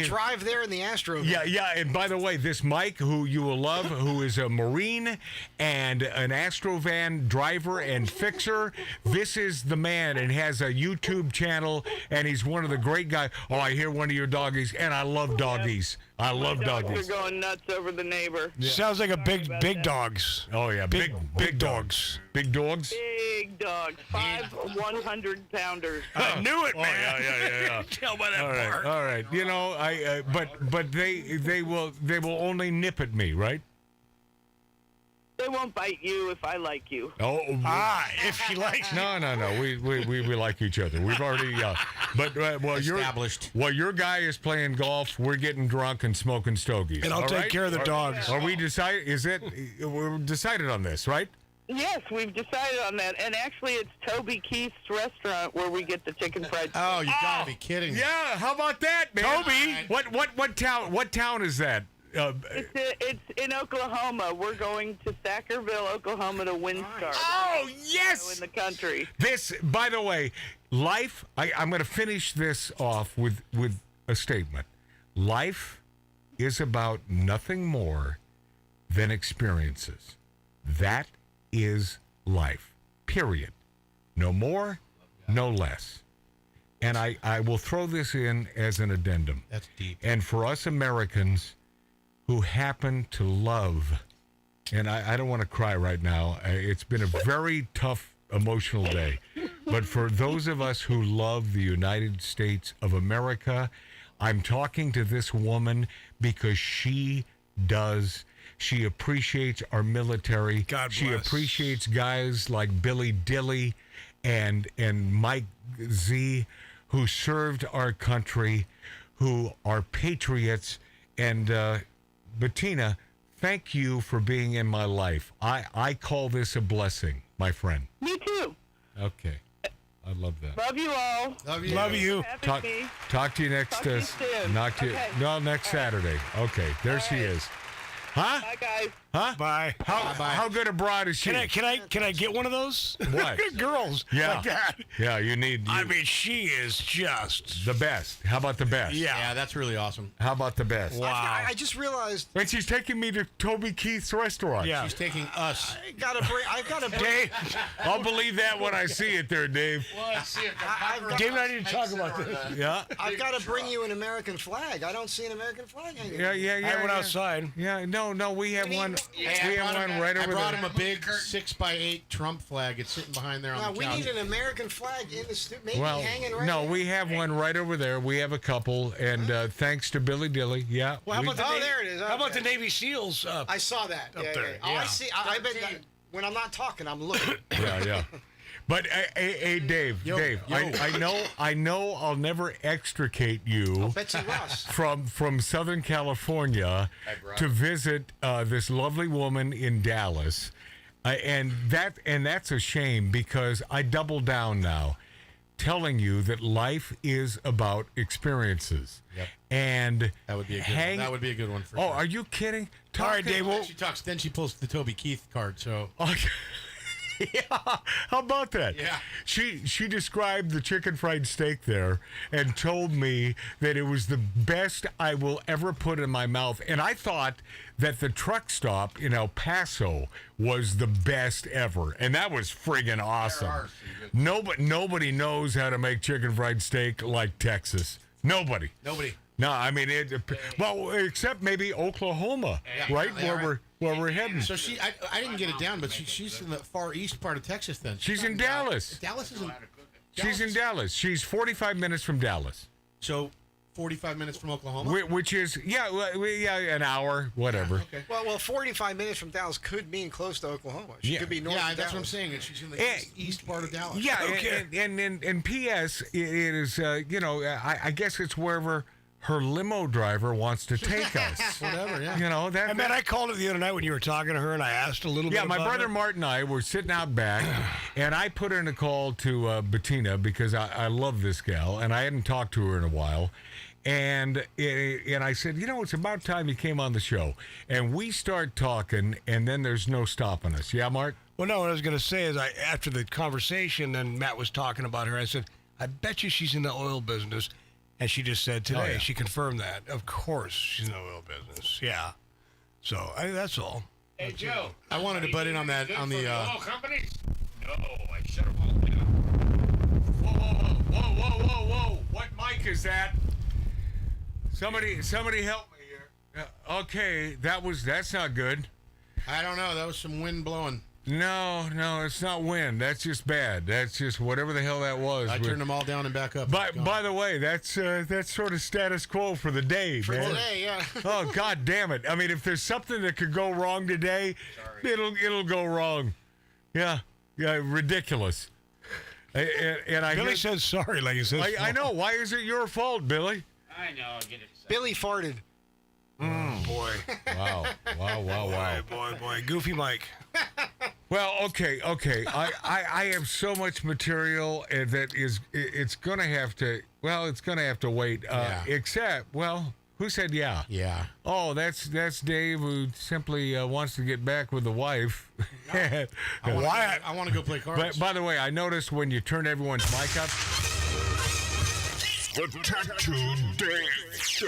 drive there in the Astro. Yeah. And by the way, this Mike, who you will love, who is a Marine and an Astrovan driver and fixer, this is the man, and has a YouTube channel, and he's one of the great guys. Oh, I hear one of your doggies, and I love doggies. I love doggies. We're going nuts over the neighbor. Yeah. Sounds like a big dogs. Oh yeah, big dogs. Big dogs. Big dogs. 5 100-pounders. I knew it, man. Yeah. Tell by that part. All right. You know, but they will only nip at me, right? They won't bite you if I like you. Oh, if she likes you. No. We like each other. We've already, but Established. While your guy is playing golf, we're getting drunk and smoking stogies. And I'll take care of the dogs. Are we decided? We're decided on this, right? Yes, we've decided on that. And actually, it's Toby Keith's restaurant where we get the chicken fried steak. Oh, you gotta be kidding me. Yeah, how about that, man? Toby! What town is that? It's in Oklahoma. We're going to Sackerville, Oklahoma to WinStar. Oh, yes! In the country. This, by the way, life, I'm going to finish this off with a statement. Life is about nothing more than experiences. That is life, period. No more, no less. And I will throw this in as an addendum. That's deep. And for us Americans who happen to love, and I don't want to cry right now. It's been a very tough emotional day. But for those of us who love the United States of America, I'm talking to this woman because she does. She appreciates our military. God bless. She appreciates guys like Billy Dilly and Mike Z, who served our country, who are patriots. And Bettina, thank you for being in my life. I call this a blessing, my friend. Me too. Okay. I love that. Love you all. Love you. Talk to you next Talk to you soon. next Saturday. Okay, there she is. Huh? Bye, guys. Huh? Bye. How good a broad is she? Can I get one of those? What? Girls. Yeah. Like that. Yeah, you need. I mean, she is just the best. How about the best? Yeah, that's really awesome. How about the best? Wow. I just realized. And she's taking me to Toby Keith's restaurant. Yeah. She's taking us. I've got to bring. Dave, I'll believe that when I see it there, Dave. Dave and I need to talk about this. Yeah. I've got to bring you an American flag. I don't see an American flag hanging. Yeah. I went outside. Yeah, no, we have one. We have one right over there. I brought him a big 6x8 Trump flag. It's sitting behind there on the We couch. need an American flag in the maybe Well, hanging right no, there. we have one right over there. We have a couple, and thanks to Billy Dilly, yeah. Well, how about the Navy, there it is. How about Okay. the Navy SEALs? I saw that. Up Yeah, there. yeah. Oh, I Yeah. see. I bet that when I'm not talking, I'm looking. Yeah. But hey, Dave, I know I'll never extricate you Betsy Ross. from Southern California to visit this lovely woman in Dallas, and that's a shame because I double down now, telling you that life is about experiences. Yep. And That would be a good one. That would be a good one for Oh, sure. are you kidding? All right, Dave. Well, She talks. Then she pulls the Toby Keith card. So. Yeah, how about that? Yeah. She described the chicken fried steak there and told me that it was the best I will ever put in my mouth. And I thought that the truck stop in El Paso was the best ever. And that was friggin' awesome. Nobody knows how to make chicken fried steak like Texas. Nobody. No, I mean well, except maybe Oklahoma, right? Where we're heading. So I didn't get it down, but she's in the far east part of Texas. Then She's in Dallas. Dallas isn't. She's in Dallas. She's 45 minutes from Dallas. So 45 minutes from Oklahoma. Which is an hour, whatever. Okay. Well, 45 minutes from Dallas could mean close to Oklahoma. She could be north. Yeah, of that's what I'm Dallas. saying. She's in the east part of Dallas. Yeah, and P.S. It is I guess it's wherever her limo driver wants to take us. Whatever, yeah. You know, that. And man, I called her the other night when you were talking to her, and I asked a little bit Yeah, my about brother it. Martin and I were sitting out back, and I put in a call to Bettina because I love this gal, and I hadn't talked to her in a while. And I said, you know, it's about time you came on the show. And we start talking, and then there's no stopping us. Yeah, Mart? Well, no, what I was going to say is after the conversation, and Matt was talking about her, I said, I bet you she's in the oil business. And she just said today, she confirmed that. Of course, she's in the oil business. Yeah. So that's all. Hey, Joe. I wanted to butt in on that on the. oil companies? No, I shut them all down. Whoa! What mic is that? Somebody help me here. Okay, that's not good. I don't know. That was some wind blowing. No, it's not wind. That's just bad. That's just whatever the hell that was. I turned them all down and back up. By the way, that's sort of status quo for the day, For man. today, yeah. Oh, God damn it. I mean, if there's something that could go wrong today, it'll go wrong. Yeah, ridiculous. And I Billy says sorry like he says. I know. Why is it your fault, Billy? I know. I'll get it. Billy farted. Boy. Wow. Boy. Goofy Mike. Well, okay. I have so much material that it's gonna have to wait. Except, well, who said yeah? Yeah. Oh, that's Dave, who simply wants to get back with the wife. I want to go play cards. But by the way, I noticed when you turn everyone's mic up. The Tattoo Dave Show.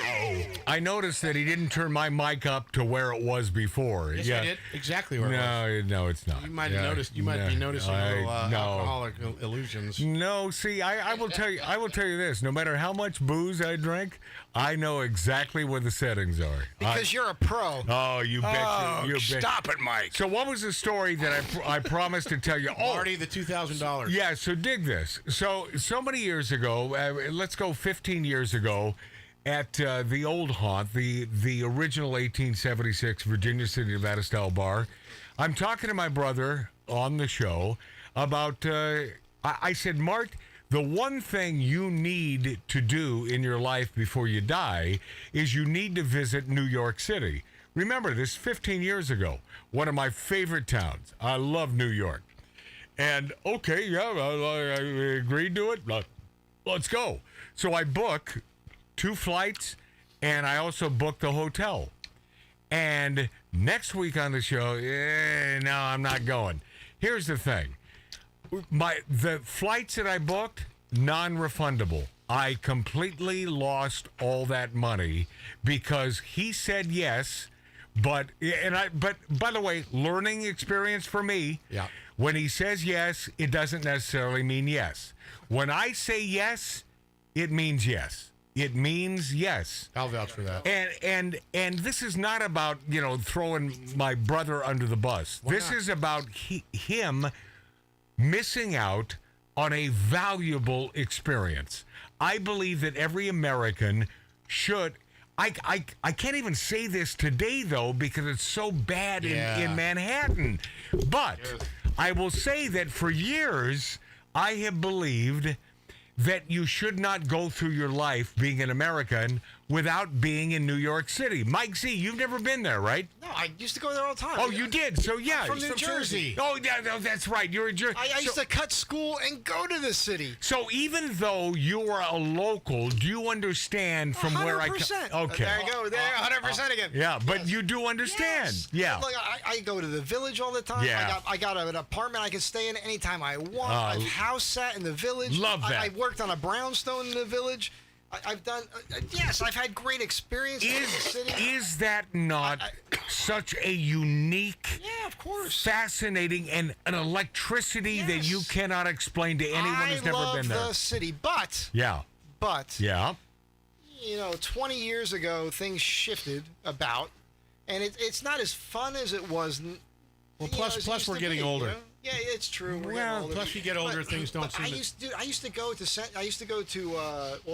I noticed that he didn't turn my mic up to where it was before. Yes, I did. Exactly where it was. No, it's not. You might have noticed. You might be noticing little alcoholic illusions. No, see, I will tell you. I will tell you this. No matter how much booze I drink, I know exactly where the settings are. Because you're a pro. Oh, you bet. You bet. Stop it, Mike. So, what was the story that I promised to tell you? Oh, Marty, the $2,000. yeah. So dig this. So many years ago. Let's go 15 years ago. At the old haunt, the original 1876 Virginia City, Nevada style bar, I'm talking to my brother on the show about. I said, Mart, the one thing you need to do in your life before you die is you need to visit New York City. Remember, this 15 years ago, one of my favorite towns. I love New York. And okay, yeah, I agreed to it. Let's go. So I book 2 flights, and I also booked the hotel. And next week on the show, no, I'm not going. Here's the thing. The flights that I booked, non-refundable. I completely lost all that money because he said yes, but by the way, learning experience for me. Yeah. When he says yes, it doesn't necessarily mean yes. When I say yes, it means yes. It means yes. I'll vouch for that. And this is not about, throwing my brother under the bus. This is about him missing out on a valuable experience. I believe that every American should. I can't even say this today, though, because it's so bad in Manhattan. But I will say that for years, I have believed that you should not go through your life being an American without being in New York City. Mike Z, you've never been there, right? No, I used to go there all the time. Oh, you did? So, yeah. I'm from New Jersey. Oh, yeah, no, that's right. You're in Jersey. I used to cut school and go to the city. So, even though you are a local, do you understand from where I come? 100%. Okay. There you go. There, 100% again. Yeah, but you do understand. Yes. Yeah. Look, I go to the village all the time. Yeah. I got an apartment I can stay in anytime I want. I've house sat in the village. Love that. I worked on a brownstone in the village. I've done, yes, I've had great experiences in the city. Is that not such a unique, of course, fascinating, and an electricity that you cannot explain to anyone who's never been there? I love the city, but, yeah, 20 years ago, things shifted about, and it's not as fun as it was. Well, plus we're getting older. Yeah, it's true. Well, plus you get older, things don't seem. I used to go to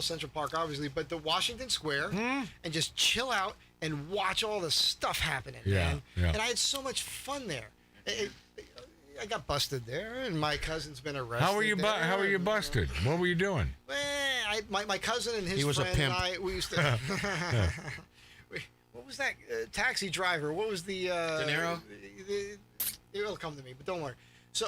Central Park, obviously, but the Washington Square and just chill out and watch all the stuff happening, man. Yeah. And I had so much fun there. I got busted there, and my cousin's been arrested. How were you busted? What were you doing? Well, my cousin and his He was a friend pimp. and I, we used to. What was that taxi driver? What was the? De Niro? It'll come to me, but don't worry. So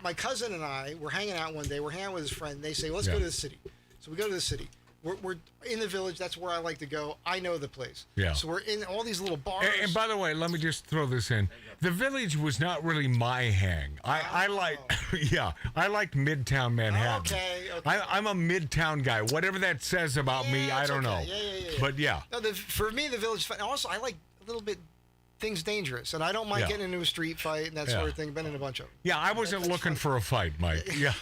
my cousin and I were hanging out one day. We're hanging out with his friend. And they say, "Let's go to the city." So we go to the city. We're in the village. That's where I like to go. I know the place. Yeah. So we're in all these little bars. And by the way, let me just throw this in. The Village was not really my hang. I like, I liked Midtown Manhattan. Okay. I'm a Midtown guy. Whatever that says about me, I don't know. Yeah. But yeah. No, for me, the village is fun. Also, I like a little bit things dangerous, and I don't mind getting into a street fight and that sort of thing. Been in a bunch of them. Yeah, I wasn't looking for a fight, Mike. Yeah.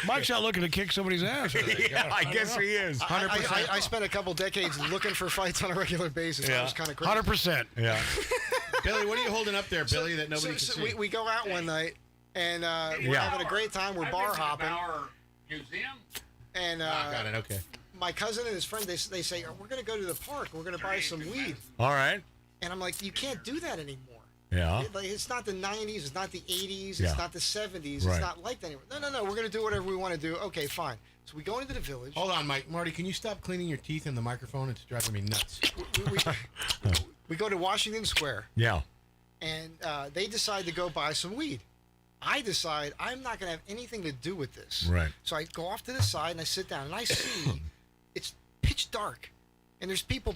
Mike's not looking to kick somebody's ass. Yeah, I guess he is. 100%. I spent a couple decades looking for fights on a regular basis. That was kind of crazy. 100%. Yeah. Billy, what are you holding up there, Billy, that nobody can see? We go out one night, and we're having a great time. We're bar hopping. Museum? And got it, okay. my cousin and his friend, they say, we're going to go to the park. We're going to buy some weed. All right. And I'm like, you can't do that anymore. Yeah. It's not the 90s. It's not the 80s. Yeah. It's not the 70s. Right. It's not like that anymore. No. We're going to do whatever we want to do. Okay, fine. So we go into the village. Hold on, Mike. Marty, can you stop cleaning your teeth in the microphone? It's driving me nuts. We go to Washington Square. Yeah. And they decide to go buy some weed. I decide I'm not going to have anything to do with this. Right. So I go off to the side and I sit down and I see it's pitch dark. And there's people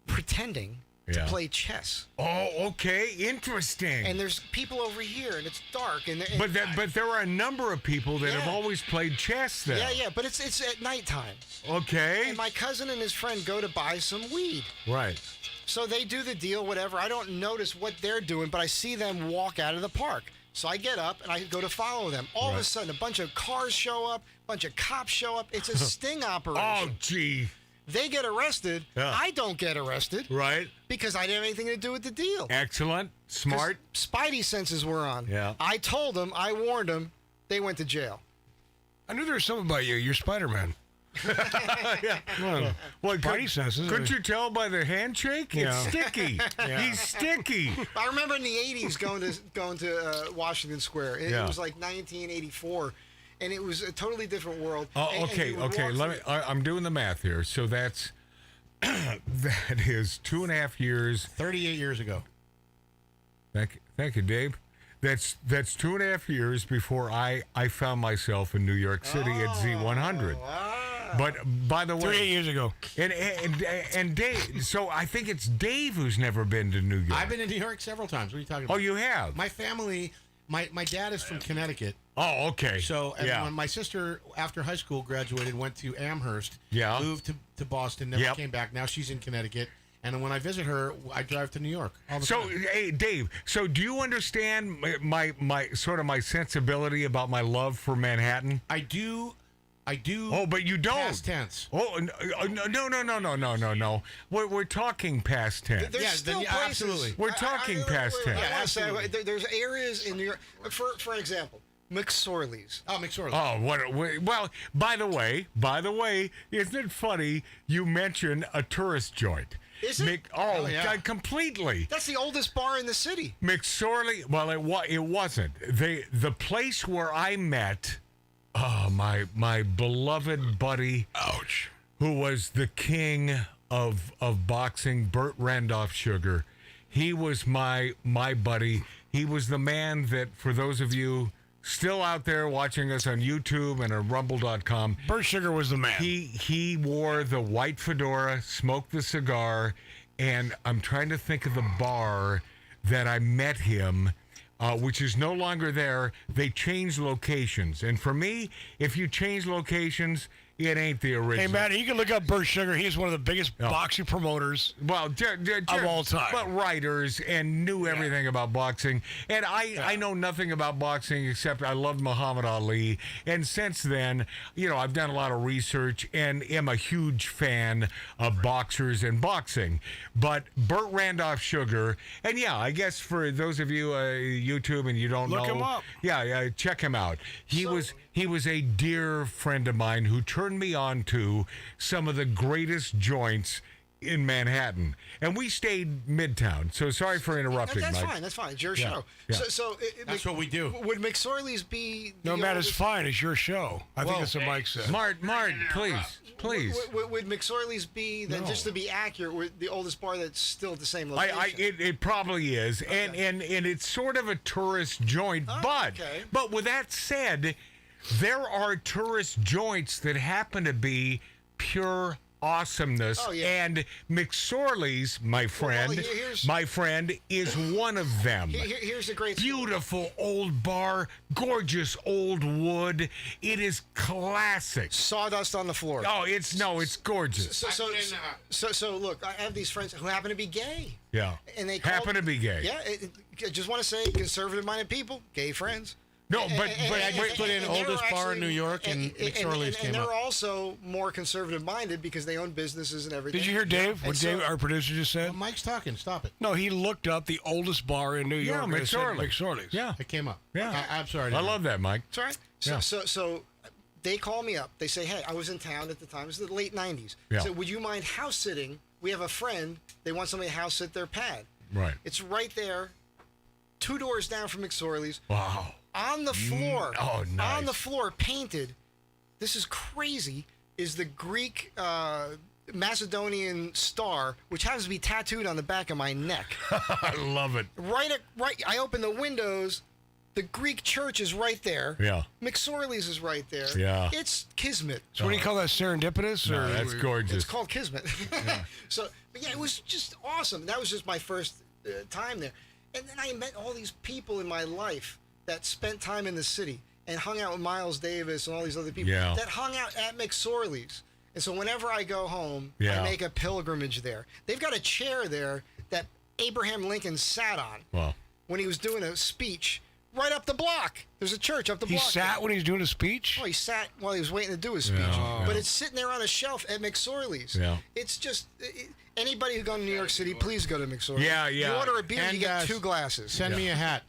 pretending to play chess. Oh, okay. Interesting. And there's people over here, and it's dark. And But there are a number of people that have always played chess there. Yeah, but it's at nighttime. Okay. And my cousin and his friend go to buy some weed. Right. So they do the deal, whatever. I don't notice what they're doing, but I see them walk out of the park. So I get up and I go to follow them. All of a sudden, a bunch of cars show up, a bunch of cops show up. It's a sting operation. Oh, gee. They get arrested. Yeah. I don't get arrested. Right. Because I didn't have anything to do with the deal. Excellent. Smart. Spidey senses were on. Yeah. I told them. I warned them. They went to jail. I knew there was something about you. You're Spider-Man. Yeah. Well, Spidey senses. Couldn't you tell by the handshake? Yeah. It's sticky. He's sticky. I remember in the 80s going to Washington Square. It was like 1984. And it was a totally different world. Oh, And okay. you would walk Let me. I'm doing the math here. So that's that is 2.5 years. 38 years ago. Thank you, Dave. That's 2.5 years before I found myself in New York City at Z100. Wow. But by the way, 38 years ago. And Dave. So I think it's Dave who's never been to New York. I've been in New York several times. What are you talking about? Oh, you have? My family, my dad is from Connecticut. Oh, okay. So when my sister, after high school, graduated, went to Amherst, moved to Boston, never came back. Now she's in Connecticut. And when I visit her, I drive to New York all the time. Hey, Dave, so do you understand my sort of my sensibility about my love for Manhattan? I do. Oh, but you don't. Past tense. Oh, no. We're talking past tense. There's still places. Absolutely. We're talking past tense. I want to say, there's areas in New York, for example, McSorley's. Oh, McSorley's. Oh, well, by the way, isn't it funny you mention a tourist joint? Is it? God, completely. That's the oldest bar in the city. McSorley. Well, it wasn't. The place where I met my beloved buddy, who was the king of boxing, Burt Randolph Sugar. He was my buddy. He was the man that, for those of you still out there watching us on YouTube and on rumble.com. Burt Sugar was the man. He wore the white fedora, smoked the cigar, and I'm trying to think of the bar that I met him, which is no longer there. They changed locations. And for me, if you change locations, it ain't the original. Hey, Matt, you can look up Burt Sugar. He's one of the biggest boxing promoters of all time. But writers and knew everything about boxing. And I know nothing about boxing except I loved Muhammad Ali. And since then, I've done a lot of research and am a huge fan of boxers and boxing. But Burt Randolph Sugar, and I guess for those of you YouTube and you don't know. Look him up. Yeah, check him out. He was a dear friend of mine who turned me on to some of the greatest joints in Manhattan, and we stayed Midtown. So sorry for interrupting. That's Mike. fine. That's fine. It's your Yeah, show. yeah. That's what we do. Would McSorley's be? No, Matt, it's fine. It's your show. I think that's what Mike said. Mart, please. Would McSorley's be then? Just to be accurate, the oldest bar that's still at the same location? It probably is, and it's sort of a tourist joint. But with that said, there are tourist joints that happen to be pure awesomeness, and McSorley's, my friend, is one of them. Here's a great beautiful old bar, gorgeous old wood. It is classic. Sawdust on the floor. Oh, it's gorgeous. So look, I have these friends who happen to be gay. Yeah, and they happen to be gay. Yeah, I just want to say, conservative-minded people, gay friends. No, but I just put in oldest bar in New York, and McSorley's came and up. they're also more conservative-minded because they own businesses and everything. Did you hear Dave? What Dave, our producer, just said? Well, Mike's talking. Stop it. No, he looked up the oldest bar in New York. Yeah, McSorley's. Yeah, it came up. Yeah, I'm sorry. I love that, Mike. It's all right. So they call me up. They say, hey, I was in town at the time. It was the late 90s. Yeah. So would you mind house sitting? We have a friend. They want somebody to house sit their pad. Right. It's right there, 2 doors down from McSorley's. Wow. On the floor. Nice. On the floor, painted. This is crazy. Is the Greek Macedonian star, which happens to be tattooed on the back of my neck. I love it. Right. I open the windows. The Greek church is right there. Yeah. McSorley's is right there. Yeah. It's kismet. So what do you call that, serendipitous? No, that's gorgeous. It's called kismet. But it was just awesome. That was just my first time there. And then I met all these people in my life that spent time in the city and hung out with Miles Davis and all these other people that hung out at McSorley's. And so whenever I go home, I make a pilgrimage there. They've got a chair there that Abraham Lincoln sat on when he was doing a speech right up the block. There's a church up the block. He sat when he was doing a speech? Oh, he sat while he was waiting to do his speech. But it's sitting there on a shelf at McSorley's. Yeah. It's just... Anybody who go to New York City, please go to McSorley's. Yeah. You order a beer, And you get 2 glasses. Send me a hat.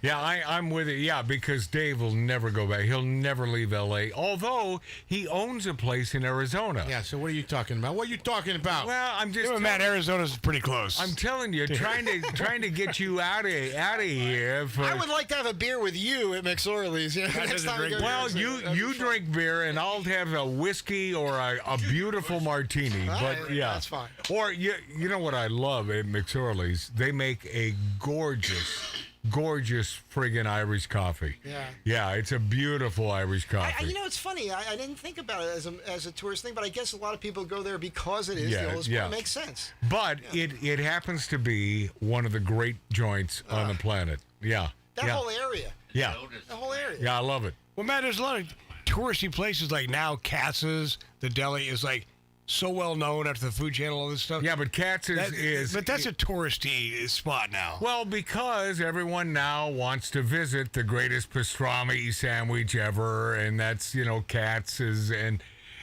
Yeah, I'm with it. Yeah, because Dave will never go back. He'll never leave L.A., although he owns a place in Arizona. Yeah, so what are you talking about? What are you talking about? Well, I'm just... Matt, Arizona's pretty close. I'm telling you, trying to get you out of here. I would like to have a beer with you at McSorley's. Next time we go to Well, New York. you drink beer, and I'll have a whiskey or a beautiful martini. But yeah, that's fine. Or you know what I love at McSorley's? They make a gorgeous friggin' Irish coffee. Yeah, it's a beautiful Irish coffee. It's funny. I didn't think about it as a tourist thing, but I guess a lot of people go there because it is the oldest bar. It makes sense. But it happens to be one of the great joints on the planet. Yeah. That whole area. Yeah. The whole area. Yeah, I love it. Well, Matt, there's a lot of touristy places like now Katz's, the deli is like so well known after the Food Channel, all this stuff. Yeah, but Katz's But that's a touristy spot now. Well, because everyone now wants to visit the greatest pastrami sandwich ever, and that's, Katz's, and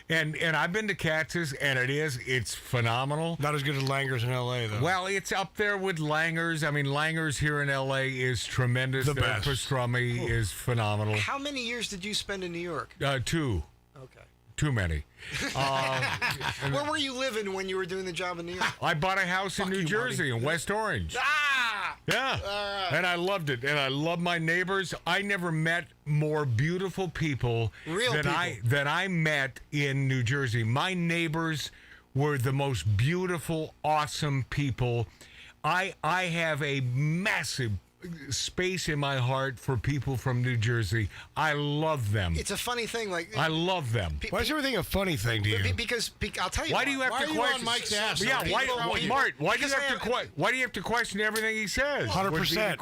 I've been to Katz's, and it's phenomenal. Not as good as Langer's in L.A., though. Well, it's up there with Langer's. I mean, Langer's here in L.A. is tremendous. The best. Pastrami is phenomenal. How many years did you spend in New York? 2. Okay. Too many. Where were you living when you were doing the job in New York? I bought a house in New Jersey, in West Orange. Yeah. And I loved it. And I love my neighbors. I never met more beautiful people than I met in New Jersey. My neighbors were the most beautiful, awesome people. I have a massive space in my heart for people from New Jersey. I love them. It's a funny thing. I love them. Why is everything a funny thing to you? Because I'll tell you. Why do you have to question on Mike's ass? Yeah, Mart? Why do you have to question everything he says? 100%.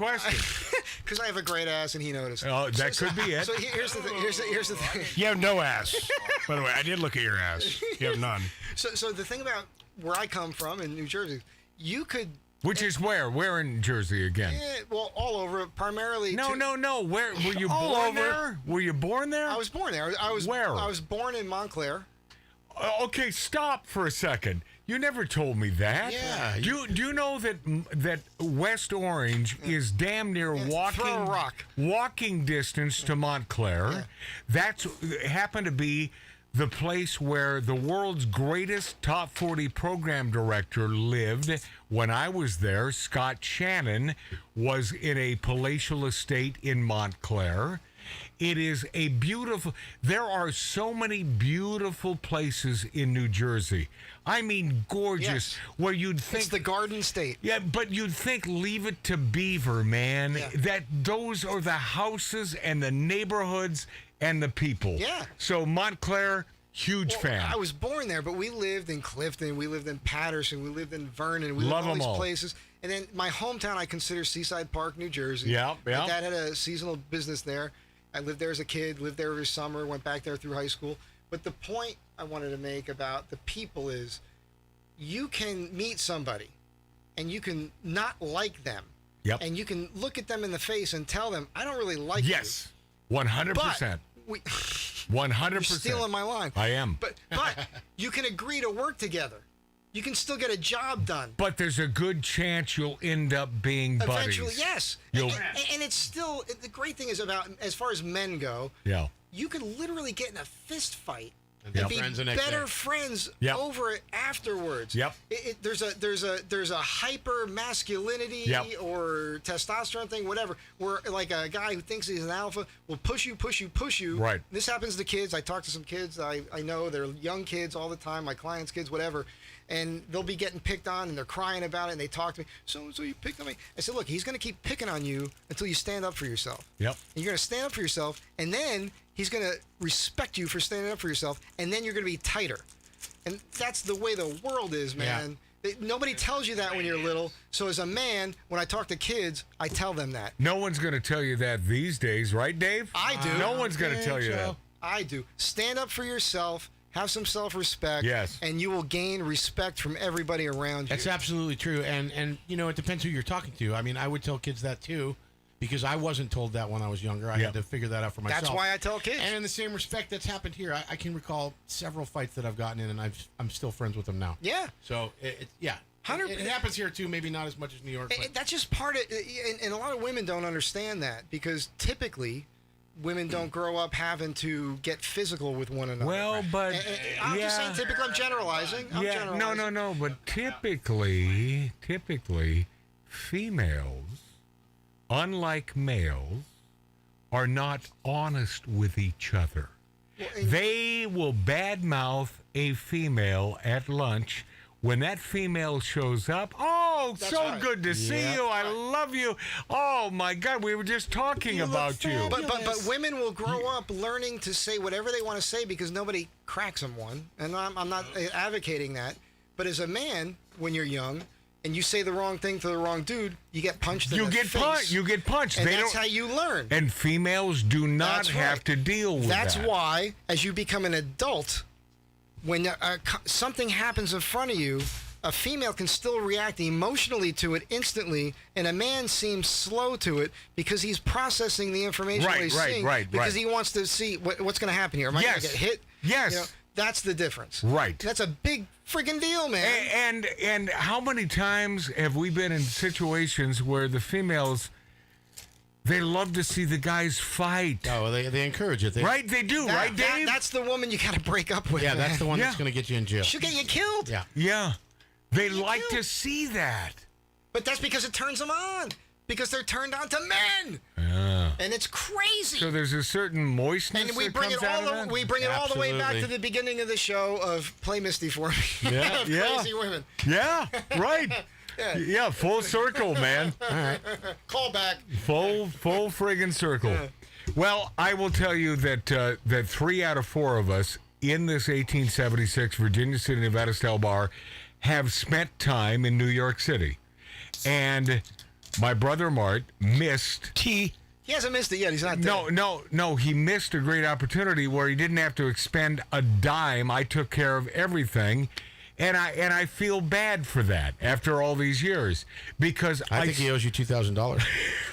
Because I have a great ass and he noticed. Oh, that could be it. So here's the thing. Here's the thing. You have no ass. By the way, I did look at your ass. You have none. So the thing about where I come from in New Jersey, you could. Which is where? Where in Jersey again? Yeah, well, all over, primarily. No. Where were you born there? Were you born there? I was born there. Where? I was born in Montclair. Okay, stop for a second. You never told me that. Yeah. Do you know that West Orange is damn near throw a rock. walking distance to Montclair? Yeah. That's happened to be the place where the world's greatest top 40 program director lived when I was there. Scott Shannon was in a palatial estate in Montclair. It is a beautiful, there are so many beautiful places in New Jersey. I mean, gorgeous, where you'd think. It's the Garden State. Yeah, but you'd think Leave It to Beaver, man. Yeah. That those are the houses and the neighborhoods and the people. Yeah. So Montclair, huge fan. I was born there, but we lived in Clifton, we lived in Patterson, we lived in Vernon, we Love lived in all them these all. places. And then my hometown, I consider Seaside Park, New Jersey. Yeah, yeah. My dad had a seasonal business there. I lived there as a kid, lived there every summer, went back there through high school. But the point I wanted to make about the people is you can meet somebody and you can not like them. Yep. And you can look at them in the face and tell them, I don't really like you. Yes, 100%. But 100%. You're stealing my line. I am. But you can agree to work together. You can still get a job done. But there's a good chance you'll end up being buddies. Eventually, yes. And it's still, the great thing is about, as far as men go, Yeah. you can literally get in a fist fight And and be be friends the next better day. friends Yep. over it afterwards. Yep. There's a hyper masculinity Yep. or testosterone thing, whatever, where like a guy who thinks he's an alpha will push you. Right. This happens to kids. I talk to some kids. I know they're young kids all the time, my clients' kids, whatever. And they'll be getting picked on, and they're crying about it, and they talk to me. So you picked on me. I said, look, he's going to keep picking on you until you stand up for yourself. Yep. And you're going to stand up for yourself, and then he's going to respect you for standing up for yourself, and then you're going to be tighter. And that's the way the world is, man. Nobody tells you that when you're little. So as a man, when I talk to kids, I tell them that. No one's going to tell you that these days, right, Dave? I do. No one's going to tell you that. I do. Stand up for yourself. Have some self-respect. Yes. And you will gain respect from everybody around you. That's absolutely true. And you know, it depends who you're talking to. I mean, I would tell kids that too, because I wasn't told that when I was younger. I had to figure that out for myself. That's why I tell kids. And in the same respect, that's happened here. I can recall several fights that I've gotten in, and I'm still friends with them now. Yeah. So, yeah. 100%. It happens here too, maybe not as much as New York. But That's just part of and a lot of women don't understand that, because typically women don't grow up having to get physical with one another. Well, but I'm just saying, typically, I'm generalizing. No. But typically, females, unlike males, are not honest with each other. They will badmouth a female at lunch. When that female shows up, That's so right. good to see you. I love you. Oh my God, we were just talking about you. But women will grow up learning to say whatever they want to say because nobody cracks them one. And I'm not advocating that. But as a man, when you're young and you say the wrong thing to the wrong dude, you get punched in the face. You get punched. And that's how you learn. And females do not That's have right. to deal with That's that. why, as you become an adult, when something happens in front of you, a female can still react emotionally to it instantly, and a man seems slow to it because he's processing the information while he's seeing, because he wants to see what's going to happen here. Am I going to get hit? Yes. You know, that's the difference. Right. That's a big friggin' deal, man. And how many times have we been in situations where the females, they love to see the guys fight? Oh, they encourage it. Right? They do, right, Dave? That's the woman you got to break up with. Yeah, man. that's the one that's going to get you in jail. She'll get you killed. Yeah. Yeah. They like to see that. But that's because it turns them on. Because they're turned on to men. Yeah. And it's crazy. So there's a certain moistness And we that bring comes it out all of that? we bring it all the way back Absolutely. to the beginning of the show of Play Misty for Me. Yeah, of yeah. Crazy women. Yeah, right. Yeah, full circle, man. All right. Call back. Full friggin' circle. Well, I will tell you that that 3 out of 4 of us in this 1876 Virginia City, Nevada style bar have spent time in New York City. And my brother Mart missed. He hasn't missed it yet. He's not there. No. He missed a great opportunity where he didn't have to expend a dime. I took care of everything. And I feel bad for that after all these years because I think he owes you $2,000.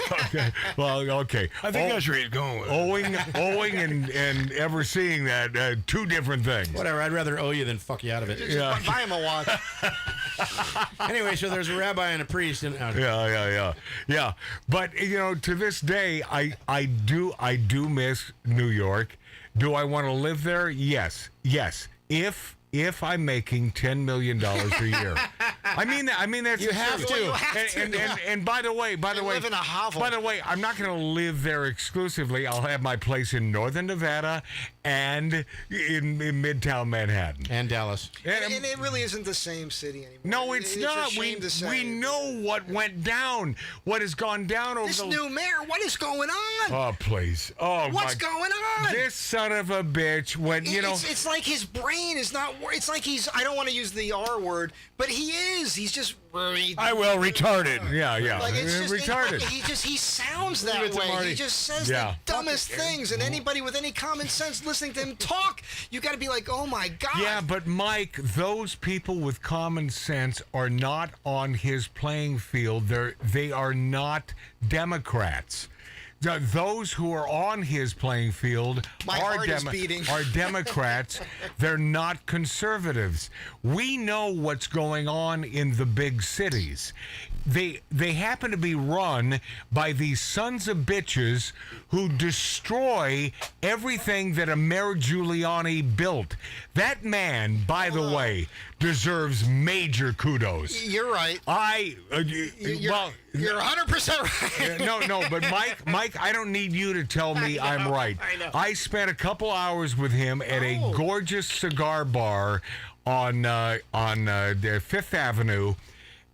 Okay. Well, okay. I think that's where he's going with it. Owing and ever seeing that, two different things. Whatever. I'd rather owe you than fuck you out of it. Yeah. Buy him a watch. Anyway, so there's a rabbi and a priest. And, Yeah. But, to this day, I do miss New York. Do I want to live there? Yes. If I'm making $10 million a year. I mean that's You have true. to. You have to. And by the way, live in a hovel. By the way, I'm not going to live there exclusively. I'll have my place in northern Nevada and in Midtown Manhattan And Dallas. And it really isn't the same city anymore. No, it's not. We know what went down. What has gone down over This the new mayor, what is going on? Oh, please. Oh, What's going on? This son of a bitch, when, It's like his brain is not. It's like I don't want to use the R word, but he is. He's just. Retarded. Yeah. Like it's just, retarded. He sounds that Leave it to way. Marty. He just says the dumbest things, and anybody with any common sense listening to him talk, you got to be like, oh my God. Yeah, but Mike, those people with common sense are not on his playing field. They are not Democrats. Those who are on his playing field are Democrats. They're not conservatives. We know what's going on in the big cities. They happen to be run by these sons of bitches who destroy everything that Mayor Giuliani built. That man, by the way, deserves major kudos. You're right. You're 100% right. No, but Mike, I don't need you to tell me I'm right. I know. I spent a couple hours with him at a gorgeous cigar bar on Fifth Avenue,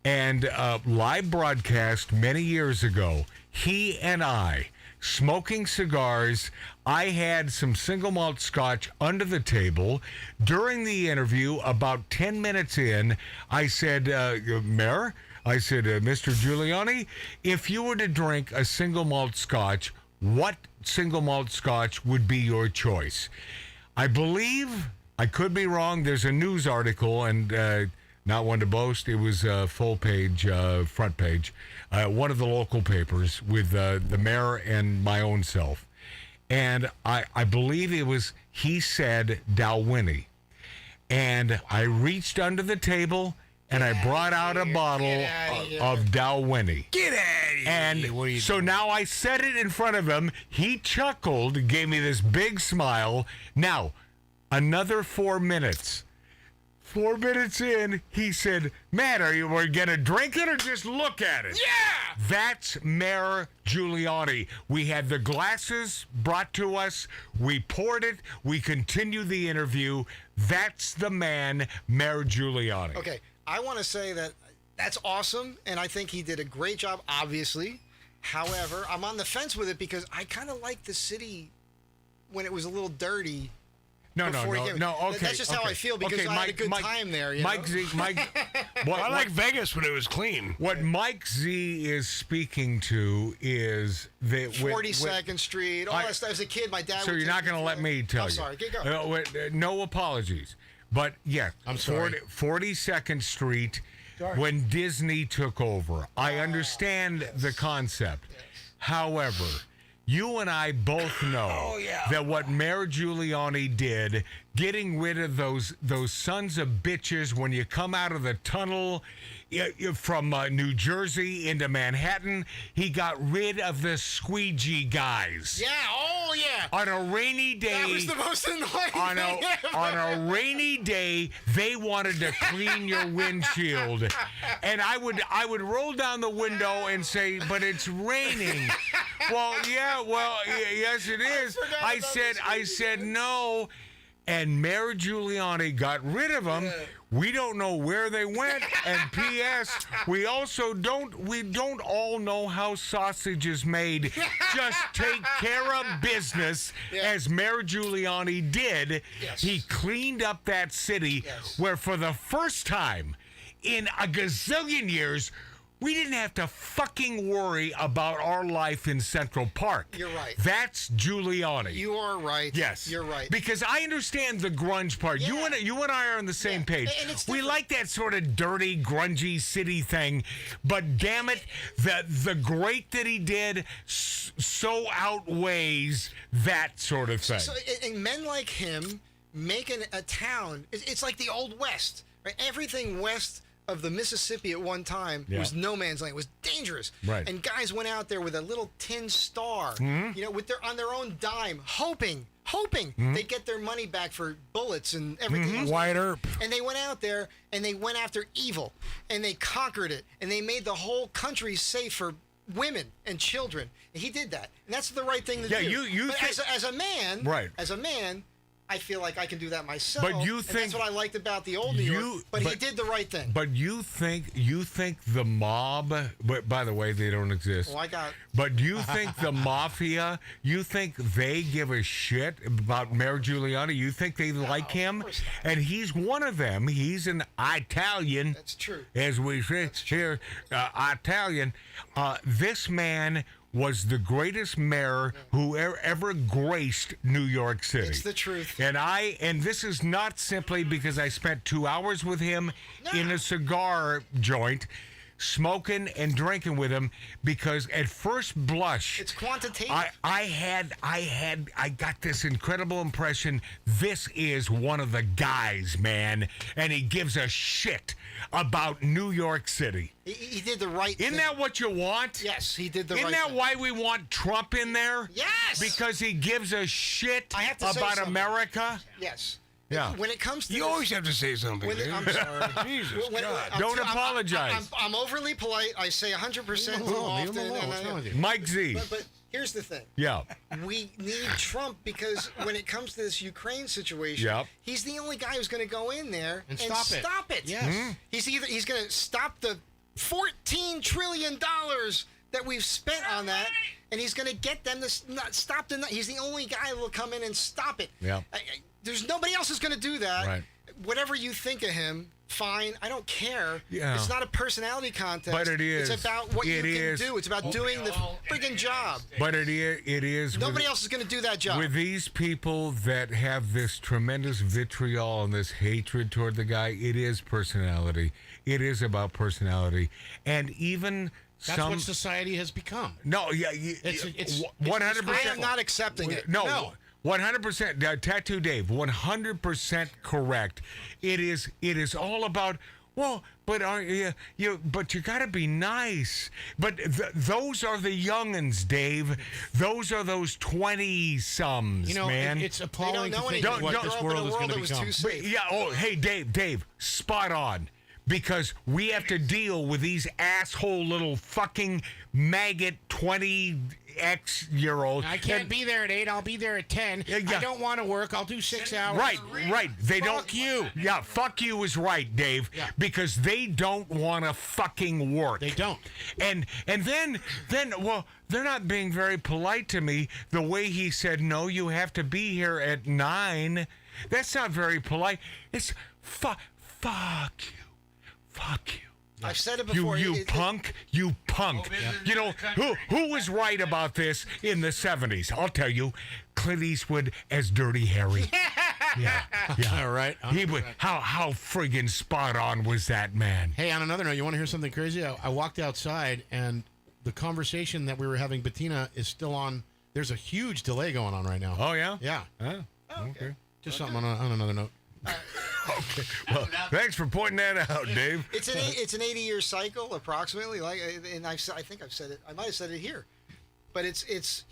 and live broadcast many years ago. He and I smoking cigars. I had some single malt scotch under the table. During the interview, about 10 minutes in, I said, Mayor, Mr. Giuliani, if you were to drink a single malt scotch, what single malt scotch would be your choice? I believe, I could be wrong, there's a news article, and not one to boast, it was full page, front page, one of the local papers with the mayor and my own self. And I believe he said Dalwhinnie. And I reached under the table and I brought out a bottle of Dalwhinnie. Get out of here. And so now I said it in front of him. He chuckled, gave me this big smile. Now, another 4 minutes. 4 minutes in, he said, Matt, are you going to drink it or just look at it? Yeah! That's Mayor Giuliani. We had the glasses brought to us. We poured it. We continued the interview. That's the man, Mayor Giuliani. Okay, I want to say that's awesome, and I think he did a great job, obviously. However, I'm on the fence with it because I kind of like the city when it was a little dirty. No, okay. That's just how I feel because I had a good time there. Mike Z, I like Vegas when it was clean. What Mike Z is speaking to is the 42nd Street, all that stuff. As a kid, my dad. So you're not going to let me tell you? I'm sorry. Get going. No apologies, but yeah, I'm sorry. 42nd Street. When Disney took over, I understand the concept. However, you and I both know that what Mayor Giuliani did, getting rid of those sons of bitches when you come out of the tunnel from New Jersey into Manhattan, he got rid of the squeegee guys. Yeah, oh yeah. On a rainy day. That was the most annoying thing ever. On a rainy day, they wanted to clean your windshield. And I would roll down the window and say, but it's raining. Yes it is. I said no. And Mayor Giuliani got rid of them. We don't know where they went. And P.S. we don't all know how sausage is made. Just take care of business as Mayor Giuliani did. Yes. He cleaned up that city where for the first time in a gazillion years, we didn't have to fucking worry about our life in Central Park. You're right. That's Giuliani. You are right. Yes. You're right. Because I understand the grunge part. Yeah. You and I are on the same page. And it's we different. like that sort of dirty, grungy city thing. But damn it, the great that he did so outweighs that sort of thing. And men like him making a town, it's like the Old West. Right? Everything west of the Mississippi at one time was no man's land. It was dangerous. Right. And guys went out there with a little tin star, on their own dime, hoping hoping they'd get their money back for bullets and everything else. White Earp. And they went out there and they went after evil and they conquered it and they made the whole country safe for women and children. And he did that, and that's the right thing to do. You but think, as a man, right? As a man, I feel like I can do that myself. But you and think that's what I liked about the old New York. But he did the right thing. But you think the mob? But by the way, they don't exist. Well, I got. But you think the mafia? You think they give a shit about Mayor Giuliani? You think they like him? And he's one of them. He's an Italian. That's true. As we say here, Italian. This man was the greatest mayor who ever graced New York City. It's the truth. And this is not simply because I spent 2 hours with him in a cigar joint, smoking and drinking with him, because at first blush, it's quantitative. I got this incredible impression. This is one of the guys, man, and he gives a shit about New York City. He did the right thing. Isn't that what you want? Yes, he did the right thing. Isn't that why we want Trump in there? Yes! Because he gives a shit about America? Yes. Yeah. When it comes to you always have to say something. I'm sorry. Jesus God. Don't apologize. I'm overly polite. I say 100% too often. Mike Z. But here's the thing. Yeah. We need Trump because when it comes to this Ukraine situation, he's the only guy who's going to go in there and stop it. Yes. He's going to stop the $14 trillion that we've spent on that, and he's going to get them to stop the. He's the only guy who will come in and stop it. Yeah. There's nobody else who's going to do that. Right. Whatever you think of him, fine. I don't care. Yeah. It's not a personality contest. But it is. It's about what you can do. It's about doing the friggin' job. But it is. Nobody else is going to do that job. With these people that have this tremendous vitriol and this hatred toward the guy, it is personality. It is about personality. And even that's what society has become. No, it's 100%. I am not accepting it. No. 100%, Tattoo Dave, 100% correct. It is all about, well, but but you got to be nice. But those are the youngins, Dave. Those are those 20-somes, man. It's appalling to think what this world is going to become. But, hey, Dave, spot on. Because we have to deal with these asshole little fucking maggot 20-year-olds. I can't be there at 8. I'll be there at 10. I don't want to work. I'll do 6 hours. Right. They don't. Fuck you. Yeah, fuck you is right, Dave. Yeah. Because they don't want to fucking work. They don't. And then, well, they're not being very polite to me. The way he said, no, you have to be here at 9. That's not very polite. It's fuck you. Fuck you. I've said it before. You punk. You know, who was right about this in the 70s? I'll tell you. Clint Eastwood as Dirty Harry. Yeah. All right. He would, how friggin' spot on was that man? Hey, on another note, you want to hear something crazy? I walked outside, and the conversation that we were having, Batina, is still on. There's a huge delay going on right now. Oh, yeah? Yeah. Oh, okay. Just something on another note. Okay. Well, thanks for pointing that out, Dave. It's an 80-year cycle approximately. And I think I've said it. I might have said it here, but it's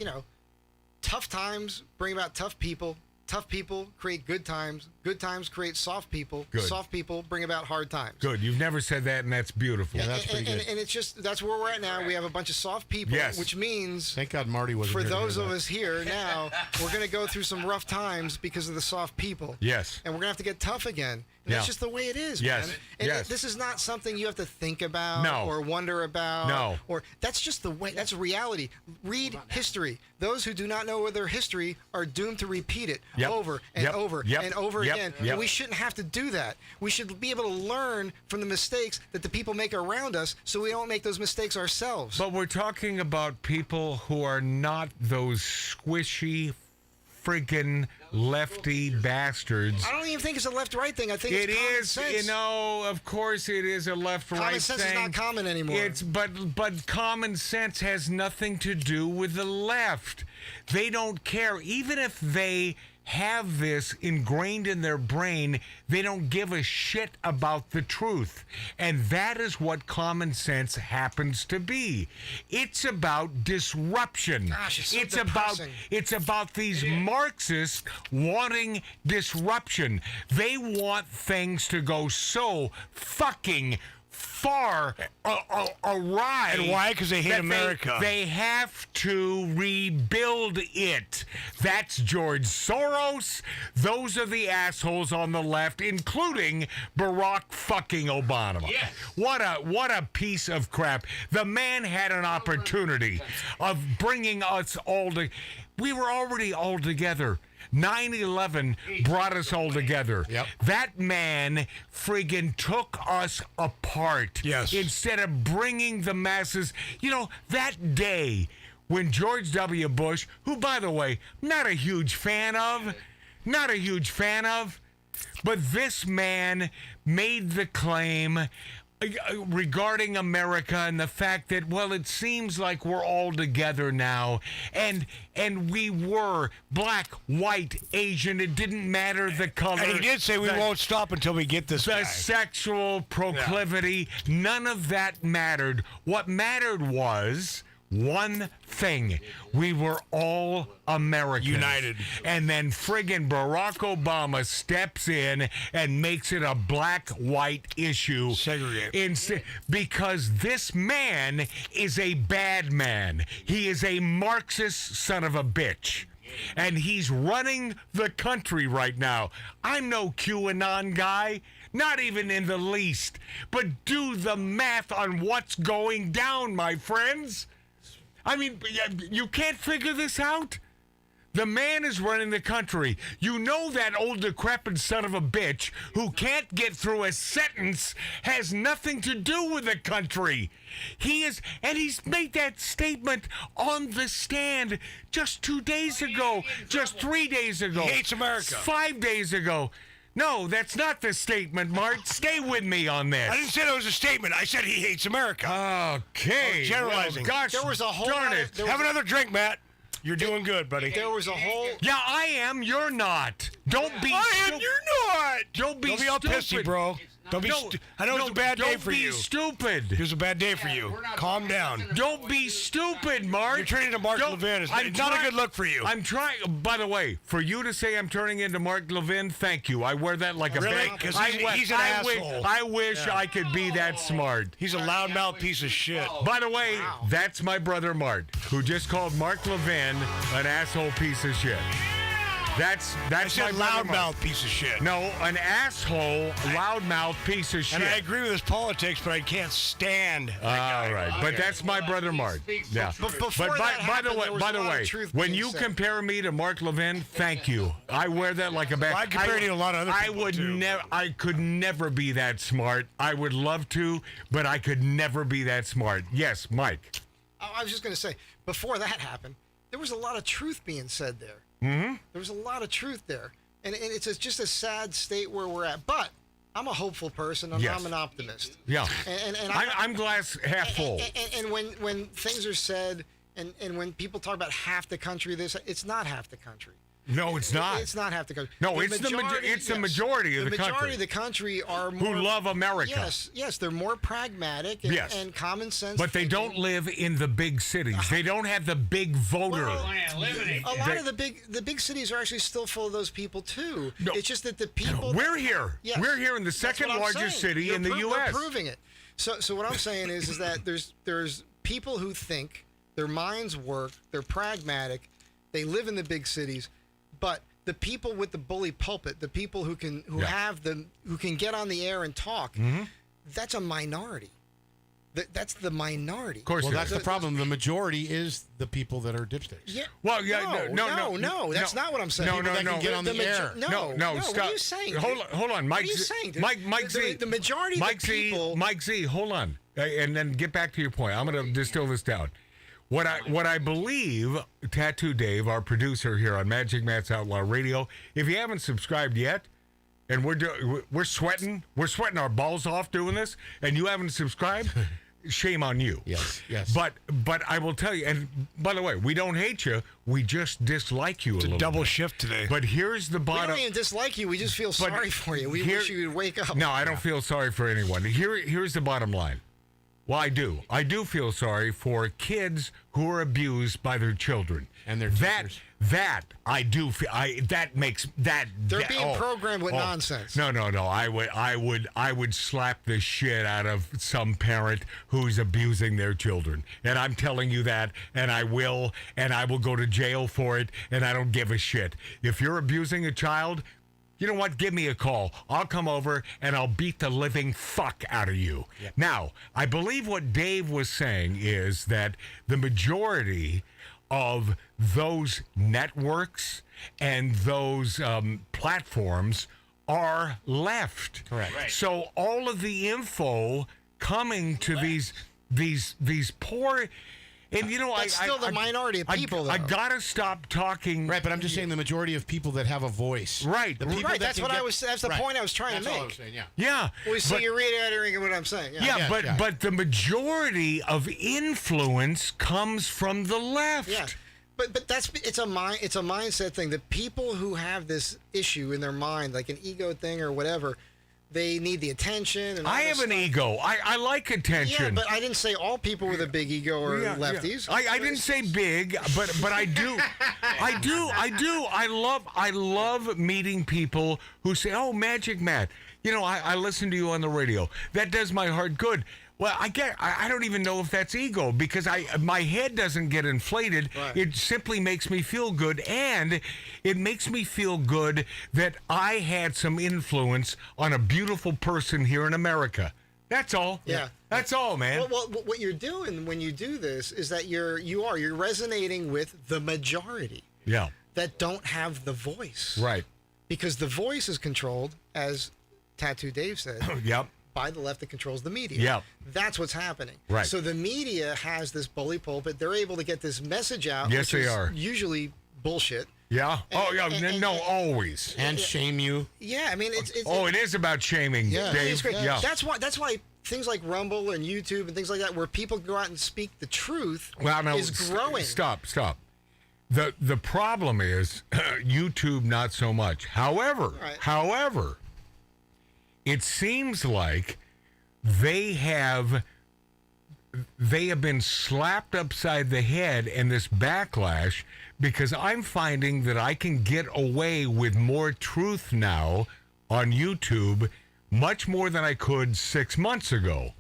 tough times bring about tough people. Tough people create good times. Good times create soft people. Good. Soft people bring about hard times. Good. You've never said that, and that's beautiful. Yeah, that's pretty good. And it's just that's where we're at now. We have a bunch of soft people, which means thank God Marty wasn't for here those of us here now, we're going to go through some rough times because of the soft people. Yes. And we're going to have to get tough again. And that's just the way it is, man. And this is not something you have to think about or wonder about. Or that's just the way. That's reality. Read history. Those who do not know their history are doomed to repeat it over and over and over again. And we shouldn't have to do that. We should be able to learn from the mistakes that the people make around us so we don't make those mistakes ourselves. But we're talking about people who are not those squishy, friggin' lefty bastards. I don't even think it's a left-right thing. I think it's common sense. Of course it is a left-right thing. Common sense is not common anymore. But common sense has nothing to do with the left. They don't care. Even if they have this ingrained in their brain. They don't give a shit about the truth. And that is what common sense happens to be. It's about disruption. Gosh, it's so it's about these Marxists wanting disruption. They want things to go so fucking far awry. And why? Because they hate America. They have to rebuild it. That's George Soros. Those are the assholes on the left, including Barack fucking Obama. Yes. What a piece of crap. The man had an opportunity of bringing us all to. We were already all together. 9/11 brought us all together. Yep. That man friggin' took us apart. Yes. Instead of bringing the masses. You know, that day when George W. Bush, who, by the way, not a huge fan of, but this man made the claim regarding America and the fact that, well, it seems like we're all together now, and we were black, white, Asian. It didn't matter the color. And he did say we won't stop until we get this guy. The sexual proclivity, none of that mattered. What mattered was one thing. We were all Americans. United. And then friggin' Barack Obama steps in and makes it a black-white issue. Segregate. Because this man is a bad man. He is a Marxist son of a bitch. And he's running the country right now. I'm no QAnon guy. Not even in the least. But do the math on what's going down, my friends. I mean, you can't figure this out? The man is running the country. You know that old decrepit son of a bitch who can't get through a sentence has nothing to do with the country. He's made that statement on the stand just 2 days ago, just 3 days ago. He hates America. 5 days ago. No, that's not the statement, Mark. Stay with me on this. I didn't say that was a statement. I said he hates America. Okay. Generalizing. Well, gosh, There was a whole darn lot it. Have another drink, Matt. You're doing good, buddy. There was a whole. Yeah, I am. You're not. Don't be I am. stupid. You're not. Don't be all stupid. pissy, bro. Don't be. I know it's a bad day for you. Don't be stupid. It was a bad day for you. Calm down. Don't be stupid, Mark. You're turning into Mark Levin. It's not a good look for you. I'm trying. By the way, for you to say I'm turning into Mark Levin, thank you. I wear that like a Really? badge. 'Cause he's an asshole. I wish I could be that smart. He's a loudmouth piece of shit. By the way, that's my brother Mart, who just called Mark Levin an asshole piece of shit. That's I said my brother Mart. loudmouth piece of shit. No, an asshole, loudmouth piece of shit. And I agree with his politics, but I can't stand. All right, but that's my brother Mart. Yeah. But before But that happened, there was by a the lot of way, truth when being you said. compare me to Mark Levin, thank you. I wear that like a badge. Well, I compare you to a lot of other I people, would too. never. I could never be that smart. I would love to, but I could never be that smart. Yes, Mike. I was just going to say, before that happened, there was a lot of truth being said there. Mm-hmm. There was a lot of truth there. And it's just a sad state where we're at. But I'm a hopeful person, and Yes. I'm an optimist. Yeah. And I'm glass half full. And when things are said, and when people talk about half the country, it's not half the country. No, it's not. It's not half the country. No, it's the majority of the country. The majority of the country are more, who love America. Yes, they're more pragmatic and common sense. But they don't live in the big cities. They don't have the big voter. Well, a lot of the big cities are actually still full of those people too. No. It's just that the people. We're here. Yes. We're here in the That's second what I'm largest saying. city You're in the U.S. We're proving it. So what I'm saying is that there's people who think their minds work. They're pragmatic. They live in the big cities, but the people with the bully pulpit, the people who can get on the air and talk, that's a minority. That's the minority. Of course, well, that's the problem. The majority is the people that are dipsticks. Yeah. Well, yeah, no. That's not what I'm saying. No, People that can get on the air. No, stop. What are you saying? Hold on, Mike. What are you saying? Mike Z. The majority of the people. Mike Z. Hold on, and then get back to your point. I'm going to distill this down. What I believe, Tattoo Dave, our producer here on Magic Matt's Outlaw Radio, if you haven't subscribed yet, and we're sweating our balls off doing this, and you haven't subscribed, shame on you. Yes. But I will tell you, and by the way, we don't hate you. We just dislike you a little double bit. shift today. But here's the We bottom. don't even dislike you. We just feel sorry for you. We wish you would wake up. No, I don't feel sorry for anyone. Here's the bottom line. Well, I do. I do feel sorry for kids who are abused by their children. And their teachers. That I do feel. That makes that. They're being programmed with nonsense. No. I would slap the shit out of some parent who's abusing their children, and I'm telling you that, and I will go to jail for it, and I don't give a shit. If you're abusing a child, you know what? Give me a call. I'll come over and I'll beat the living fuck out of you. Yep. Now, I believe what Dave was saying is that the majority of those networks and those platforms are left. Correct. Right. So all of the info coming to these poor. And you know, That's still the minority of people, though. I gotta stop talking. Right, but I'm just saying the majority of people that have a voice. Right. The people Right, that that's can what get- I was. That's the point I was trying That's to all make. I was saying, yeah. Yeah. Well, so but- you're reiterating what I'm saying. Yeah, but the majority of influence comes from the left. Yeah. But it's a mindset thing. The people who have this issue in their mind, like an ego thing or whatever, they need the attention. And all I this have an stuff. ego. I like attention. Yeah, but I didn't say all people with a big ego are Yeah, lefties. yeah. I didn't say big, but I do. I love meeting people who say, "Oh, Magic Matt, you know, I listen to you on the radio. That does my heart good." Well, I don't even know if that's ego because my head doesn't get inflated. Right. It simply makes me feel good, and it makes me feel good that I had some influence on a beautiful person here in America. That's all. Yeah. That's all, man. Well, what you're doing when you do this is that you're resonating with the majority Yeah. that don't have the voice. Right. Because the voice is controlled, as Tattoo Dave said. Yep. By the left that controls the media. Yeah. That's what's happening. Right. So the media has this bully pulpit. They're able to get this message out. Yes, which they is are. Usually bullshit. Yeah. Always. And shame you. Yeah, I mean, it's It is about shaming, yeah, Dave. it's great. Yeah. That's why things like Rumble and YouTube and things like that, where people go out and speak the truth, Well, no, is growing. Stop. The problem is YouTube, not so much. However, it seems like they have been slapped upside the head in this backlash because I'm finding that I can get away with more truth now on YouTube, much more than I could 6 months ago.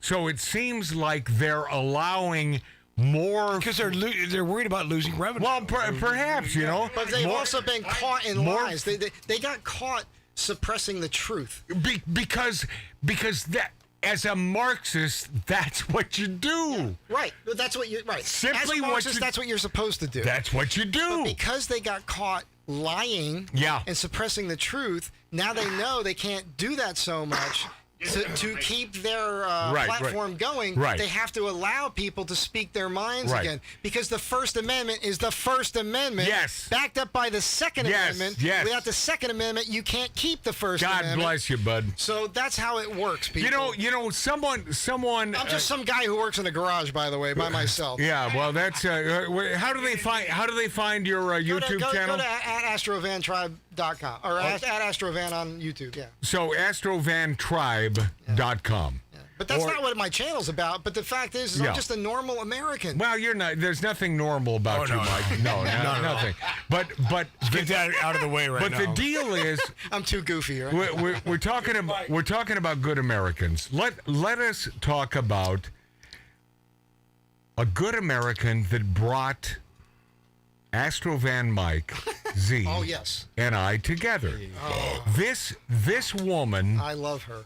So it seems like they're allowing more because they're worried about losing revenue. Well, perhaps, you know. But they've also been caught in lies. They got caught suppressing the truth. Because that, as a Marxist, that's what you do. Yeah, right. But that's what you right. Simply As a Marxist, that's what you're supposed to do. That's what you do. But because they got caught lying and suppressing the truth, now they know they can't do that so much. To keep their platform going, they have to allow people to speak their minds again. Because the First Amendment is the First Amendment, backed up by the Second Amendment. Without the Second Amendment, you can't keep the First Amendment. God bless you, bud. So that's how it works, people. You know, someone. I'm just some guy who works in a garage, by the way, by myself. Yeah, well, that's. How do they find your YouTube channel? Go to @AstrovanTribe.com or at Astrovan on YouTube. Yeah. So AstrovanTribe.com. But that's not what my channel's about. But the fact is I'm just a normal American. Well, you're not. There's nothing normal about you, Mike. No, nothing. But get that out of the way right now. But the deal is, I'm too goofy. Right? We're talking about good Americans. Let us talk about a good American that brought Astrovan Mike Z and I together. This woman. I love her.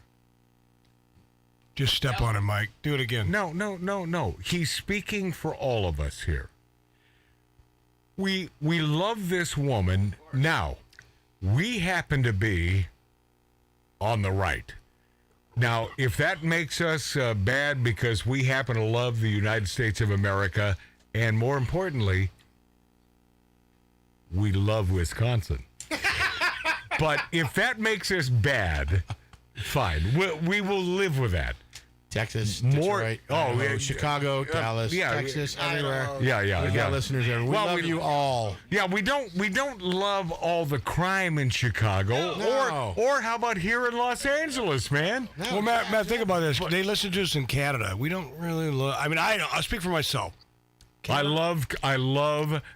Just step on him, Mike. Do it again. No. He's speaking for all of us here. We love this woman. Now, we happen to be on the right. Now, if that makes us bad because we happen to love the United States of America, and more importantly, we love Wisconsin. But if that makes us bad, fine. We will live with that. Texas, more. Detroit, Yeah, Chicago, Dallas, yeah, Texas, everywhere. Yeah. We got listeners there. We love you all. Yeah, we don't love all the crime in Chicago, No. or how about here in Los Angeles, man? Well, Matt, think about this. They listen to us in Canada. We don't really love. I mean, I'll speak for myself. I love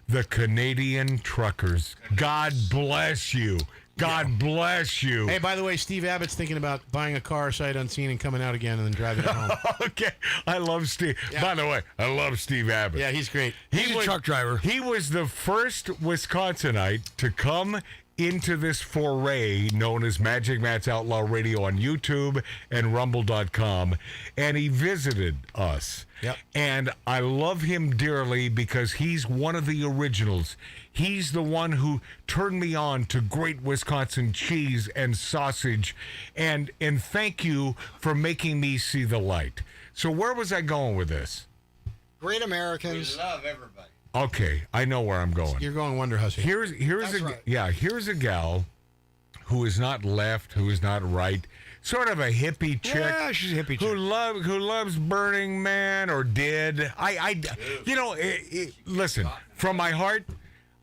the Canadian truckers. God bless you. God bless you. Hey, by the way, Steve Abbott's thinking about buying a car sight unseen and coming out again and then driving it home. Okay, I love Steve. Yeah. By the way, I love Steve Abbott. Yeah, he's great. He's a truck driver. He was the first Wisconsinite to come into this foray known as Magic Matt's Outlaw Radio on YouTube and Rumble.com, and he visited us. Yep. And I love him dearly because he's one of the originals. He's the one who turned me on to great Wisconsin cheese and sausage, and thank you for making me see the light. So where was I going with this? Great Americans. We love everybody. Okay, I know where I'm going. You're going Wonder Hussy. Here's a gal who is not left, who is not right, sort of a hippie chick. Yeah, she's a hippie chick. Who loves Burning Man or did. Listen, from my heart,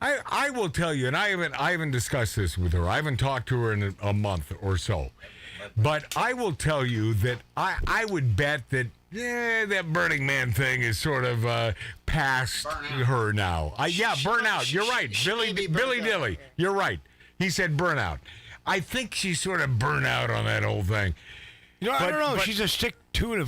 I will tell you, and I haven't discussed this with her. I haven't talked to her in a month or so. But I will tell you that I would bet that that Burning Man thing is sort of past her now. Burnout. You're right. Billy Dilly. You're right. He said burnout. I think she's sort of burnt out on that whole thing. I don't know. She's a stick to it.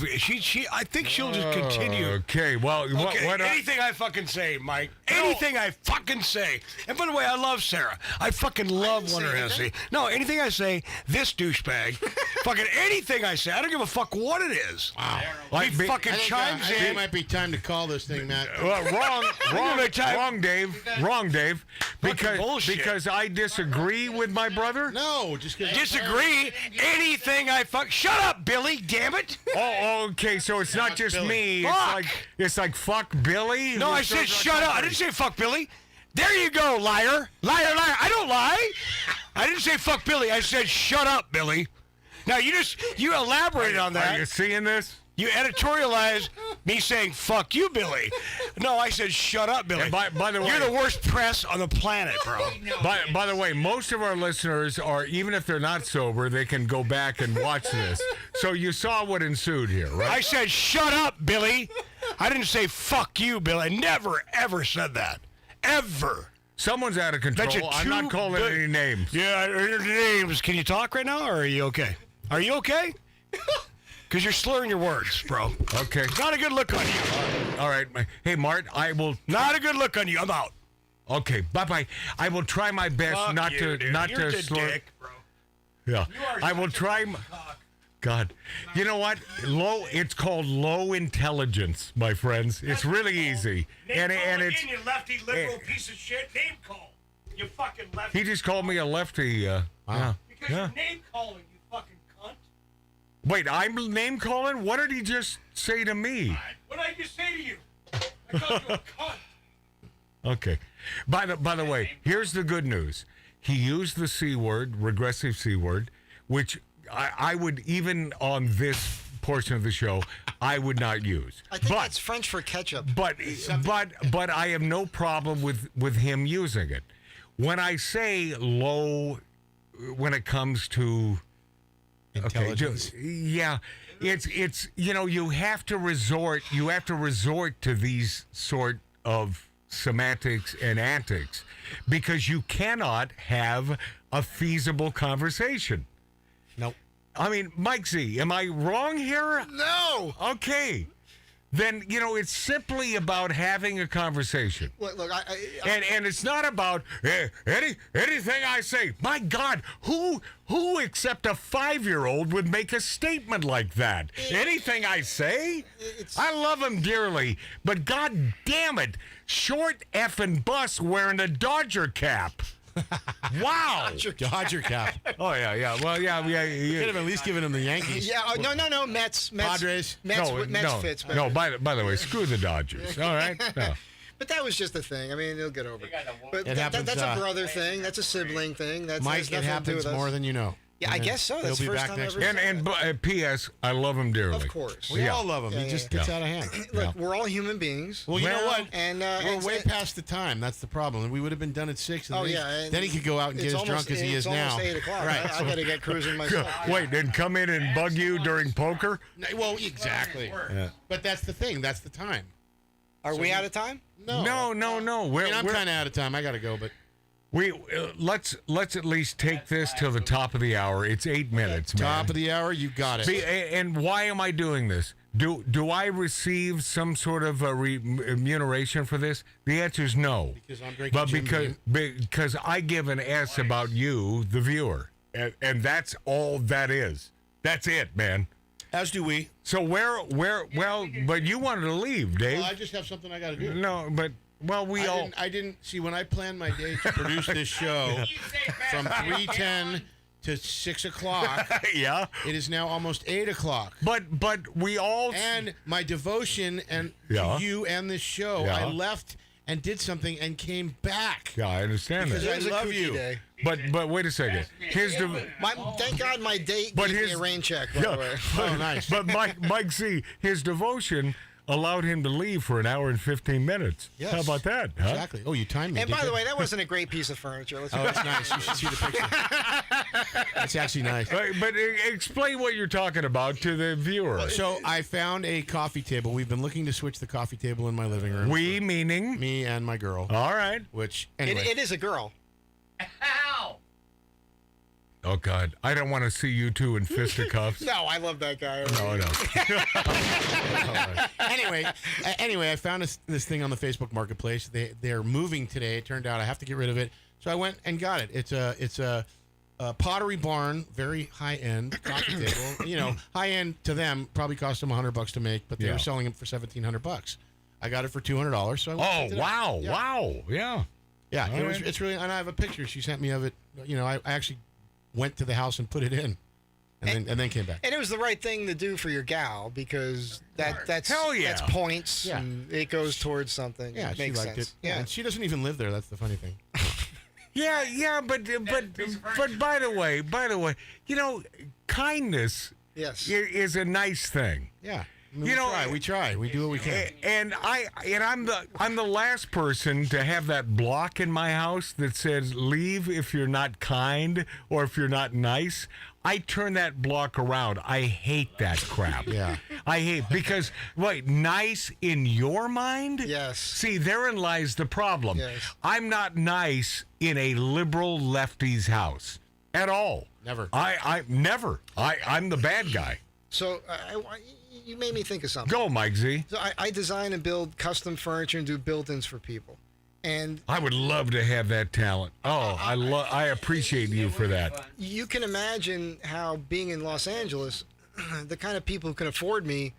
I think she'll just continue. Okay. Well, what anything I fucking say, Mike. Anything I fucking say. And by the way, I love Sarah. I fucking love Wonder Hussy. No, anything I say, this douchebag. Fucking anything I say, I don't give a fuck what it is. Wow. He fucking chimes I think in. it might be time to call this thing, Matt. Wrong, Dave. Because I disagree with my brother. No, just because Disagree. Anything I fuck. Shut up, Billy. Damn it. Oh, okay. So it's not just Billy. me. Fuck. It's like fuck Billy. No, I said shut up. I didn't say fuck Billy. There you go, liar. Liar. I don't lie. I didn't say fuck Billy. I said shut up, Billy. Now you elaborated on that. Are you seeing this? You editorialized me saying "fuck you, Billy." No, I said "shut up, Billy." And by the way, you're the worst press on the planet, bro. By the way, most of our listeners are, even if they're not sober, they can go back and watch this. So you saw what ensued here, right? I said "shut up, Billy." I didn't say "fuck you, Billy." I never ever said that, ever. Someone's out of control. I'm not calling any names. Yeah, names. Can you talk right now, or are you okay? Are you okay? Because you're slurring your words, bro. Okay. Not a good look on you. All right. Hey, Mart, I will... Not a good look on you. I'm out. Okay. Bye-bye. I will try my best Fuck not you, to... dude. Not You're to the slur... dick, bro. Yeah. I will try... God. You know what? It's called low intelligence, my friends. It's really easy. And it's... You lefty liberal piece of shit. Name call. You fucking lefty. He just called me a lefty. Wow. Yeah. Because you're name calling, you fucking cunt. Wait, I'm name calling? What did he just say to me? What did I just say to you? I called you a cunt. Okay. By the way, here's the good news. He used the C word, regressive C word, which I would, even on this portion of the show, I would not use. I think that's French for ketchup. But I have no problem with him using it. When I say low, when it comes to intelligence, it's you have to resort to these sort of semantics and antics because you cannot have a feasible conversation. Nope. I mean, Mike Z, am I wrong here? No. Okay. Then, it's simply about having a conversation. Look, and it's not about anything I say. My God, who except a 5-year-old would make a statement like that? Anything I say? I love him dearly, but God damn it, short effing bus wearing a Dodger cap. Wow. Dodger cap. Oh, yeah. Well, yeah. You could have at least given him the Yankees. Yeah, no. Mets. Padres. Mets fits better. No, by the way, screw the Dodgers. All right? No. But that was just a thing. I mean, he'll get over it. But It happens, that's a brother thing. That's a sibling thing. That's Mike, it happens more than you know. Yeah, I guess so. That's the He'll be first back time next I've ever week. seen And P.S. I love him dearly. Of course. We all love him. Yeah, he just yeah. gets out of hand. Look, we're all human beings. Well, you know what? And we're way past the time. That's the problem. We would have been done at 6. And then he could go out and get as drunk as he is now. It's almost 8 o'clock. Right. I got to get cruising myself. Wait, then come in and bug you during poker? Well, exactly. Yeah. But that's the thing. That's the time. Are we out of time? No. No. I'm kind of out of time. I got to go, but. Let's at least take this till the top of the hour. It's 8 minutes, man. Top of the hour, you got it. And why am I doing this? Do I receive some sort of a remuneration for this? The answer is no. Because I'm drinking because I give an S about you, the viewer, and that's all that is. That's it, man. As do we. So well, but you wanted to leave, Dave. Well, I just have something I got to do. No, but. Well, I didn't see when I planned my day to produce this show from 3:10 to 6 o'clock. Yeah, it is now almost 8 o'clock. But we all and my devotion to you and this show. Yeah. I left and did something and came back. Yeah, I understand because that. I love you. Day. But wait a second. Thank God my date gave me a rain check. By the way. Oh, nice. But Mike Z, his devotion allowed him to leave for an hour and 15 minutes. Yes. How about that? Huh? Exactly. Oh, you timed me. And by the way, that wasn't a great piece of furniture. That's nice. You should see the picture. That's actually nice. But explain what you're talking about to the viewer. So I found a coffee table. We've been looking to switch the coffee table in my living room. We meaning? Me and my girl. All right. Which, anyway. It is a girl. Ow! Oh, God. I don't want to see you two in fisticuffs. No, I love that guy. No. Anyway, I found this thing on the Facebook Marketplace. They're moving today. It turned out I have to get rid of it. So I went and got it. It's a Pottery Barn, very high-end coffee table. You know, high-end to them, probably cost them $100 to make, but they were selling it for $1,700. I got it for $200. So wow. Yeah. Yeah, it's really, and I have a picture she sent me of it. You know, I actually went to the house and put it in, and then came back. And it was the right thing to do for your gal because that's hell yeah. That's points. Yeah. And it goes towards something. Yeah, it she makes liked sense. it. Yeah, and she doesn't even live there. That's the funny thing. Yeah, but by the way, you know, kindness is a nice thing. Yeah. I mean, we try. We do what we can. And I'm the last person to have that block in my house that says leave if you're not kind or if you're not nice. I turn that block around. I hate that crap. Yeah. I hate because nice in your mind? Yes. See, therein lies the problem. Yes. I'm not nice in a liberal lefty's house at all. Never. I never. I'm the bad guy. So you made me think of something. Go, Mike Z. So I design and build custom furniture and do built-ins for people. And I would love to have that talent. Oh, I appreciate you for that. You can imagine how being in Los Angeles, the kind of people who can afford me,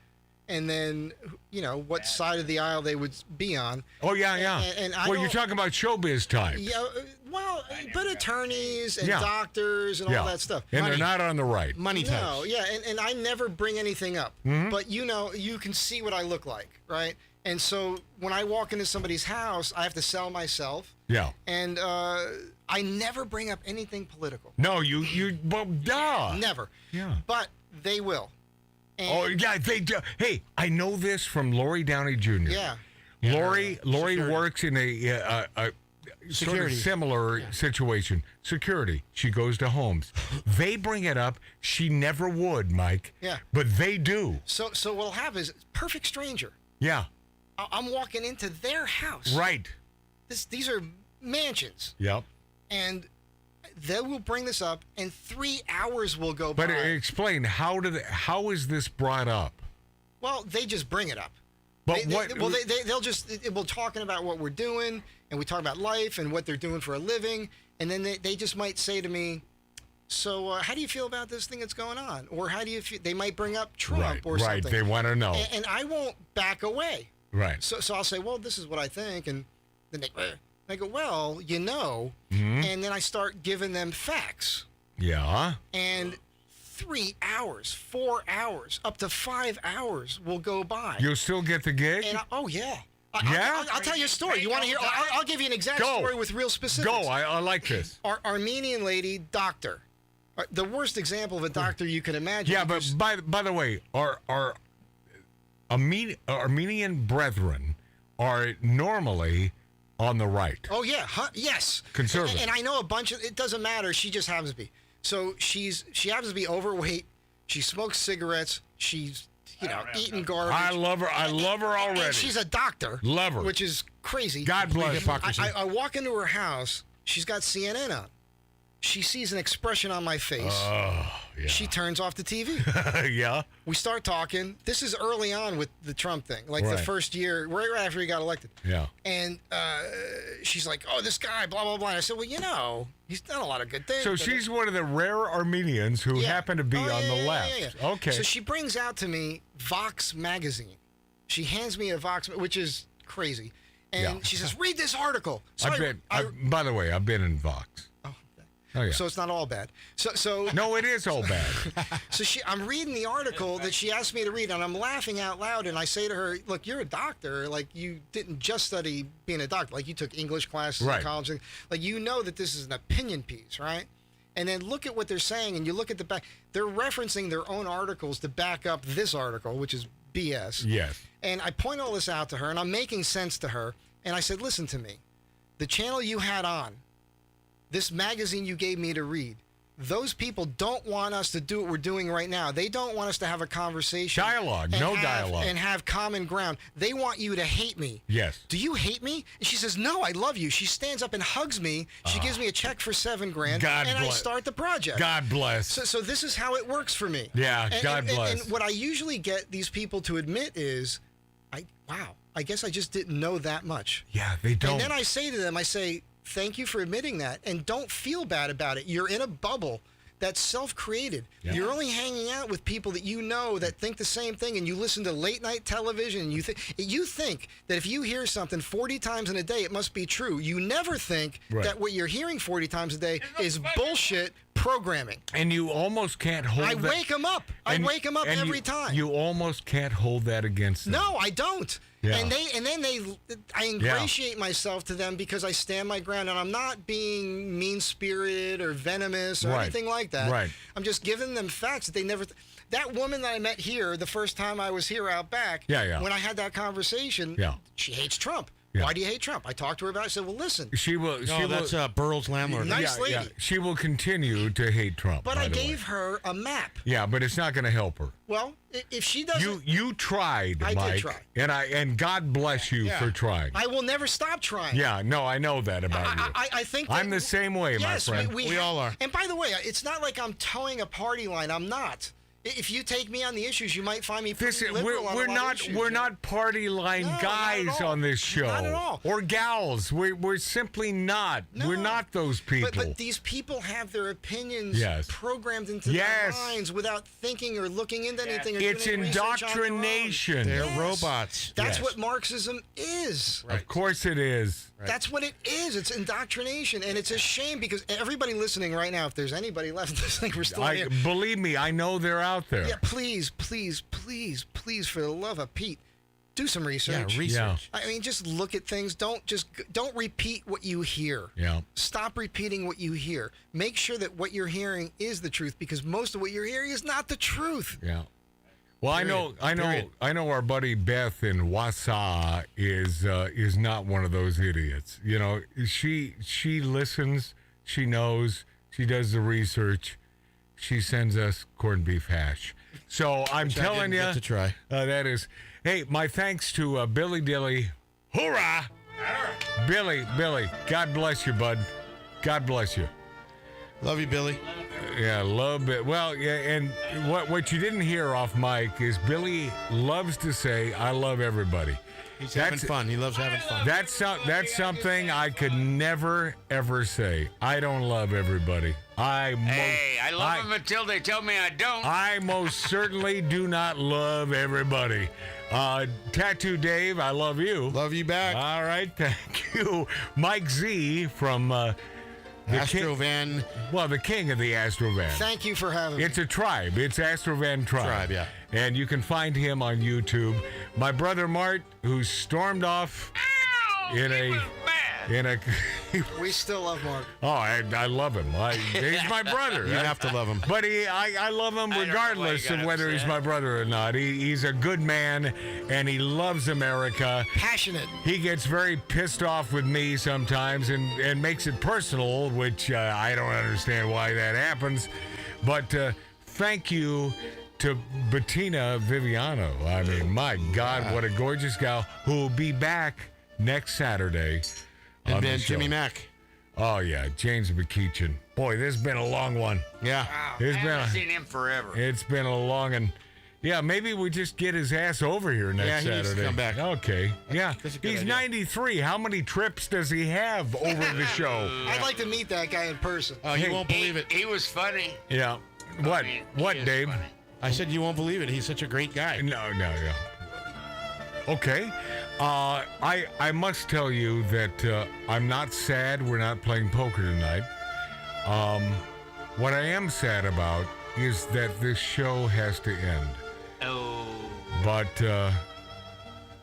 and then, you know, what side of the aisle they would be on. Oh, yeah. And you're talking about showbiz types. Yeah, well, but attorneys and doctors and all that stuff. And they're not on the right. Money types. No, yeah, and I never bring anything up. Mm-hmm. But, you know, you can see what I look like, right? And so when I walk into somebody's house, I have to sell myself. Yeah. And I never bring up anything political. No, well, duh. Never. Yeah. But they will. And they do. Hey, I know this from Lori Downey Jr. Yeah. Lori works in a sort of similar situation. Security. She goes to homes. They bring it up. She never would, Mike. Yeah. But they do. So what'll happen is perfect stranger. Yeah. I'm walking into their house. Right. These are mansions. Yep. And they will bring this up, and 3 hours will go by. But explain, how is this brought up? Well, they just bring it up. But we'll talking about what we're doing, and we talk about life and what they're doing for a living, and then they just might say to me, so how do you feel about this thing that's going on? Or how do you feel? They might bring up Trump or something. Right, they want to know. And I won't back away. Right. So I'll say, well, this is what I think, and then they go, well, you know, Mm-hmm. and then I start giving them facts. Yeah. And 3 hours, 4 hours, up to 5 hours will go by. You'll still get the gig? And I'll tell you a story. You want to hear? I'll give you an exact story with real specifics. Go. I like this. Armenian lady, doctor, The worst example of a doctor you can imagine. Yeah, but by the way, our Armenian brethren are normally on the right. Oh yeah, yes. Conservative. And I know a bunch of. It doesn't matter. She just happens to be. So she happens to be overweight. She smokes cigarettes. She's eating garbage. I love her. I love her already. And she's a doctor. Love her. Which is crazy. God bless hypocrisy. I walk into her house. She's got CNN on. She sees an expression on my face. Oh, yeah. She turns off the TV. Yeah. We start talking. This is early on with the Trump thing, like the first year, right after he got elected. Yeah. And she's like, "Oh, this guy, blah blah blah." And I said, "Well, he's done a lot of good things." So she's one of the rare Armenians who happen to be on the left. Yeah. Okay. So she brings out to me Vox magazine. She hands me a Vox, which is crazy, and she says, "Read this article." So by the way, I've been in Vox. Oh, yeah. So it's not all bad. So no, it is all bad. So I'm reading the article that she asked me to read, and I'm laughing out loud. And I say to her, "Look, you're a doctor. Like, you didn't just study being a doctor. Like, you took English classes in college. Like, you know that this is an opinion piece, right? And then look at what they're saying, and you look at the back. They're referencing their own articles to back up this article, which is BS. Yes. And I point all this out to her, and I'm making sense to her. And I said, listen to me. The channel you had on, this magazine you gave me to read, those people don't want us to do what we're doing right now. They don't want us to have a conversation. Dialogue. Dialogue. And have common ground. They want you to hate me. Yes. Do you hate me? And she says, no, I love you. She stands up and hugs me. She gives me a check for $7,000. I start the project. God bless. So this is how it works for me. Yeah, God bless. And what I usually get these people to admit is, I guess I just didn't know that much. Yeah, they don't. And then I say to them, thank you for admitting that, and don't feel bad about it. You're in a bubble that's self-created. Yeah. You're only hanging out with people that you know that think the same thing, and you listen to late-night television, and you think that if you hear something 40 times in a day, it must be true. You never think that what you're hearing 40 times a day is bullshit programming. And you almost can't hold that. Wake them up. I wake them up every time. You almost can't hold that against them. No, I don't. Yeah. I ingratiate myself to them because I stand my ground, and I'm not being mean-spirited or venomous or anything like that. Right. I'm just giving them facts that they never. That woman that I met here the first time I was here out back, when I had that conversation, she hates Trump. Yeah. Why do you hate Trump? I talked to her about it. I said, well, listen. That's Burrell's landlord. Nice lady. Yeah. She will continue to hate Trump. But I gave her a map. Yeah, but it's not going to help her. Well, if she doesn't. You tried, Mike. I did try. And God bless you for trying. I will never stop trying. Yeah, no, I know that about you. I think I'm the same way, my friend. We all are. And by the way, it's not like I'm towing a party line. I'm not. If you take me on the issues, you might find me pretty liberal on a lot of issues. We're not party line guys on this show. Not at all. Or gals. We're simply not. No. We're not those people. But these people have their opinions programmed into their minds without thinking or looking into anything. Or it's doing indoctrination. They're robots. That's what Marxism is. Right. Of course it is. Right. That's what it is. It's indoctrination. And it's a shame because everybody listening right now, if there's anybody left listening, we're still here. Believe me, I know they're out there. Yeah, please, for the love of Pete, do some research. Yeah, research. I mean, just look at things. Don't repeat what you hear. Yeah. Stop repeating what you hear. Make sure that what you're hearing is the truth, because most of what you're hearing is not the truth. Yeah. Well, I know our buddy Beth in Wausau is not one of those idiots. You know, she listens, she knows, she does the research. She sends us corned beef hash. So I'm telling you, to try. That is. Hey, my thanks to Billy Dilly. Hoorah! Billy, God bless you, bud. God bless you. Love you, Billy. Yeah, love it. Well, yeah, and what you didn't hear off mic is Billy loves to say, "I love everybody." He's having fun. He loves having fun. That's something I could never ever say. I don't love everybody. I love them until they tell me I don't. I most certainly do not love everybody. Tattoo Dave, I love you. Love you back. All right, thank you, Mike Z from. Astrovan. The king of the Astrovan. Thank you for having me. It's a tribe. It's Astrovan Tribe. Yeah. And you can find him on YouTube. My brother Mart, who stormed off in a We still love Mark. Oh, I love him. He's my brother. You have to love him. But I love him regardless of whether he's my brother or not. He's a good man, and he loves America. Passionate. He gets very pissed off with me sometimes and makes it personal, which I don't understand why that happens. But thank you to Batina Vivano. I mean, my God, what a gorgeous gal who will be back next Saturday. And then Jimmy Mack. Oh, yeah, James McEachin. Boy, this has been a long one. Yeah. I haven't seen him forever. It's been a long and... Yeah, maybe we just get his ass over here next Saturday. Yeah, he needs to come back. Okay, yeah. He's idea. 93. How many trips does he have over the show? I'd like to meet that guy in person. Oh, you won't believe it. He was funny. Yeah. What? What, Dave? Funny. I said you won't believe it. He's such a great guy. No. Okay. I must tell you that I'm not sad we're not playing poker tonight. What I am sad about is that this show has to end. Oh. But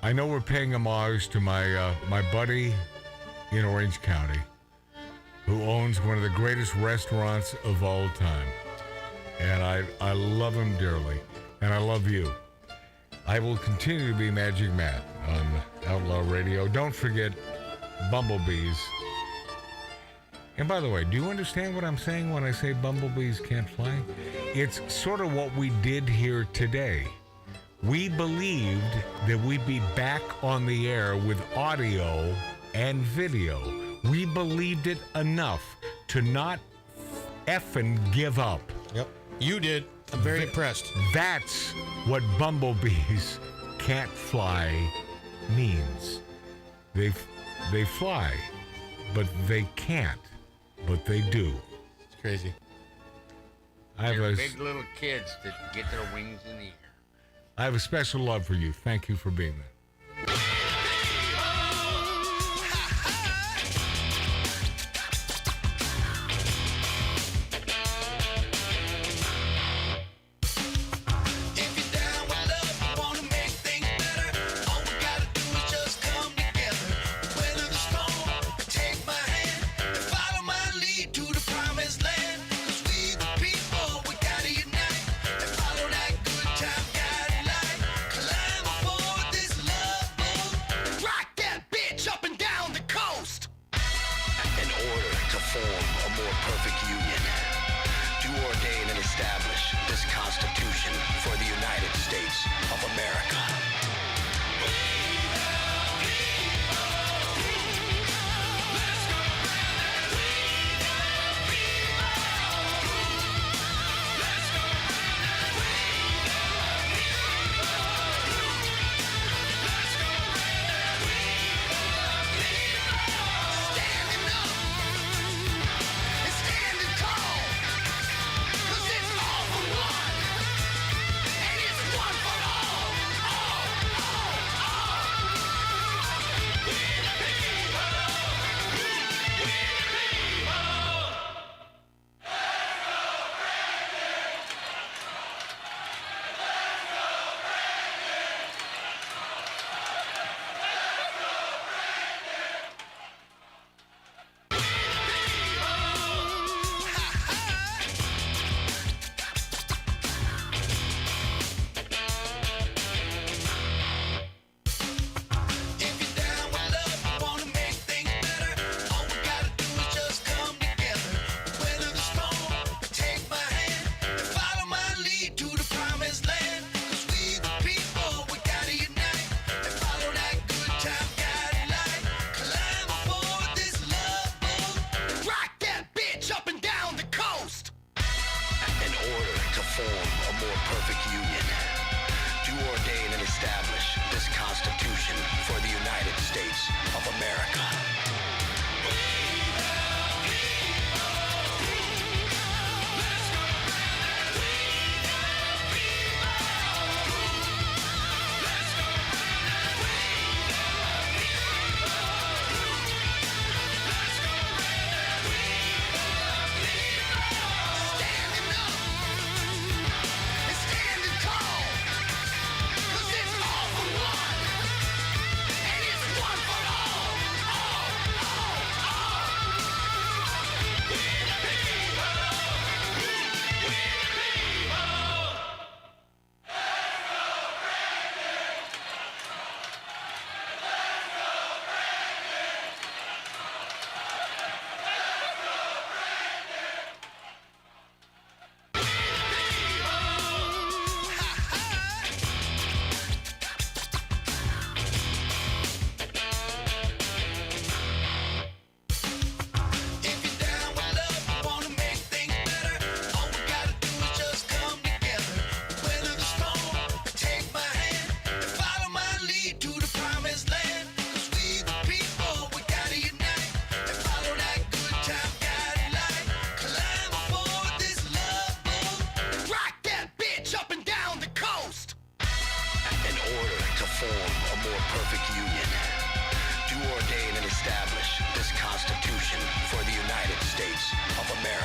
I know we're paying homage to my buddy in Orange County who owns one of the greatest restaurants of all time. And I love him dearly. And I love you. I will continue to be Magic Matt on Outlaw Radio. Don't forget bumblebees. And by the way, do you understand what I'm saying when I say bumblebees can't fly? It's sort of what we did here today. We believed that we'd be back on the air with audio and video. We believed it enough to not effing give up. Yep. You did. I'm very impressed. That's what bumblebees can't fly means. They fly, but they can't. But they do. It's crazy. They're big little kids that get their wings in the air. I have a special love for you. Thank you for being there. perfect union. To ordain and establish